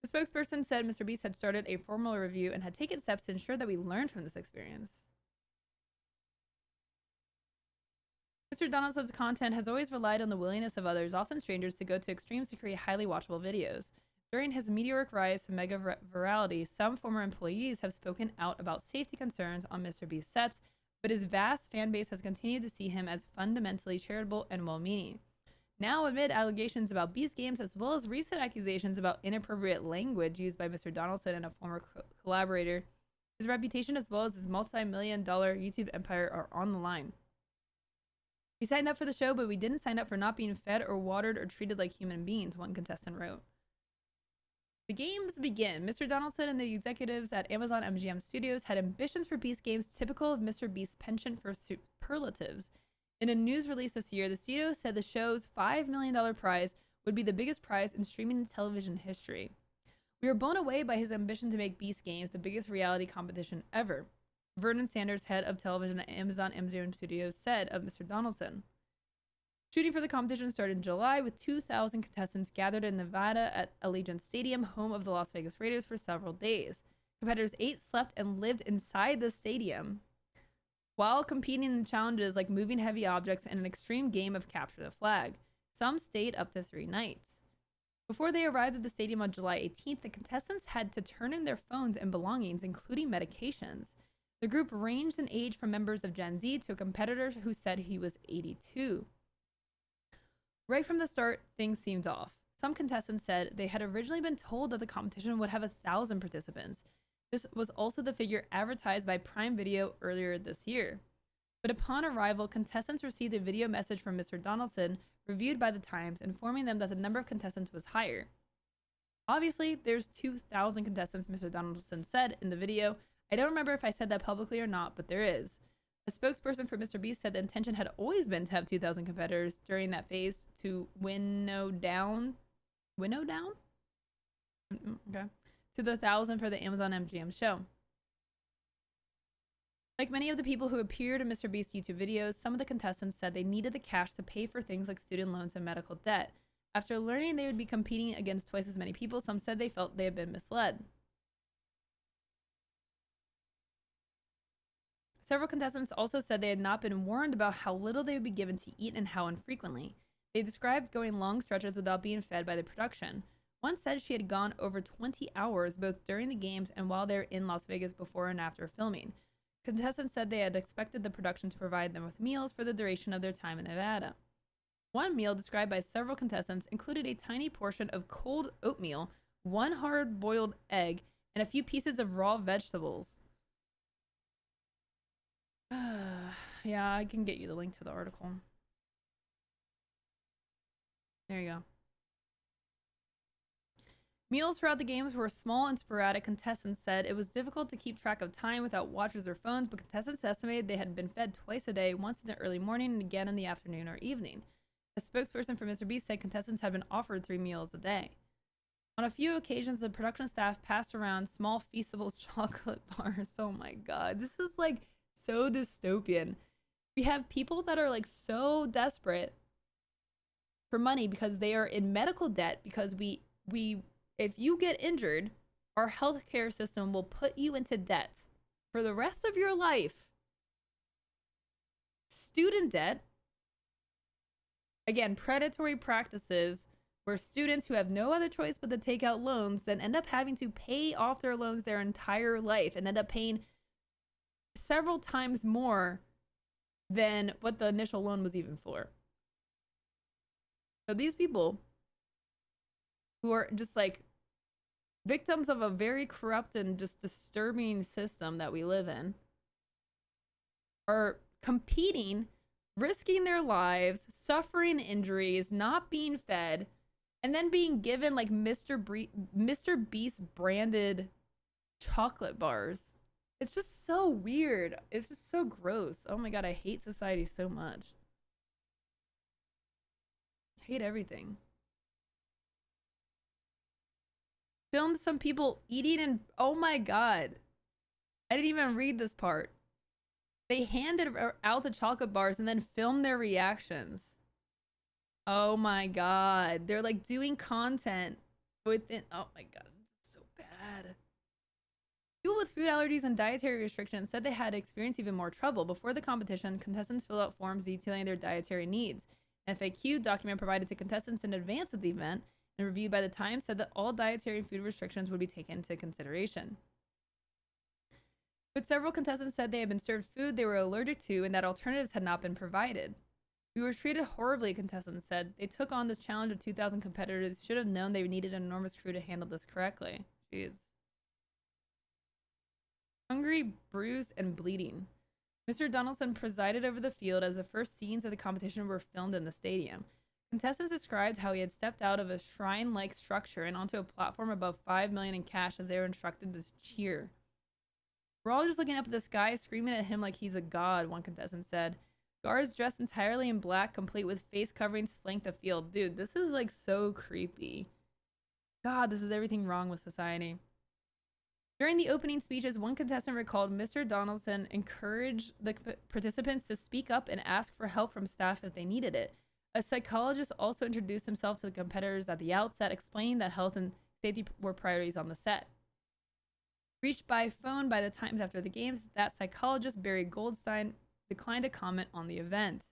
The spokesperson said MrBeast had started a formal review and had taken steps to ensure that we learned from this experience. Mr. Donaldson's content has always relied on the willingness of others, often strangers, to go to extremes to create highly watchable videos. During his meteoric rise to mega virality, some former employees have spoken out about safety concerns on MrBeast sets, but his vast fan base has continued to see him as fundamentally charitable and well-meaning. Now, amid allegations about Beast games, as well as recent accusations about inappropriate language used by Mr. Donaldson and a former collaborator, his reputation as well as his multi-million-dollar YouTube empire are on the line. We signed up for the show, but we didn't sign up for not being fed or watered or treated like human beings, one contestant wrote. The games begin. Mr. Donaldson and the executives at Amazon MGM Studios had ambitions for Beast games typical of MrBeast's penchant for superlatives. In a news release this year, the studio said the show's $5 million prize would be the biggest prize in streaming and television history. We were blown away by his ambition to make Beast games the biggest reality competition ever, Vernon Sanders, head of television at Amazon MGM Studios, said of Mr. Donaldson. Shooting for the competition started in July, with 2,000 contestants gathered in Nevada at Allegiant Stadium, home of the Las Vegas Raiders, for several days. Competitors ate, slept, and lived inside the stadium while competing in challenges like moving heavy objects and an extreme game of capture the flag. Some stayed up to 3 nights. Before they arrived at the stadium on July 18th, the contestants had to turn in their phones and belongings, including medications. The group ranged in age from members of Gen Z to a competitor who said he was 82. Right from the start, things seemed off. Some contestants said they had originally been told that the competition would have 1,000 participants. This was also the figure advertised by Prime Video earlier this year. But upon arrival, contestants received a video message from Mr. Donaldson, reviewed by the Times, informing them that the number of contestants was higher. Obviously, there's 2,000 contestants, Mr. Donaldson said in the video. I don't remember if I said that publicly or not, but there is. A spokesperson for MrBeast said the intention had always been to have 2,000 competitors during that phase to winnow down? Okay. To the 1,000 for the Amazon MGM show. Like many of the people who appeared in MrBeast YouTube videos, some of the contestants said they needed the cash to pay for things like student loans and medical debt. After learning they would be competing against twice as many people, some said they felt they had been misled. Several contestants also said they had not been warned about how little they would be given to eat and how infrequently. They described going long stretches without being fed by the production. One said she had gone over 20 hours both during the games and while they were in Las Vegas before and after filming. Contestants said they had expected the production to provide them with meals for the duration of their time in Nevada. One meal described by several contestants included a tiny portion of cold oatmeal, 1 hard-boiled egg, and a few pieces of raw vegetables. Yeah, I can get you the link to the article. There you go. Meals throughout the games were small and sporadic. Contestants said it was difficult to keep track of time without watches or phones, but contestants estimated they had been fed twice a day, once in the early morning and again in the afternoon or evening. A spokesperson for MrBeast said contestants had been offered 3 meals a day. On a few occasions, the production staff passed around small Feastables chocolate bars. Oh my god, this is like so dystopian. We have people that are like so desperate for money because they are in medical debt, because we if you get injured, our healthcare system will put you into debt for the rest of your life. Student debt. Again, predatory practices where students who have no other choice but to take out loans then end up having to pay off their loans their entire life and end up paying several times more than what the initial loan was even for. So these people who are just like victims of a very corrupt and just disturbing system that we live in are competing, risking their lives, suffering injuries, not being fed, and then being given like MrBeast branded chocolate bars. It's just so weird. It's just so gross. Oh my god, I hate society so much. I hate everything. Filmed some people eating and oh my god. I didn't even read this part. They handed out the chocolate bars and then filmed their reactions. Oh my god. They're like doing content within. Oh my god. It's so bad. People with food allergies and dietary restrictions said they had experienced even more trouble. Before the competition, contestants filled out forms detailing their dietary needs. An FAQ document provided to contestants in advance of the event and reviewed by the Times said that all dietary and food restrictions would be taken into consideration. But several contestants said they had been served food they were allergic to and that alternatives had not been provided. We were treated horribly, contestants said. They took on this challenge of 2,000 competitors, should have known they needed an enormous crew to handle this correctly. Jeez. Hungry, bruised, and bleeding. Mr. Donaldson presided over the field as the first scenes of the competition were filmed in the stadium. Contestants described how he had stepped out of a shrine-like structure and onto a platform above $5 million in cash as they were instructed to cheer. We're all just looking up at the sky, screaming at him like he's a god, one contestant said. Guards dressed entirely in black, complete with face coverings, flanked the field. Dude, this is like so creepy. God, this is everything wrong with society. During the opening speeches, one contestant recalled Mr. Donaldson encouraged the participants to speak up and ask for help from staff if they needed it. A psychologist also introduced himself to the competitors at the outset, explaining that health and safety were priorities on the set. Reached by phone by the Times after the games, that psychologist, Barry Goldstein, declined to comment on the event.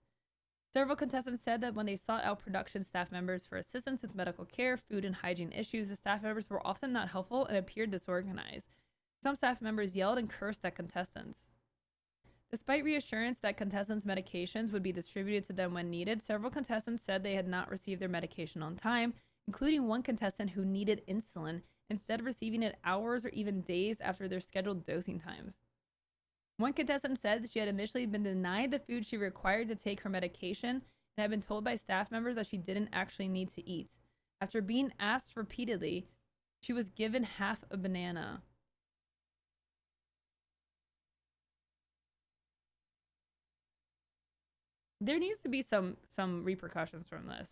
Several contestants said that when they sought out production staff members for assistance with medical care, food, and hygiene issues, the staff members were often not helpful and appeared disorganized. Some staff members yelled and cursed at contestants. Despite reassurance that contestants' medications would be distributed to them when needed, several contestants said they had not received their medication on time, including one contestant who needed insulin, instead of receiving it hours or even days after their scheduled dosing times. One contestant said she had initially been denied the food she required to take her medication and had been told by staff members that she didn't actually need to eat. After being asked repeatedly, she was given half a banana. There needs to be some repercussions from this.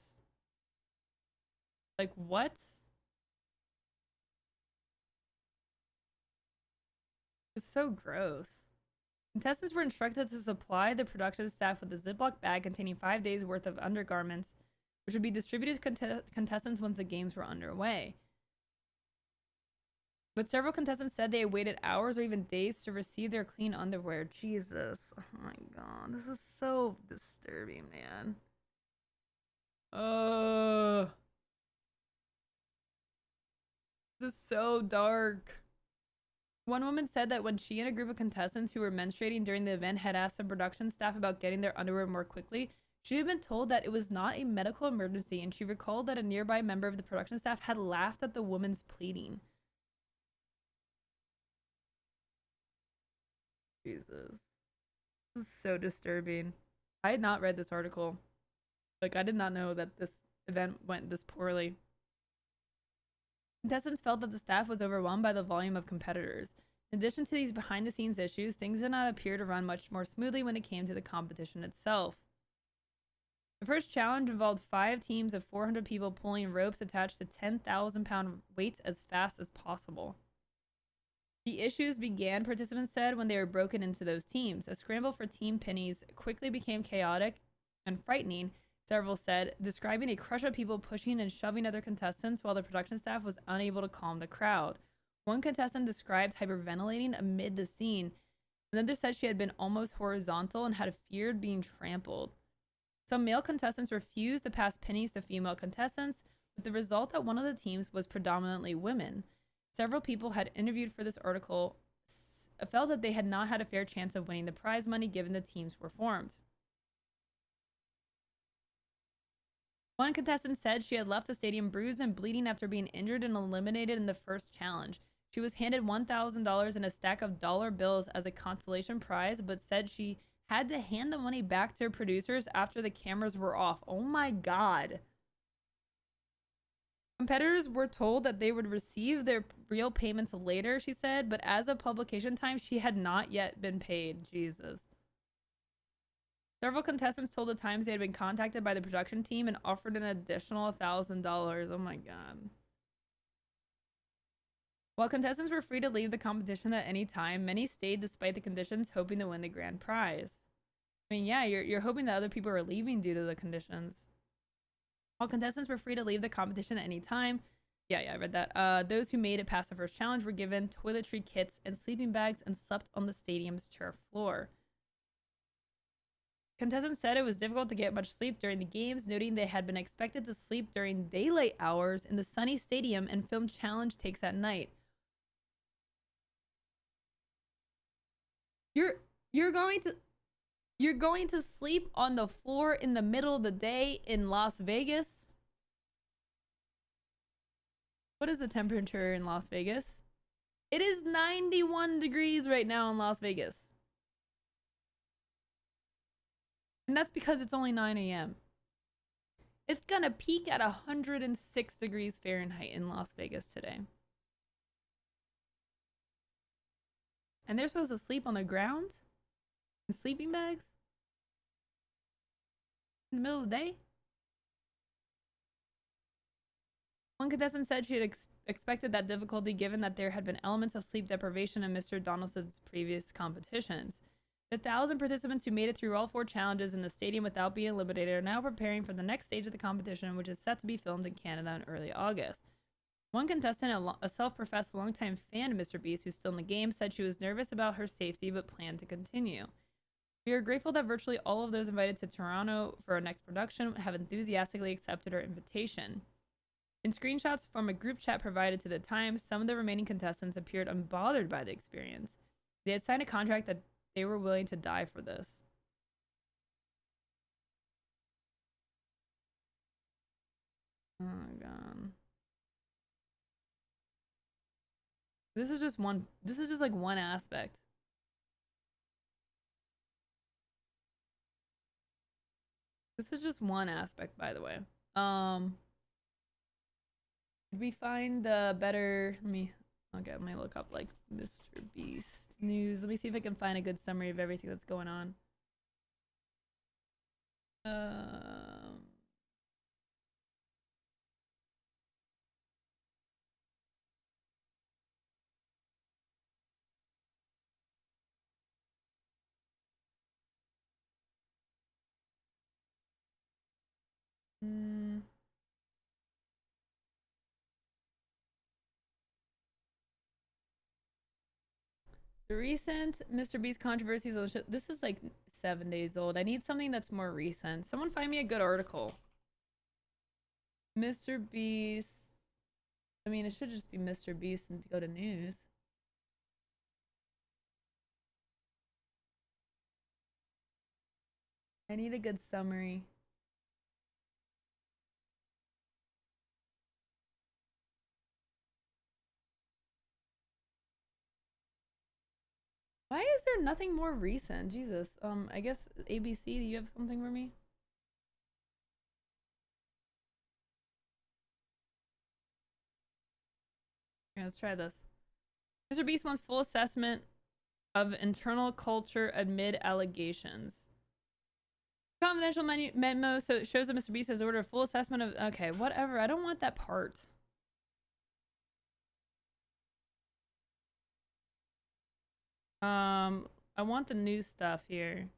Like, what? It's so gross. Contestants were instructed to supply the production staff with a Ziploc bag containing 5 days' worth of undergarments, which would be distributed to contestants once the games were underway. But several contestants said they had waited hours or even days to receive their clean underwear. Jesus. Oh my god. This is so disturbing, man. This is so dark. One woman said that when she and a group of contestants who were menstruating during the event had asked the production staff about getting their underwear more quickly, she had been told that it was not a medical emergency, and she recalled that a nearby member of the production staff had laughed at the woman's pleading. Jesus. This is so disturbing. I had not read this article. Like, I did not know that this event went this poorly. Contestants felt that the staff was overwhelmed by the volume of competitors. In addition to these behind-the-scenes issues, things did not appear to run much more smoothly when it came to the competition itself. The first challenge involved 5 teams of 400 people pulling ropes attached to 10,000-pound weights as fast as possible. The issues began, participants said, when they were broken into those teams. A scramble for team pennies quickly became chaotic and frightening, several said, describing a crush of people pushing and shoving other contestants while the production staff was unable to calm the crowd. One contestant described hyperventilating amid the scene. Another said she had been almost horizontal and had feared being trampled. Some male contestants refused to pass pennies to female contestants, with the result that one of the teams was predominantly women. Several people had interviewed for this article felt that they had not had a fair chance of winning the prize money given the teams were formed. One contestant said she had left the stadium bruised and bleeding after being injured and eliminated in the first challenge. She was handed $1,000 and a stack of dollar bills as a consolation prize, but said she had to hand the money back to her producers after the cameras were off. Oh my god. Competitors were told that they would receive their real payments later, she said, but as of publication time, she had not yet been paid. Jesus. Several contestants told the Times they had been contacted by the production team and offered an additional $1,000. Oh my god. While contestants were free to leave the competition at any time, many stayed despite the conditions, hoping to win the grand prize. I mean, yeah, you're hoping that other people are leaving due to the conditions. While contestants were free to leave the competition at any time, yeah, I read that. Those who made it past the first challenge were given toiletry kits and sleeping bags and slept on the stadium's turf floor. Contestants said it was difficult to get much sleep during the games, noting they had been expected to sleep during daylight hours in the sunny stadium and film challenge takes at night. You're going to sleep on the floor in the middle of the day in Las Vegas? What is the temperature in Las Vegas? It is 91 degrees right now in Las Vegas. And that's because it's only 9 a.m. It's gonna peak at 106 degrees Fahrenheit in Las Vegas today. And they're supposed to sleep on the ground? In sleeping bags? In the middle of the day? One contestant said she had expected that difficulty given that there had been elements of sleep deprivation in Mr. Donaldson's previous competitions. The 1,000 participants who made it through all 4 challenges in the stadium without being eliminated are now preparing for the next stage of the competition, which is set to be filmed in Canada in early August. One contestant, a self-professed longtime fan of MrBeast who's still in the game, said she was nervous about her safety but planned to continue. We are grateful that virtually all of those invited to Toronto for our next production have enthusiastically accepted our invitation. In screenshots from a group chat provided to the Times, some of the remaining contestants appeared unbothered by the experience. They had signed a contract that they were willing to die for this. Oh my god. This is just like one aspect. This is just one aspect, by the way. Did we find the better, let me look up like MrBeast news. Let me see if I can find a good summary of everything that's going on. The recent MrBeast controversies on the show. This is like 7 days old. I need something that's more recent. Someone find me a good article. MrBeast. I mean, it should just be MrBeast and go to news. I need a good summary. Why is there nothing more recent? Jesus. I guess ABC, do you have something for me? Okay, let's try this. MrBeast wants full assessment of internal culture amid allegations. Confidential memo so it shows that MrBeast has ordered a full assessment of. Okay, whatever. I don't want that part. I want the new stuff here.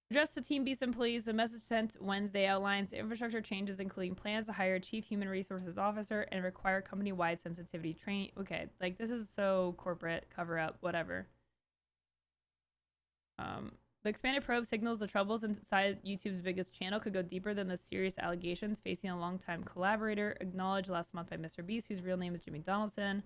Addressed to Team Beast employees, the message sent Wednesday outlines infrastructure changes, including plans to hire a chief human resources officer and require company-wide sensitivity training. Okay, like this is so corporate cover up, whatever. The expanded probe signals the troubles inside YouTube's biggest channel could go deeper than the serious allegations facing a longtime collaborator, acknowledged last month by MrBeast, whose real name is Jimmy Donaldson.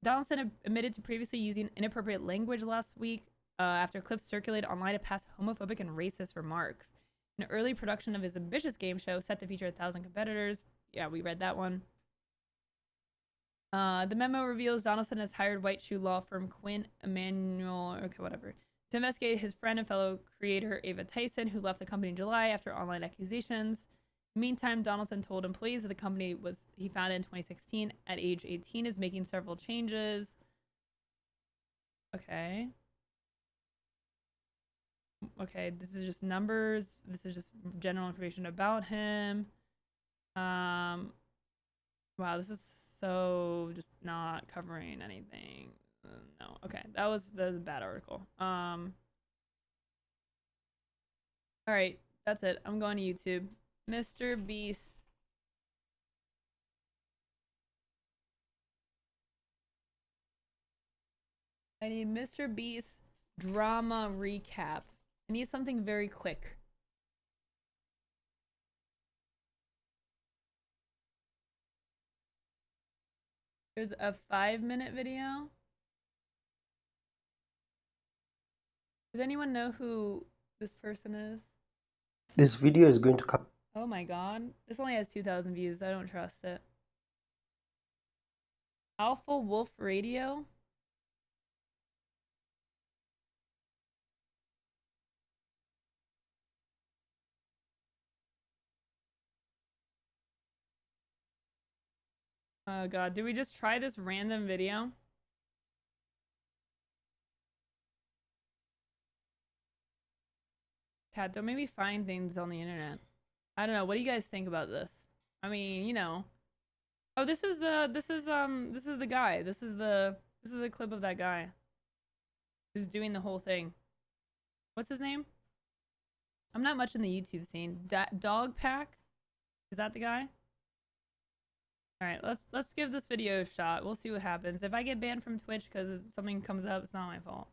Donaldson admitted to previously using inappropriate language last week after clips circulated online to pass homophobic and racist remarks. An early production of his ambitious game show set to feature 1,000 competitors. Yeah, we read that one. The memo reveals Donaldson has hired white shoe law firm Quinn Emanuel, okay, whatever, to investigate his friend and fellow creator Ava Tyson, who left the company in July after online accusations Meantime, Donaldson told employees that the company he founded in 2016 at age 18 is making several changes. Okay. Okay, this is just numbers. This is just general information about him. Wow, this is so just not covering anything. No, okay, that was a bad article. All right, that's it. I'm going to YouTube. MrBeast. I need MrBeast drama recap. I need something very quick. There's a 5-minute video. Does anyone know who this person is? This video is going to come. Oh my god. This only has 2,000 views. I don't trust it. Alpha Wolf Radio? Oh god, did we just try this random video? Tad, don't make me find things on the internet. I don't know. What do you guys think about this? I mean, you know. Oh, this is the guy. This is a clip of that guy who's doing the whole thing. What's his name? I'm not much in the YouTube scene. Dog Pack? Is that the guy? All right, let's give this video a shot. We'll see what happens. If I get banned from Twitch because something comes up, it's not my fault.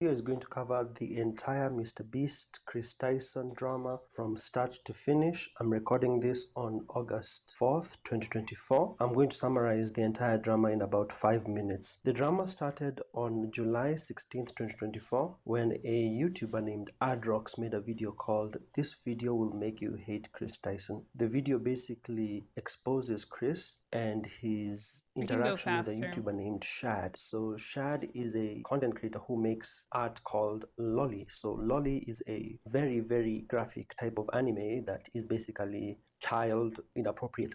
Video is going to cover the entire MrBeast Chris Tyson drama from start to finish. I'm recording this on August 4th, 2024. I'm going to summarize the entire drama in about 5 minutes. The drama started on July 16th, 2024 when a YouTuber named Adrox made a video called "This Video Will Make You Hate Chris Tyson." The video basically exposes Chris and his interaction with a YouTuber named Shad. So Shad is a content creator who makes art called lolly. So lolly is a very, very graphic type of anime that is basically inappropriate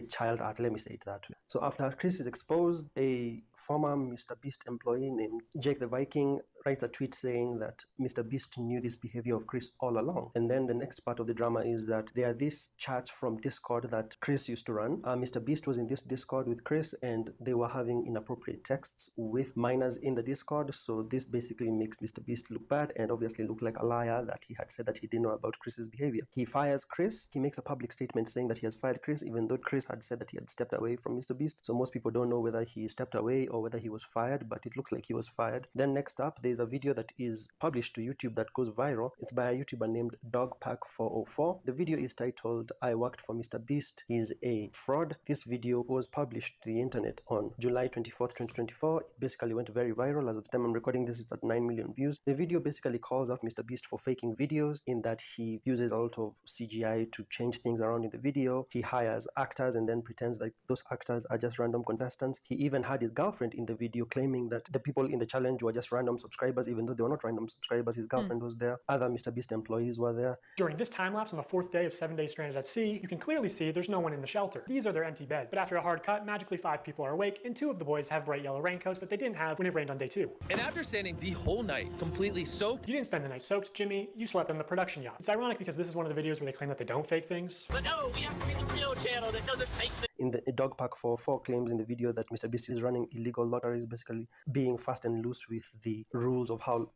child art, let me say it that way. So after Chris is exposed, a former MrBeast employee named Jake the Viking writes a tweet saying that MrBeast knew this behavior of Chris all along. And then the next part of the drama is that there are these chats from Discord that Chris used to run. MrBeast was in this Discord with Chris and they were having inappropriate texts with minors in the Discord. So this basically makes MrBeast look bad and obviously look like a liar that he had said that he didn't know about Chris's behavior. He fires Chris. He makes a public statement saying that he has fired Chris, even though Chris had said that he had stepped away from MrBeast. So most people don't know whether he stepped away or whether he was fired, but it looks like he was fired. Then next up, there's a video that is published to YouTube that goes viral. It's by a YouTuber named Dogpack404. The video is titled "I Worked for MrBeast. He's a Fraud." This video was published to the internet on July 24th, 2024. It basically went very viral. As of the time I'm recording this, it's at 9 million views. The video basically calls out MrBeast for faking videos in that he uses a lot of CGI to change things around in the video. He hires actors and then pretends like those actors are just random contestants. He even had his girlfriend in the video claiming that the people in the challenge were just random subscribers, even though they were not random subscribers. His girlfriend was there. Other MrBeast employees were there. During this time lapse on the 4th day of 7 days stranded at sea, you can clearly see there's no one in the shelter. These are their empty beds. But after a hard cut, magically 5 people are awake, and 2 of the boys have bright yellow raincoats that they didn't have when it rained on day 2. And after standing the whole night, completely soaked. You didn't spend the night soaked, Jimmy. You slept in the production yacht. It's ironic because this is one of the videos where they claim that they don't fake things. But no, we have to be the real channel that doesn't fake things. In the Dogpack404 claims in the video that MrBeast is running illegal lotteries, basically being fast and loose with the rules of how.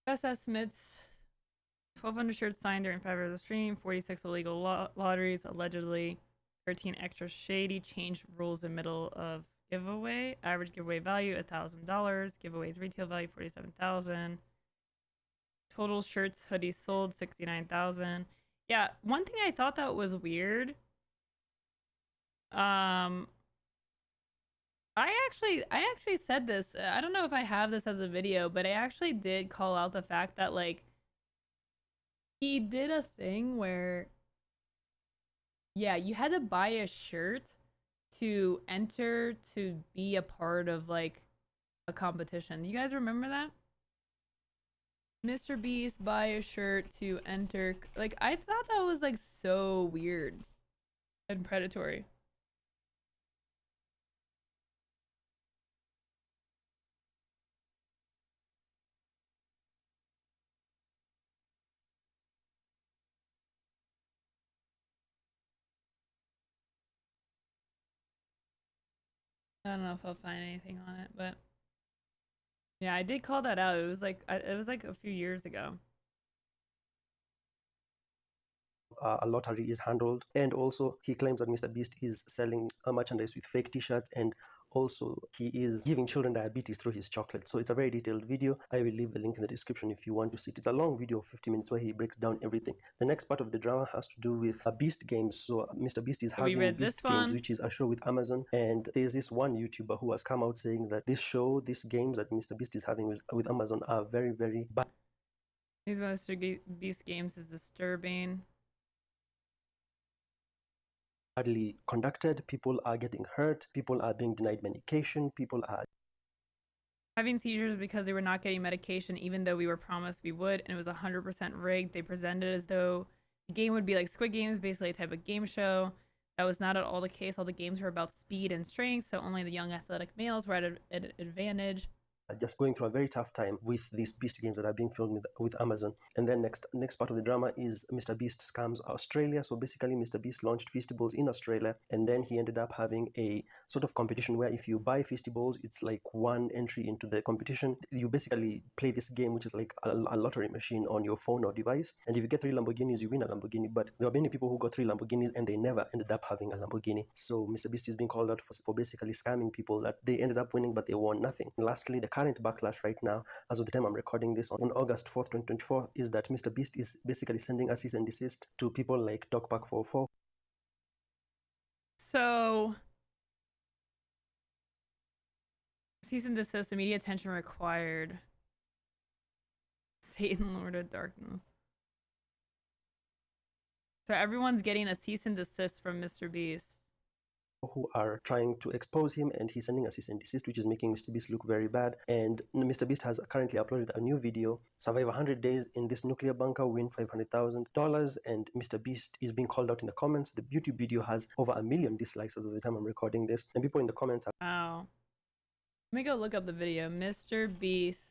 SS Smith's 1,200 shirts signed during 5 hours of stream, 46 illegal lotteries, allegedly 13 extra shady, changed rules in middle of giveaway. Average giveaway value $1,000. Giveaways retail value $47,000. Total shirts, hoodies sold $69,000. Yeah, one thing I thought that was weird. I actually said this. I don't know if I have this as a video, but I actually did call out the fact that like he did a thing where yeah, you had to buy a shirt to enter to be a part of like a competition. You guys remember that? MrBeast buy a shirt to enter. Like, I thought that was like so weird and predatory. I don't know if I'll find anything on it, but yeah, I did call that out. It was like a few years ago. A lottery is handled, and also he claims that MrBeast is selling merchandise with fake t-shirts, and also he is giving children diabetes through his chocolate. So it's a very detailed video. I will leave the link in the description if you want to see it. It's a long video of 50 minutes where he breaks down everything. The next part of the drama has to do with Beast Games. So MrBeast is having Beast Games, which is a show with Amazon, and there's this one YouTuber who has come out saying that these games that MrBeast is having with Amazon are very, very bad. These MrBeast games is disturbing. Badly conducted, people are getting hurt, people are being denied medication, people are having seizures because they were not getting medication even though we were promised we would, and it was 100% rigged. They presented as though the game would be like Squid Games, basically a type of game show. That was not at all the case. All the games were about speed and strength, so only the young athletic males were at an advantage. Just going through a very tough time with these Beast Games that are being filmed with Amazon. And then next part of the drama is MrBeast scams Australia. So basically MrBeast launched Feastables in Australia, and then he ended up having a sort of competition where if you buy Feastables, it's like one entry into the competition. You basically play this game, which is like a lottery machine on your phone or device, and if you get 3 Lamborghinis, you win a Lamborghini. But there are many people who got 3 Lamborghinis and they never ended up having a Lamborghini. So MrBeast is being called out for basically scamming people, that they ended up winning but they won nothing. And lastly, the current backlash right now, as of the time I'm recording this on August 4th, 2024, is that MrBeast is basically sending a cease and desist to people like DocPack44. So, cease and desist, immediate attention required. Satan, Lord of Darkness. So everyone's getting a cease and desist from MrBeast. Who are trying to expose him, and he's sending a cease and desist, which is making MrBeast look very bad. And MrBeast has currently uploaded a new video: survive 100 days in this nuclear bunker, win $500,000. And MrBeast is being called out in the comments. The YouTube video has over 1 million dislikes as of the time I'm recording this, and people in the comments are... Wow. Let me go look up the video. MrBeast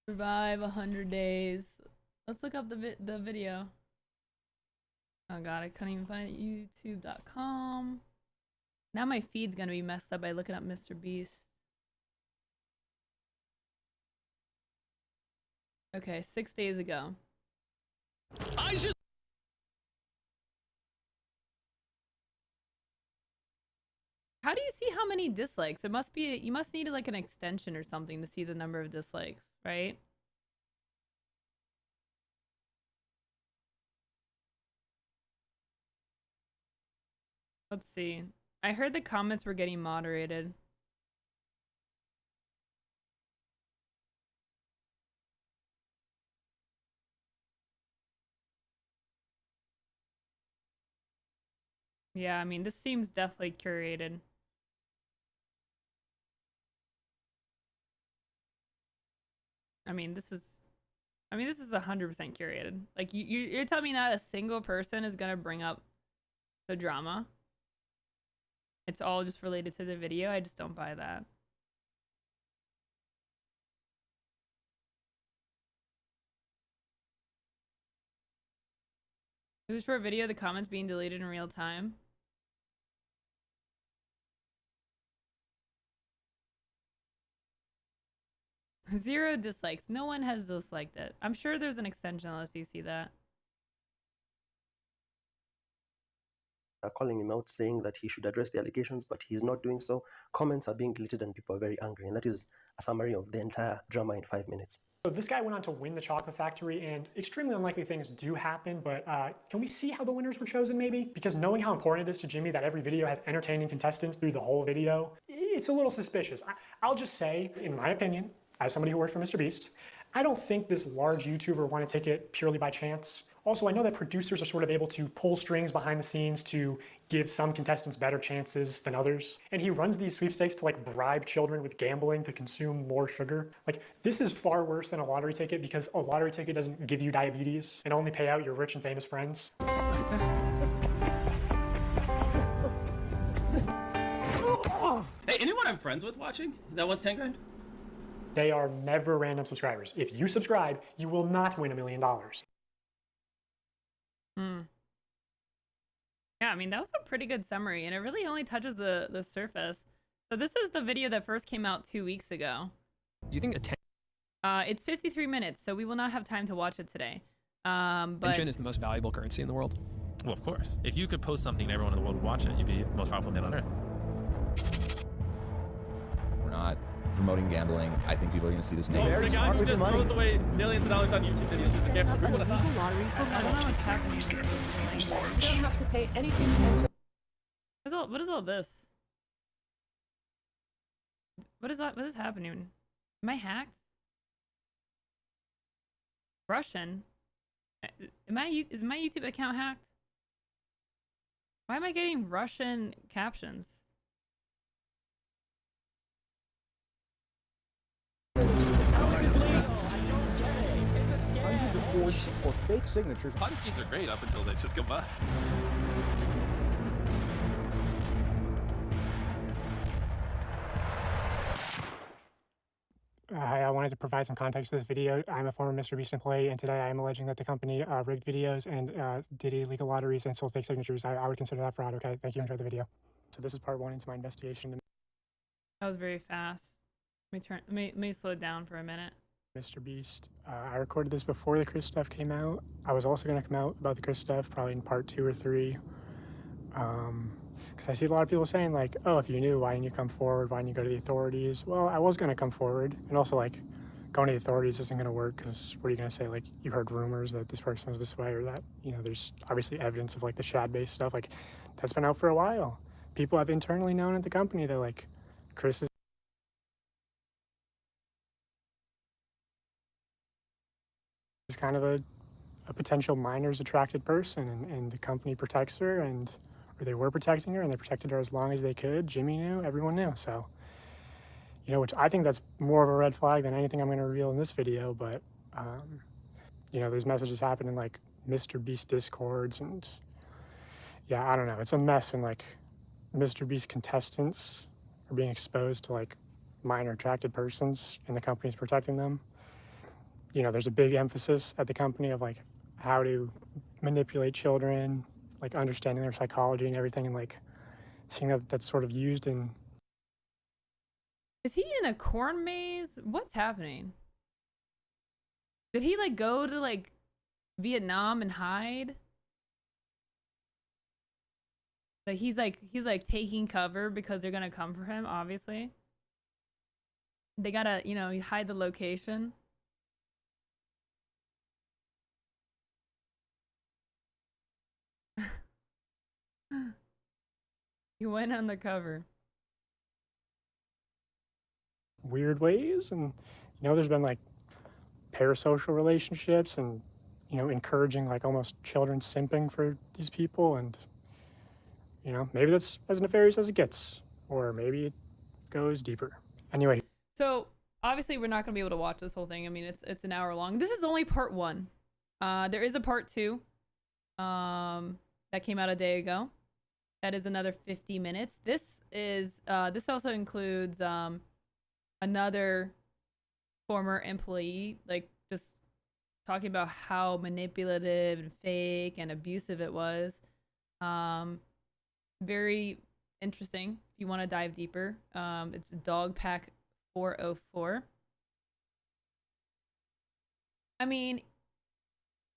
survive 100 days. Let's look up the video. Oh god, I couldn't even find it. YouTube.com. Now my feed's gonna be messed up by looking up MrBeast. Okay, 6 days ago. How do you see how many dislikes? It must be, you must need like an extension or something to see the number of dislikes, right? Let's see. I heard the comments were getting moderated. Yeah, I mean, this seems definitely curated. I mean, this is 100% curated. Like, you're telling me not a single person is gonna bring up the drama? It's all just related to the video? I just don't buy that. It was a short video, the comments being deleted in real time. Zero dislikes. No one has disliked it. I'm sure there's an extension unless you see that. Are calling him out, saying that he should address the allegations, but he's not doing so. Comments are being deleted and people are very angry, and that is a summary of the entire drama in 5 minutes. So this guy went on to win the chocolate factory, and extremely unlikely things do happen, but can we see how the winners were chosen maybe? Because knowing how important it is to Jimmy that every video has entertaining contestants through the whole video, it's a little suspicious. I'll just say, in my opinion, as somebody who worked for MrBeast, I don't think this large YouTuber won a ticket purely by chance Also, I know that producers are sort of able to pull strings behind the scenes to give some contestants better chances than others. And he runs these sweepstakes to like bribe children with gambling to consume more sugar. Like, this is far worse than a lottery ticket because a lottery ticket doesn't give you diabetes and only pay out your rich and famous friends. Hey, anyone I'm friends with watching that wants 10 grand? They are never random subscribers. If you subscribe, you will not win $1 million. Yeah, I mean, that was a pretty good summary, and it really only touches the surface. So this is the video that first came out 2 weeks ago. Do you think it's 53 minutes, so we will not have time to watch it today. But attention is the most valuable currency in the world? Well, of course. If you could post something and everyone in the world would watch it, you'd be the most powerful man on earth. We're not promoting gambling. I think people are going to see this Oh, negative. the guy who just throws away millions of dollars on YouTube videos is a scammer. Who would have thought? I don't know what's happening. You don't have to pay anything to enter. What is all this? What is happening? Am I hacked? Russian? Is my YouTube account hacked? Why am I getting Russian captions? This is legal. I don't get it. It's a scam. Hundreds of forged or fake signatures. Ponzi schemes are great up until they just go bust. Hi, I wanted to provide some context to this video. I'm a former MrBeast employee, and today I am alleging that the company rigged videos and did illegal lotteries and sold fake signatures. I would consider that fraud, okay? Thank you, enjoy the video. So this is part one into my investigation. That was very fast. Let me slow it down for a minute. MrBeast. I recorded this before the Chris stuff came out. I was also going to come out about the Chris stuff probably in part 2 or 3. Because I see a lot of people saying like, oh, if you knew, why didn't you come forward? Why didn't you go to the authorities? Well, I was going to come forward. And also like going to the authorities isn't going to work because what are you going to say? Like you heard rumors that this person is this way or that, you know, there's obviously evidence of like the Shad-based stuff. Like that's been out for a while. People have internally known at the company that like Chris is kind of a potential minors attracted person, and the company protects her, or they were protecting her, and they protected her as long as they could. Jimmy knew, everyone knew. So, you know, which I think that's more of a red flag than anything I'm going to reveal in this video. But, you know, these messages happen in like MrBeast discords, and yeah, I don't know. It's a mess when like MrBeast contestants are being exposed to like minor attracted persons, and the company's protecting them. You know, there's a big emphasis at the company of like how to manipulate children, like understanding their psychology and everything, and like seeing that that's sort of used in. Is he in a corn maze? What's happening? Did he like go to like Vietnam and hide? Like he's like taking cover because they're gonna come for him, obviously. They gotta, you know, hide the location. You went undercover. Weird ways, and you know, there's been like parasocial relationships, and you know, encouraging like almost children simping for these people, and you know, maybe that's as nefarious as it gets, or maybe it goes deeper. Anyway. So obviously, we're not gonna be able to watch this whole thing. I mean, it's an hour long. This is only part 1. There is a part 2. That came out a day ago. That is another 50 minutes. This also includes another former employee, like just talking about how manipulative and fake and abusive it was. Very interesting if you want to dive deeper. It's Dog Pack 404. I mean,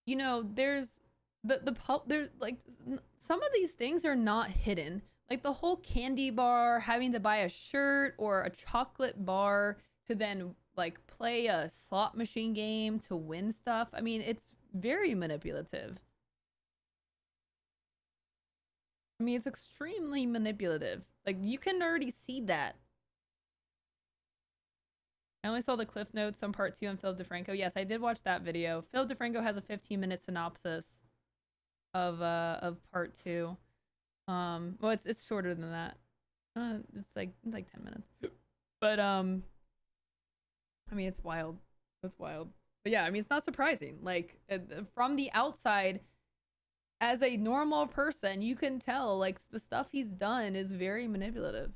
you know, there's there's like some of these things are not hidden, like the whole candy bar, having to buy a shirt or a chocolate bar to then like play a slot machine game to win stuff. I mean, it's very manipulative. I mean, it's extremely manipulative. Like you can already see that. I only saw the Cliff Notes on part 2 on Philip DeFranco. Yes, I did watch that video. Philip DeFranco has a 15-minute synopsis of part 2. Well, it's shorter than that. It's like 10 minutes. But I mean, it's wild. It's wild. But yeah, I mean, it's not surprising. Like from the outside, as a normal person, you can tell like the stuff he's done is very manipulative.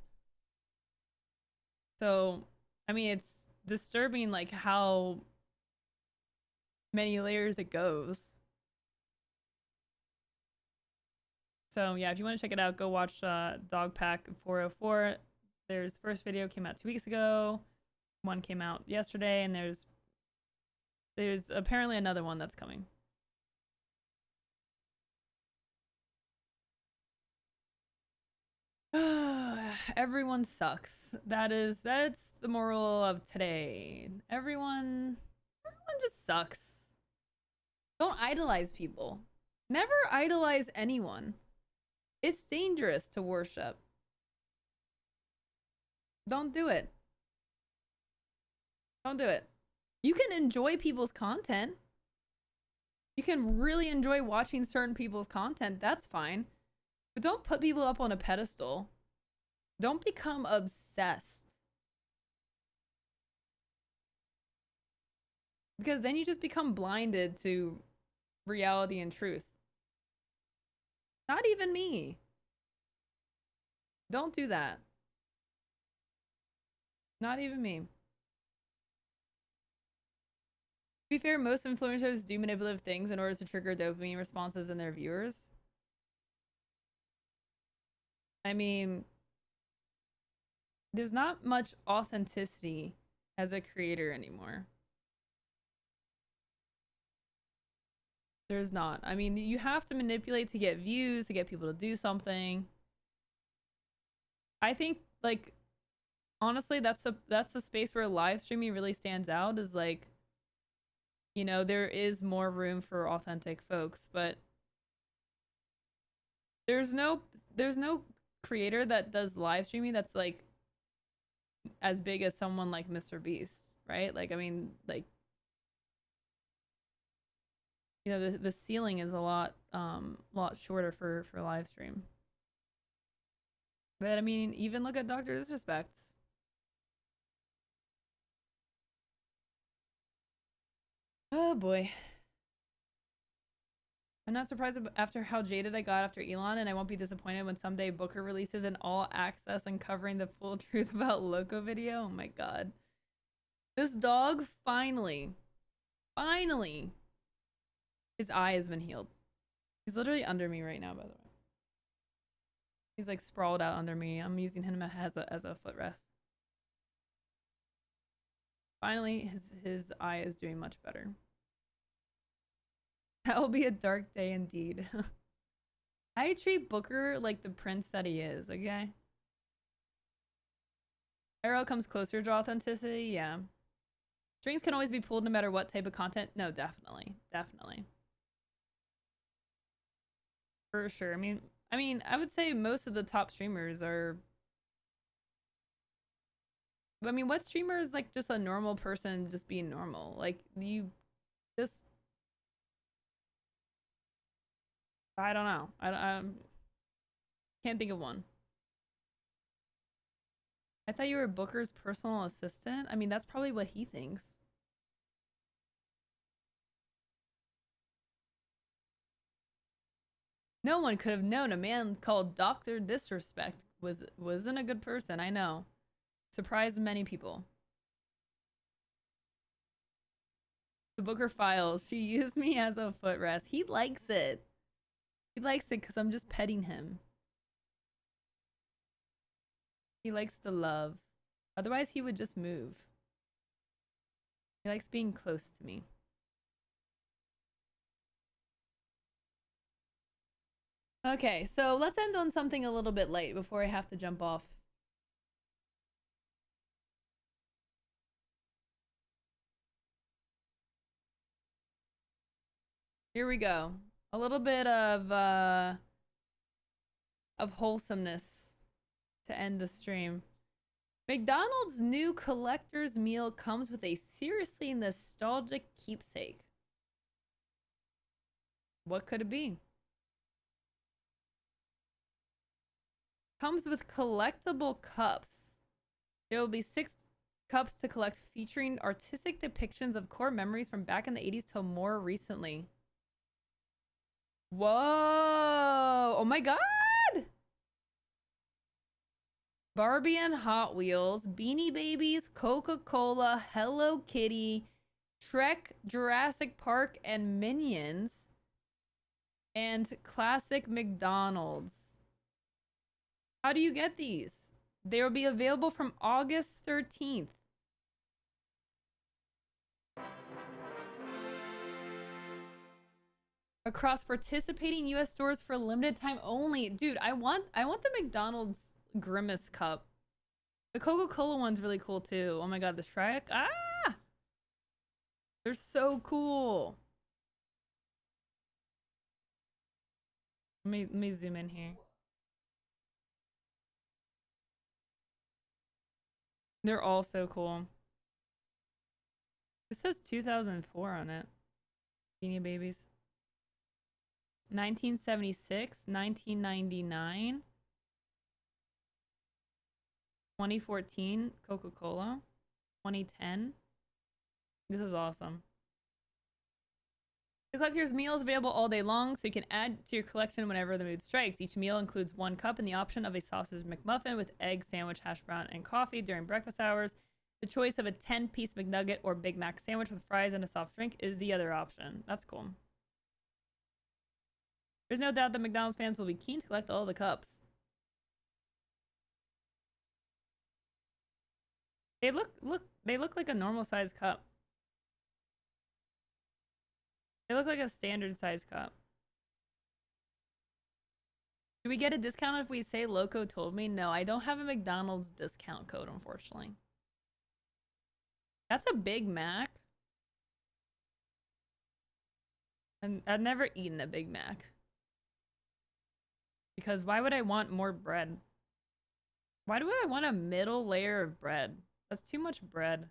So, I mean, it's disturbing like how many layers it goes. So yeah, if you want to check it out, go watch Dog Pack 404. There's first video came out 2 weeks ago. One came out yesterday, and there's apparently another one that's coming. Everyone sucks. That's the moral of today. Everyone just sucks. Don't idolize people. Never idolize anyone. It's dangerous to worship. Don't do it. Don't do it. You can enjoy people's content. You can really enjoy watching certain people's content. That's fine. But don't put people up on a pedestal. Don't become obsessed. Because then you just become blinded to reality and truth. Not even me. Don't do that. Not even me. To be fair, most influencers do manipulative things in order to trigger dopamine responses in their viewers. I mean, there's not much authenticity as a creator anymore. There's not. I mean, you have to manipulate to get views, to get people to do something. I think, like, honestly, that's the space where live streaming really stands out, is like, you know, there is more room for authentic folks, but there's no creator that does live streaming that's like as big as someone like MrBeast, right? Like, I mean, like, you know, the ceiling is a lot shorter for live stream. But I mean, even look at Dr. Disrespect. Oh boy. I'm not surprised after how jaded I got after Elon, and I won't be disappointed when someday Booker releases an all access uncovering the full truth about Loco video. Oh my god. This dog finally, his eye has been healed. He's literally under me right now, by the way. He's like sprawled out under me. I'm using him as a footrest. Finally, his eye is doing much better. That will be a dark day indeed. I treat Booker like the prince that he is, okay? IRL comes closer to authenticity, yeah. Strings can always be pulled no matter what type of content. No, definitely. Definitely. For sure. I mean, I would say most of the top streamers are... I mean, what streamer is like just a normal person just being normal? Like, you just... I don't know. I can't think of one. I thought you were Booker's personal assistant. I mean, that's probably what he thinks. No one could have known a man called Dr. Disrespect wasn't a good person. I know. Surprised many people. The Booker files. She used me as a footrest. He likes it. He likes it because I'm just petting him. He likes the love. Otherwise, he would just move. He likes being close to me. Okay, so let's end on something a little bit light before I have to jump off. Here we go. A little bit of wholesomeness to end the stream. McDonald's new collector's meal comes with a seriously nostalgic keepsake. What could it be? Comes with collectible cups. There will be 6 cups to collect featuring artistic depictions of core memories from back in the 80s till more recently. Whoa! Oh my god! Barbie and Hot Wheels, Beanie Babies, Coca-Cola, Hello Kitty, Trek, Jurassic Park, and Minions, and classic McDonald's. How do you get these? They will be available from August 13th. Across participating US stores for limited time only. Dude, I want the McDonald's Grimace cup. The Coca-Cola one's really cool too. Oh my god, the Shrek. Ah! They're so cool. Let me zoom in here. They're all so cool. It says 2004 on it. Beanie Babies. 1976, 1999, 2014, Coca-Cola, 2010. This is awesome. The collector's meal is available all day long, so you can add to your collection whenever the mood strikes. Each meal includes 1 cup and the option of a sausage McMuffin with egg, sandwich, hash brown, and coffee during breakfast hours. The choice of a 10-piece McNugget or Big Mac sandwich with fries and a soft drink is the other option. That's cool. There's no doubt that McDonald's fans will be keen to collect all the cups. They look like a normal size cup. They look like a standard size cup. Do we get a discount if we say Loco told me? No, I don't have a McDonald's discount code, unfortunately. That's a Big Mac. And I've never eaten a Big Mac. Because why would I want more bread? Why do I want a middle layer of bread? That's too much bread.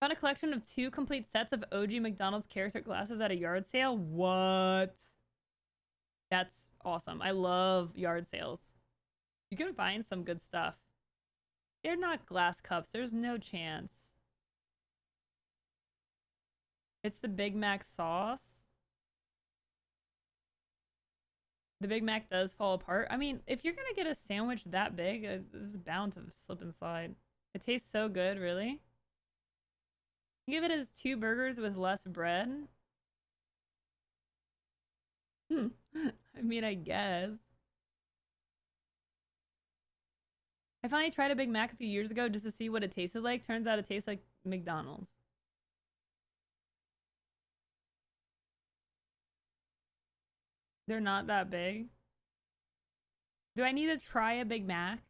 Found a collection of 2 complete sets of OG McDonald's character glasses at a yard sale. What? That's awesome. I love yard sales. You can find some good stuff. They're not glass cups. There's no chance. It's the Big Mac sauce. The Big Mac does fall apart. I mean, if you're gonna get a sandwich that big, it's bound to slip and slide. It tastes so good, really. Give it as 2 burgers with less bread. I mean, I guess. I finally tried a Big Mac a few years ago just to see what it tasted like. Turns out it tastes like McDonald's. They're not that big. Do I need to try a Big Mac?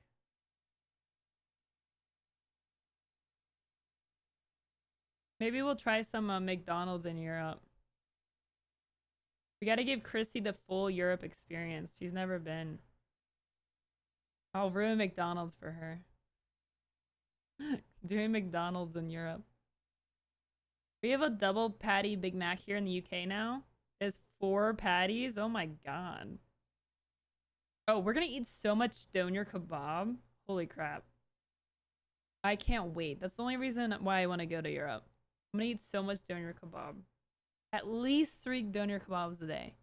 Maybe we'll try some McDonald's in Europe. We gotta give Chrissy the full Europe experience. She's never been. I'll ruin McDonald's for her. Doing McDonald's in Europe. We have a double patty Big Mac here in the UK now. There's 4 patties. Oh my god. Oh, we're gonna eat so much doner kebab. Holy crap. I can't wait. That's the only reason why I want to go to Europe. I'm gonna eat so much doner kebab. At least 3 doner kebabs a day.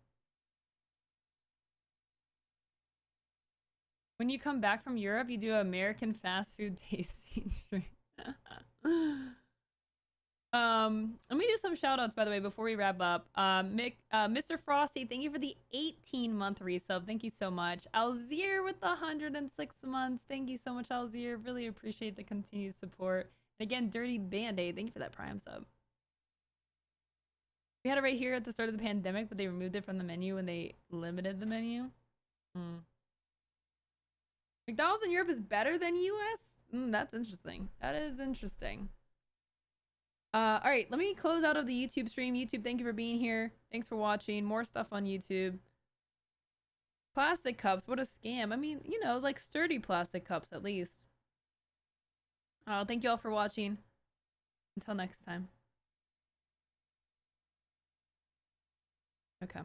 When you come back from Europe, you do American fast food tasting stream. Let me do some shout outs, by the way, before we wrap up. Mr. Frosty, thank you for the 18-month resub. Thank you so much. Alzir with the 106 months. Thank you so much, Alzir. Really appreciate the continued support. And again, Dirty Band-Aid, thank you for that Prime sub. We had it right here at the start of the pandemic, but they removed it from the menu when they limited the menu. McDonald's in Europe is better than US? That's interesting. That is interesting. All right, let me close out of the YouTube stream. YouTube, thank you for being here. Thanks for watching. More stuff on YouTube. Plastic cups, what a scam. I mean, you know, like sturdy plastic cups at least. Thank you all for watching. Until next time. Okay.